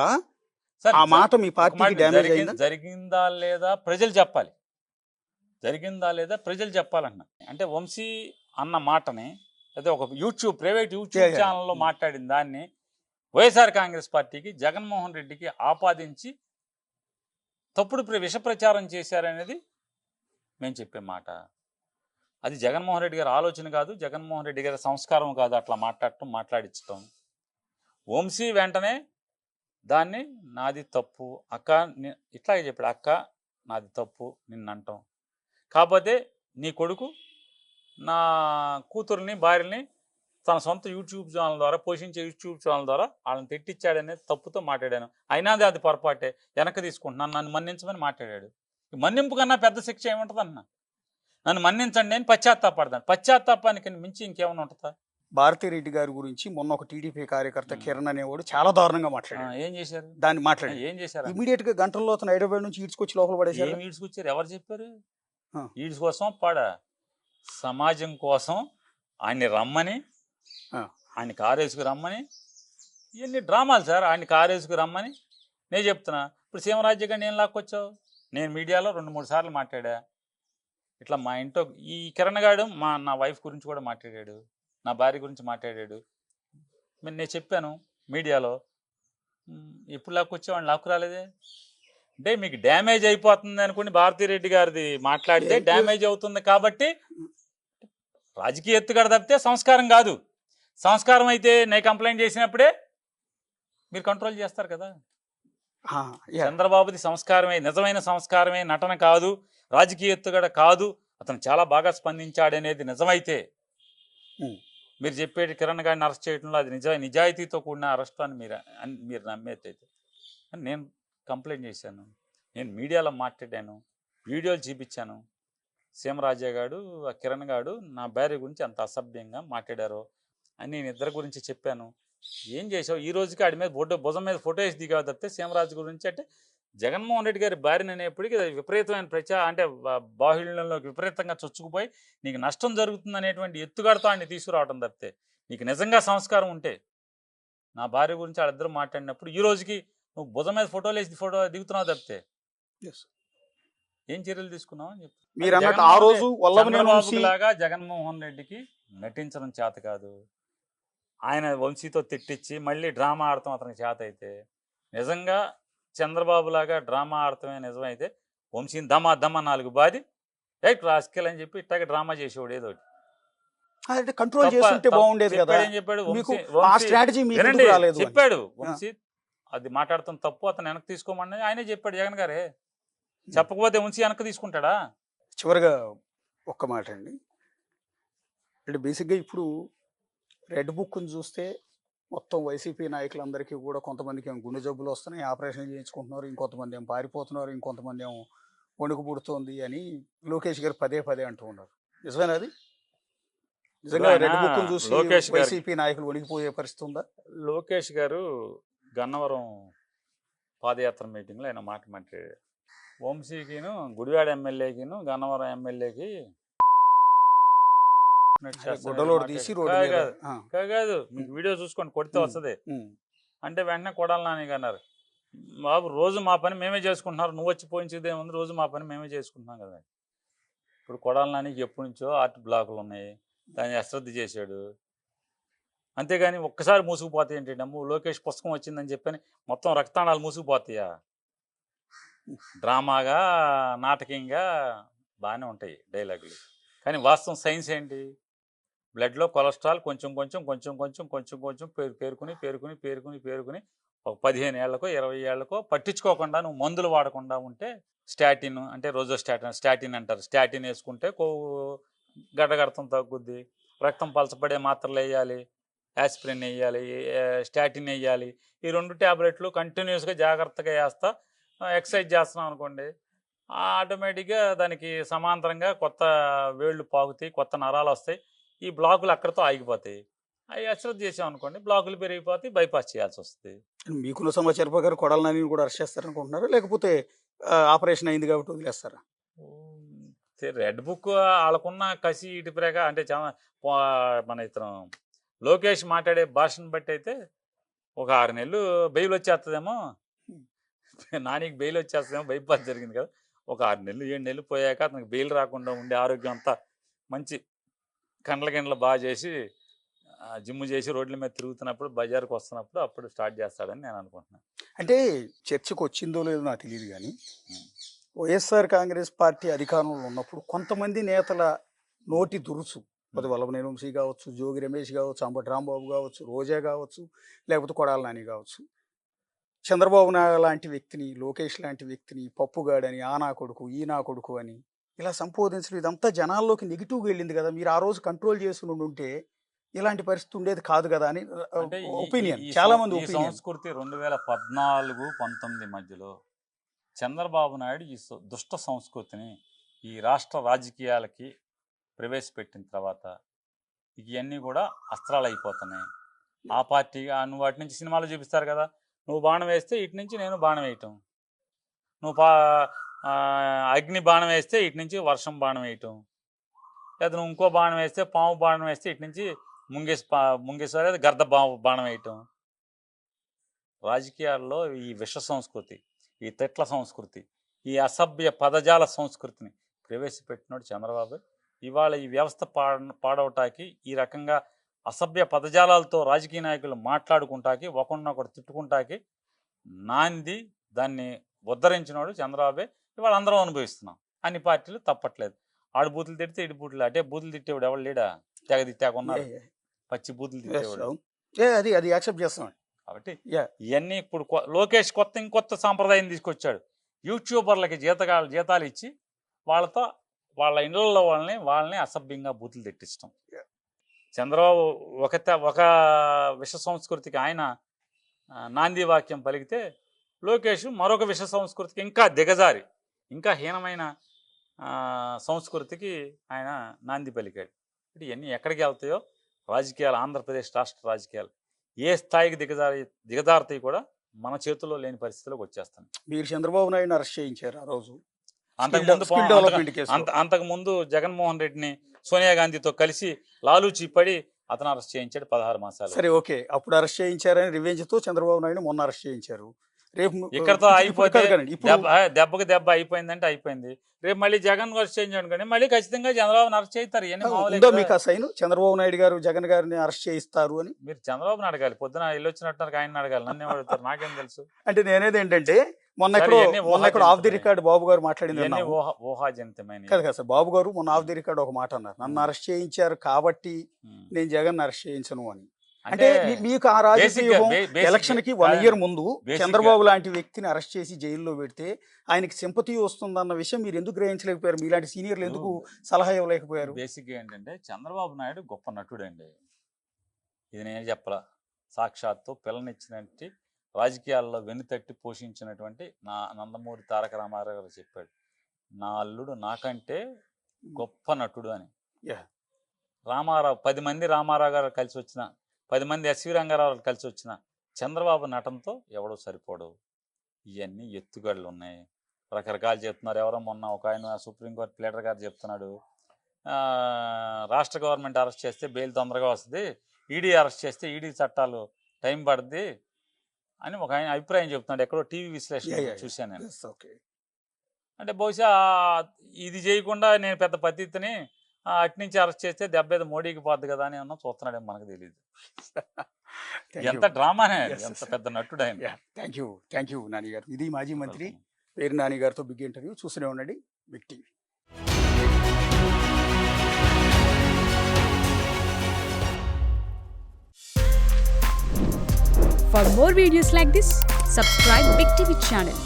సార్, ఆ మాట మీ పార్టీకి డ్యామేజ్ అయిందా? జరిగిందా లేదా ప్రజలు చెప్పాలి. జరిగిందా లేదా ప్రజలు చెప్పాలన్నా. అంటే వంశీ అన్న మాటని అదే ఒక ప్రైవేట్ యూట్యూబ్ ఛానల్లో మాట్లాడిన దాన్ని వైఎస్ఆర్ కాంగ్రెస్ పార్టీకి జగన్మోహన్ రెడ్డికి ఆపాదించి తప్పుడు విష ప్రచారం చేశారనేది మేము చెప్పే మాట. అది జగన్మోహన్ రెడ్డి గారి ఆలోచన కాదు, జగన్మోహన్ రెడ్డి గారి సంస్కారం కాదు అట్లా మాట్లాడించడం. వంశీ వెంటనే దాన్ని నాది తప్పు అక్క, ఇట్లాగే చెప్పాడు, అక్క నాది తప్పు నిన్నంటాం, కాకపోతే నీ కొడుకు నా కూతుర్ని భార్యని తన సొంత యూట్యూబ్ ఛానల్ ద్వారా పోషించే యూట్యూబ్ ఛానల్ ద్వారా వాళ్ళని తిట్టించాడనే తప్పుతో మాట్లాడాను, అయినా అది పొరపాటే, వెనక్కి తీసుకుంటున్నాను, నన్ను మన్నించమని మాట్లాడాడు. మన్నింపు కన్నా పెద్ద శిక్ష ఏముంటుంది అన్న? నన్ను మన్నించండి నేను పశ్చాత్తాపడతాను. పశ్చాత్తాపానికి మించి ఇంకేమైనా ఉంటుందా? భారతిరెడ్డి గారి గురించి మొన్న ఒక టీడీపీ కార్యకర్త కిరణ్ అనేవాడు చాలా దారుణంగా మాట్లాడాడు. ఏం చేశారు? దాన్ని మాట్లాడి ఏం చేశారు? ఇమీడియట్ గా గంటల్లో అతను హైదరాబాద్ నుంచి ఈడ్చుకొచ్చి లోపల పడేశారు. ఏం ఈడ్చుకొచ్చారు? ఎవరు చెప్పారు? ఈడ్స్ కోసం పాడా సమాజం కోసం ఆయన్ని రమ్మని, ఆయన కారేసుకు రమ్మని, ఇవన్నీ డ్రామాలు సార్. ఆయన కారేసుకు రమ్మని నేను చెప్తున్నా. ఇప్పుడు సీమరాజ్య గారిని ఏం లాక్కొచ్చావు? నేను మీడియాలో 2-3 సార్లు మాట్లాడా. ఇట్లా మా ఇంట్లో ఈ కిరణ్ గాడు నా వైఫ్ గురించి కూడా మాట్లాడాడు, నా భార్య గురించి మాట్లాడాడు. నేను చెప్పాను మీడియాలో. ఎప్పుడు లాక్కొచ్చావు? లాక్కు రాలేదే. అంటే మీకు డ్యామేజ్ అయిపోతుంది అనుకుని భారతిరెడ్డి గారిది మాట్లాడితే డ్యామేజ్ అవుతుంది కాబట్టి రాజకీయ ఎత్తుగడ తప్పితే సంస్కారం కాదు. సంస్కారం అయితే నేను కంప్లైంట్ చేసినప్పుడే మీరు కంట్రోల్ చేస్తారు కదా. చంద్రబాబుది సంస్కారమే, నిజమైన సంస్కారమే, నటన కాదు, రాజకీయ ఎత్తుగడ కాదు, అతను చాలా బాగా స్పందించాడనేది నిజమైతే, మీరు చెప్పేది కిరణ్ గారిని అరెస్ట్ చేయడంలో అది నిజాయితీతో కూడిన అరెస్ట్ అని మీరు నమ్మేదైతే, నేను కంప్లైంట్ చేశాను, నేను మీడియాలో మాట్లాడాను, వీడియోలు చూపించాను. సీమరాజా గారు ఆ కిరణ్ గారు నా భార్య గురించి అంత అసభ్యంగా మాట్లాడారో అని నేను ఇద్దరి గురించి చెప్పాను. ఏం చేసావు? ఈ రోజుకి ఆడి మీద భుజం మీద ఫోటో వేసి దిగావు తప్పితే సీమరాజు గురించి అంటే జగన్మోహన్ రెడ్డి గారి భార్యను అనేప్పటికీ విపరీతమైన అంటే బాహుళ్యంలోకి విపరీతంగా చొచ్చుకుపోయి నీకు నష్టం జరుగుతుంది అనేటువంటి ఎత్తుగడతో ఆయన్ని తీసుకురావడం తప్పితే, నీకు నిజంగా సంస్కారం ఉంటే నా భార్య గురించి వాళ్ళిద్దరూ మాట్లాడినప్పుడు ఈ రోజుకి నువ్వు భుజం మీద ఫోటోలు వేసి దిగుతున్నావు తప్పితే ఏం చర్యలు తీసుకున్నావు అని చెప్పి. మీరు అన్నట్టు ఆ రోజు లాగా జగన్మోహన్ రెడ్డికి నటించడం చేత కాదు, ఆయన వంశీతో తిట్టించి మళ్ళీ డ్రామా ఆడటం అతనికి చేత అయితే, నిజంగా చంద్రబాబు లాగా డ్రామా ఆడటమే నిజమైతే వంశీని దమా 4 బాది రాసుకెళ్ళి అని చెప్పి ఇట్లాగే డ్రామా చేసేవాడు ఏదో కంట్రోల్ చేస్తుంటే బాగుండేది కదా. ఏం చెప్పాడు? చెప్పాడు వంశీ అది మాట్లాడటం తప్పు, అతను వెనక్కి తీసుకోమని ఆయనే చెప్పాడు జగన్ గారే. చెప్పకపోతే వంశీ వెనక్కి తీసుకుంటాడా? చివరిగా ఒక్క మాట అండి, అంటే బేసిక్గా ఇప్పుడు రెడ్ బుక్ని చూస్తే మొత్తం వైసీపీ నాయకులందరికీ కూడా కొంతమందికి ఏమో గుండె జబ్బులు వస్తున్నాయి, ఆపరేషన్ చేయించుకుంటున్నారు, ఇంకొంతమంది ఏమో పారిపోతున్నారు, ఇంకొంతమంది ఏమో వణుకు పుడుతోంది అని లోకేష్ గారు పదే అంటూ ఉన్నారు. నిజమేనా అది? నిజంగా రెడ్ బుక్ని చూసి వైసీపీ నాయకులు వణికిపోయే పరిస్థితి ఉందా? లోకేష్ గారు గన్నవరం పాదయాత్ర మీటింగ్లో ఆయన మాట మాట్లాడారు. వంశీకిను గుడివాడ ఎమ్మెల్యేకిను గన్నవరం ఎమ్మెల్యేకి కాదు, మీకు వీడియో చూసుకొని కొడితే వస్తుంది అంటే వెంటనే కొడాలి నాని అన్నారు. బాబు రోజు మా పని మేమే చేసుకుంటున్నారు, నువ్వు వచ్చి పోయించేదేముంది, రోజు మా పని మేమే చేసుకుంటున్నాం కదా. ఇప్పుడు కొడాలి నానికి ఎప్పటి నుంచో ఆర్ట్ బ్లాకులు ఉన్నాయి, దాన్ని అశ్రద్ధ చేశాడు. అంతేగాని ఒక్కసారి మూసుకుపోతాయి ఏంటంటే అమ్మ లోకేష్ పుస్తకం వచ్చిందని చెప్పని మొత్తం రక్తాణాలు మూసుకుపోతాయా? డ్రామాగా నాటకంగా బాగానే ఉంటాయి డైలాగులు, కానీ వాస్తవం సైన్స్ ఏంటి? బ్లడ్లో కొలెస్ట్రాల్ కొంచెం పేరుకుని ఒక 15 ఏళ్లకో 20 ఏళ్లకో పట్టించుకోకుండా నువ్వు మందులు వాడకుండా ఉంటే స్టాటిన్ అంటే స్టాటిన్ అంటారు, స్టాటిన్ వేసుకుంటే కొవ్వు గడ్డగడతం తగ్గుద్ది, రక్తం పలచబడే మాత్రలు వేయాలి, యాస్పిరిన్ వేయాలి, స్టాటిన్ వేయాలి, ఈ 2 ట్యాబ్లెట్లు కంటిన్యూస్గా జాగ్రత్తగా వేస్తా ఎక్సర్సైజ్ చేస్తున్నాం అనుకోండి, ఆటోమేటిక్గా దానికి సమాంతరంగా కొత్త వేళ్ళు పాకుతాయి, కొత్త నరాలు వస్తాయి, ఈ బ్లాకులు అక్కడతో ఆగిపోతాయి. అవి అశ్రద్ధ చేసాం అనుకోండి, బ్లాకులు పెరిగిపోతే బైపాస్ చేయాల్సి వస్తుంది. మీకున్న సమాచారం ప్రకారం కొడాల నానిని కూడా అరెస్ట్ చేస్తారనుకుంటున్నారా, లేకపోతే ఆపరేషన్ అయింది కాబట్టి వదిలేస్తారా? రెడ్ బుక్ వాళ్ళకున్న కసి ఇటు ప్రకారం అంటే మన ఇతను లోకేష్ మాట్లాడే భాషను బట్టి అయితే ఒక 6 నెలలు బెయిల్ వచ్చేస్తుందేమో, నానికి బెయిల్ వచ్చేస్తుందేమో, బైపాస్ జరిగింది కదా, ఒక 6 నెలలు 7 నెలలు పోయాక అతనికి బెయిల్ రాకుండా ఉండే ఆరోగ్యం అంతా మంచి కండ్ల బాగా చేసి జిమ్ చేసి రోడ్ల మీద తిరుగుతున్నప్పుడు బజార్కి వస్తున్నప్పుడు అప్పుడు స్టార్ట్ చేస్తాడని నేను అనుకుంటున్నాను. అంటే చర్చకు వచ్చిందో లేదో నాకు తెలియదు, కానీ వైఎస్ఆర్ కాంగ్రెస్ పార్టీ అధికారంలో ఉన్నప్పుడు కొంతమంది నేతల నోటి దురుసు, అది వల్లభనేని వంశీ కావచ్చు, జోగి రమేష్ కావచ్చు, అంబటి రాంబాబు కావచ్చు, రోజా కావచ్చు, లేకపోతే కొడాల నాని కావచ్చు, చంద్రబాబు నాయుడు లాంటి వ్యక్తిని, లోకేష్ లాంటి వ్యక్తిని పప్పుగాడని, ఆ నా కొడుకు, ఈ నా కొడుకు అని ఇలా సంబోధించడం, ఇదంతా జనాల్లోకి నెగిటివ్గా వెళ్ళింది కదా. మీరు ఆ రోజు కంట్రోల్ చేసుకుని ఉంటే ఇలాంటి పరిస్థితి ఉండేది కాదు కదా అని ఒపీనియన్, చాలా మంది ఒపీనియన్. సంస్కృతి 2014-19 మధ్యలో చంద్రబాబు నాయుడు ఈ దుష్ట సంస్కృతిని ఈ రాష్ట్ర రాజకీయాలకి ప్రవేశపెట్టిన తర్వాత ఇవన్నీ కూడా అస్త్రాలు అయిపోతున్నాయి. ఆ పార్టీగా నువ్వు వాటి నుంచి సినిమాలు చూపిస్తారు కదా, నువ్వు బాణం వేస్తే ఇటు నుంచి నేను బాణం వేయటం, నువ్వు అగ్ని బాణం వేస్తే ఇటు నుంచి వర్షం బాణం వేయటం, లేదా నువ్వు ఇంకో బాణం వేస్తే పాము బాణం వేస్తే ఇటు నుంచి ముంగేశ్వర గర్ద బాణం వేయటం. రాజకీయాల్లో ఈ విష సంస్కృతి, ఈ తిట్ల సంస్కృతి, ఈ అసభ్య పదజాల సంస్కృతిని ప్రవేశపెట్టినోడు చంద్రబాబు. ఇవాళ ఈ వ్యవస్థ పాడవటానికి, ఈ రకంగా అసభ్య పదజాలాలతో రాజకీయ నాయకులు మాట్లాడుకుంటాకి, ఒకరినొకరు తిట్టుకుంటాకి నాంది దాన్ని ఉద్ధరించినోడు చంద్రబాబే. ఇవాళ అందరం అనుభవిస్తున్నాం. అన్ని పార్టీలు తప్పట్లేదు. ఆడు బూతులు తిడితే ఇటు బూతులు, అంటే బూతులు తిట్టేవాడు ఎవరు లేడా? తెగదిట్టాకున్నారు, పచ్చి బూతులు తిట్టేవాడు. అది యాక్సెప్ట్ చేస్తాం. కాబట్టి ఇవన్నీ ఇప్పుడు లోకేష్ ఇంకొత్త సాంప్రదాయం తీసుకొచ్చాడు. యూట్యూబర్లకి జీతాలు ఇచ్చి వాళ్ళ ఇళ్ళల్లో వాళ్ళని అసభ్యంగా బూతులు తిట్టిస్తాం. చంద్రబాబు ఒక విష సంస్కృతికి ఆయన నాంది వాక్యం పలికితే, లోకేష్ మరొక విష సంస్కృతికి ఇంకా దిగజారి ఇంకా హీనమైన సంస్కృతికి ఆయన నాంది పలికాడు. అంటే ఇవన్నీ ఎక్కడికి వెళ్తాయో రాజకీయాలు, ఆంధ్రప్రదేశ్ రాష్ట్ర రాజకీయాలు ఏ స్థాయికి దిగజారుతాయి కూడా మన చేతుల్లో లేని పరిస్థితిలోకి వచ్చేస్తాను. మీరు చంద్రబాబు నాయుడు అరెస్ట్ చేయించారు ఆ రోజు. అంతకుముందు జగన్మోహన్ రెడ్డిని సోనియా గాంధీతో కలిసి లాలూచి పడి అతను అరెస్ట్ చేయించాడు 16 మాసాలు. సరే, ఓకే, అప్పుడు అరెస్ట్ చేయించారని రివెంజ్తో చంద్రబాబు నాయుడు మొన్న అరెస్ట్ చేయించారు. రేపు ఇక్కడతో అయిపోతే దెబ్బకి దెబ్బ అయిపోయిందంటే అయిపోయింది. రేపు మళ్ళీ జగన్ అరెస్ట్ చేయించాడు కానీ మళ్ళీ ఖచ్చితంగా చంద్రబాబు అరెస్ట్ చేస్తారు. మీకు ఆ సైన్ చంద్రబాబు నాయుడు గారు జగన్ గారిని అరెస్ట్ చేయిస్తారు అని మీరు చంద్రబాబుని అడగాలి. పొద్దున ఇల్లు వచ్చినట్టు ఆయన అడగాలి, నన్ను అడుగుతారు, నాకేం తెలుసు. అంటే నేనేది ఏంటంటే మొన్న ఆఫ్ ది రికార్డ్ బాబు గారు మాట్లాడింది ఊహాజనితమైన కదా సార్. బాబు గారు మొన్న ఆఫ్ ది రికార్డ్ ఒక మాట అన్నారు, నన్ను అరెస్ట్ చేయించారు కాబట్టి నేను జగన్ అరెస్ట్ చేయించను అని. అంటే మీకు ఆ రాజకీయ ఎలక్షన్ కి 1 year ముందు చంద్రబాబు లాంటి వ్యక్తిని అరెస్ట్ చేసి జైల్లో పెడితే ఆయనకి సింపతి వస్తుందన్న విషయం మీరు ఎందుకు గ్రహించలేకపోయారు? మీలాంటి సీనియర్లు ఎందుకు సలహా ఇవ్వలేకపోయారు? బేసిక్గా ఏంటంటే చంద్రబాబు నాయుడు గొప్ప నటుడు అండి. ఇది నేను చెప్పలా, సాక్షాత్తు పిల్లనిచ్చినట్టు రాజకీయాల్లో వెన్నుతట్టి పోషించినటువంటి నా నందమూరి తారక రామారావు గారు చెప్పాడు, నా అల్లుడు నాకంటే గొప్ప నటుడు అని. రామారావు 10 మంది రామారావు గారు కలిసి వచ్చిన, 10 మంది ఎస్వి రంగారావు కలిసి వచ్చిన చంద్రబాబు నటనతో ఎవడో సరిపోడు. ఇవన్నీ ఎత్తుగడలు ఉన్నాయి, రకరకాలు చెప్తున్నారు. ఎవరో మొన్న ఒక ఆయన సుప్రీంకోర్టు ప్లేటర్ గారు చెప్తున్నాడు, రాష్ట్ర గవర్నమెంట్ అరెస్ట్ చేస్తే బెయిల్ తొందరగా వస్తుంది, ఈడీ అరెస్ట్ చేస్తే ఈడీ చట్టాలు టైం పడుద్ది అని ఒక ఆయన అభిప్రాయం చెప్తున్నాడు. ఎక్కడో టీవీ విశ్లేషణ చూశాను నేను. అంటే బహుశా ఇది చేయకుండా నేను పెద్ద పద్ధతిని అట్నుంచి అరెస్ట్ చేస్తే దెబ్బేది మోడీకి పోద్ది కదా అని అన్నా చూస్తున్నాడేమో మనకు తెలియదు. ఎంత డ్రామానే, ఎంత పెద్ద నటుడు ఆయన. థ్యాంక్ యూ నాని గారు. ఇది మాజీ మంత్రి పేరు నాని గారితో బిగ్ ఇంటర్వ్యూ. చూస్తూనే ఉండండి big TV. For more videos like this, subscribe Big TV channel.